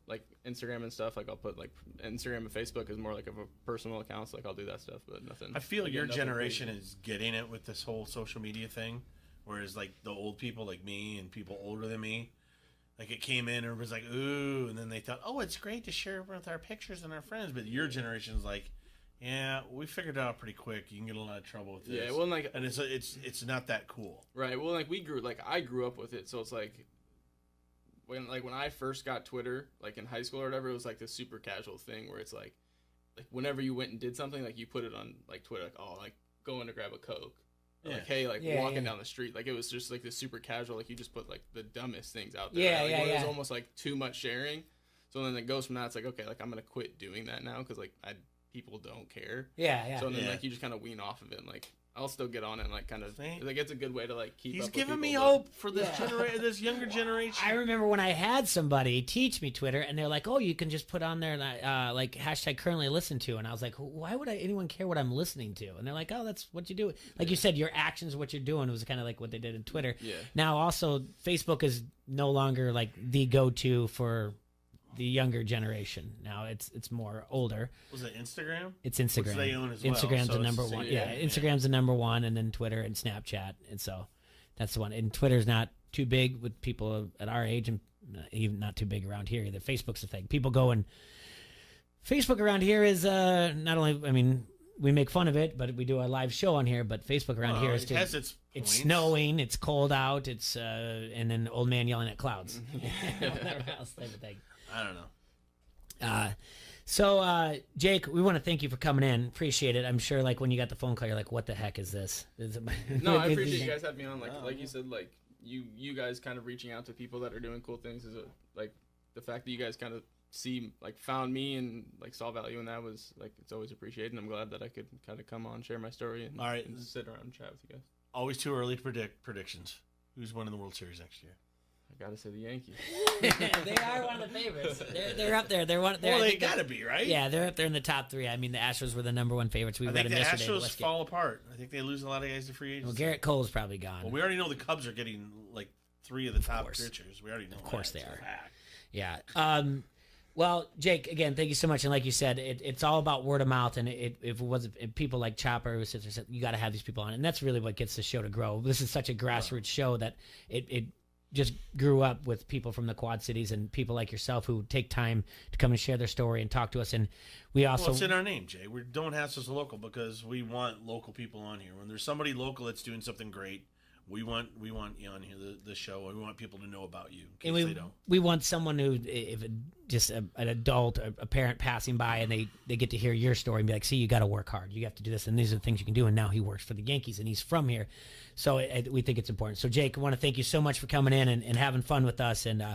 like Instagram and stuff, like I'll put like Instagram and Facebook is more like of a personal account, so like I'll do that stuff, but nothing. I feel like, your nothing generation crazy. is getting it with this whole social media thing, whereas like the old people like me and people older than me, like it came in and it was like ooh, and then they thought, oh, it's great to share with our pictures and our friends, but your generation's like, yeah, we figured it out pretty quick. You can get in a lot of trouble with this. Yeah, well, like, and it's not that cool. Right. Well, like I grew up with it, so it's like when I first got Twitter, like in high school or whatever, it was like this super casual thing where it's like whenever you went and did something, like you put it on like Twitter, like oh, like going to grab a Coke. Or, like hey, like walking down the street, like it was just like this super casual, like you just put like the dumbest things out there. Yeah, right? Like, yeah. It was almost like too much sharing. So then it goes from that. It's like okay, like I'm gonna quit doing that now because like people don't care. Yeah. So then like you just kind of wean off of it. And, like I'll still get on it and like kind of like it's a good way to like keep. He's up with giving me people, hope for this this younger generation. I remember when I had somebody teach me Twitter, and they're like, "Oh, you can just put on there like hashtag currently listened to," and I was like, "Why would anyone care what I'm listening to?" And they're like, "Oh, that's what you do." Like you said, your actions, what you're doing, was kind of like what they did in Twitter. Yeah. Now, also, Facebook is no longer like the go-to for the younger generation. Now it's more older. Was it Instagram? It's Instagram. Which they own as well. Instagram's so the it's number same- one. Yeah, Instagram's the number one, and then Twitter and Snapchat, and so that's the one. And Twitter's not too big with people at our age, and even not too big around here either. Facebook's the thing. People go and Facebook around here is not only. I mean, we make fun of it, but we do a live show on here. But Facebook around here is it has its it's points. snowing, it's cold out, it's and then old man yelling at clouds, whatever else type of thing. I don't know. So Jake, we want to thank you for coming in. Appreciate it. I'm sure, like when you got the phone call, you're like, "What the heck is this?" No, I appreciate you guys having me on. Like you said, like you guys kind of reaching out to people that are doing cool things is like the fact that you guys kind of found me and like saw value in that was like it's always appreciated. And I'm glad that I could kind of come on, share my story, and, All right. and sit around and chat with you guys. Always too early to predict predictions. Who's winning the World Series next year? I gotta say the Yankees. They are one of the favorites. They're up there. They're one. Well, they gotta be, right? Yeah, they're up there in the top three. I mean, the Astros were the number one favorites. We I read think them the yesterday. Astros Let's get- fall apart. I think they lose a lot of guys to free agents. Well, Garrett Cole's probably gone. Well, we already know the Cubs are getting like 3 of the top pitchers. We already know. Of course that. they It's a are. fact. Yeah. Well, Jake, again, thank you so much. And like you said, it's all about word of mouth. And if it wasn't if people like Chopper who sits there said, you got to have these people on, and that's really what gets the show to grow. This is such a grassroots show that it just grew up with people from the Quad Cities and people like yourself who take time to come and share their story and talk to us. And we also Well, it's in our name, Jay. We don't have us local because we want local people on here. When there's somebody local that's doing something great, we want you on here, the show, and we want people to know about you in case they don't. We want someone who, if just an adult, a parent passing by, and they get to hear your story and be like, see, you got to work hard. You have to do this, and these are the things you can do. And now he works for the Yankees, and he's from here. So we think it's important. So, Jake, I want to thank you so much for coming in and having fun with us. And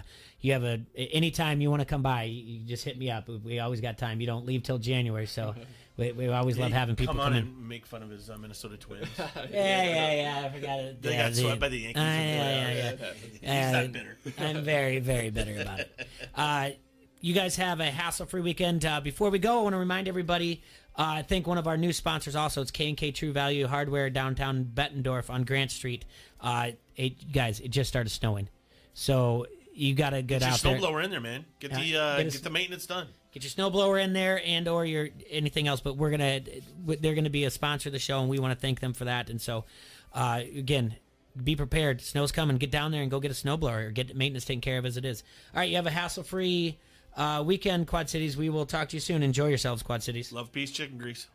you have anytime you want to come by, you just hit me up. We always got time. You don't leave till January, so we always love having people come on in. and make fun of his Minnesota Twins. Yeah, I forgot it. They got swept by the Yankees. Yeah. He's not bitter. I'm very, very bitter about it. you guys have a hassle-free weekend. Before we go, I want to remind everybody, I think one of our new sponsors also, it's K&K True Value Hardware downtown Bettendorf on Grant Street. Guys, it just started snowing. So you got to get out there. Get your snowblower in there, man. Get the maintenance done. Get your snowblower in there and or your anything else. But they're gonna be a sponsor of the show, and we want to thank them for that. And so, again, be prepared. Snow's coming. Get down there and go get a snowblower or get maintenance taken care of as it is. All right, you have a hassle-free weekend, Quad Cities. We will talk to you soon. Enjoy yourselves, Quad Cities. Love, peace, chicken grease.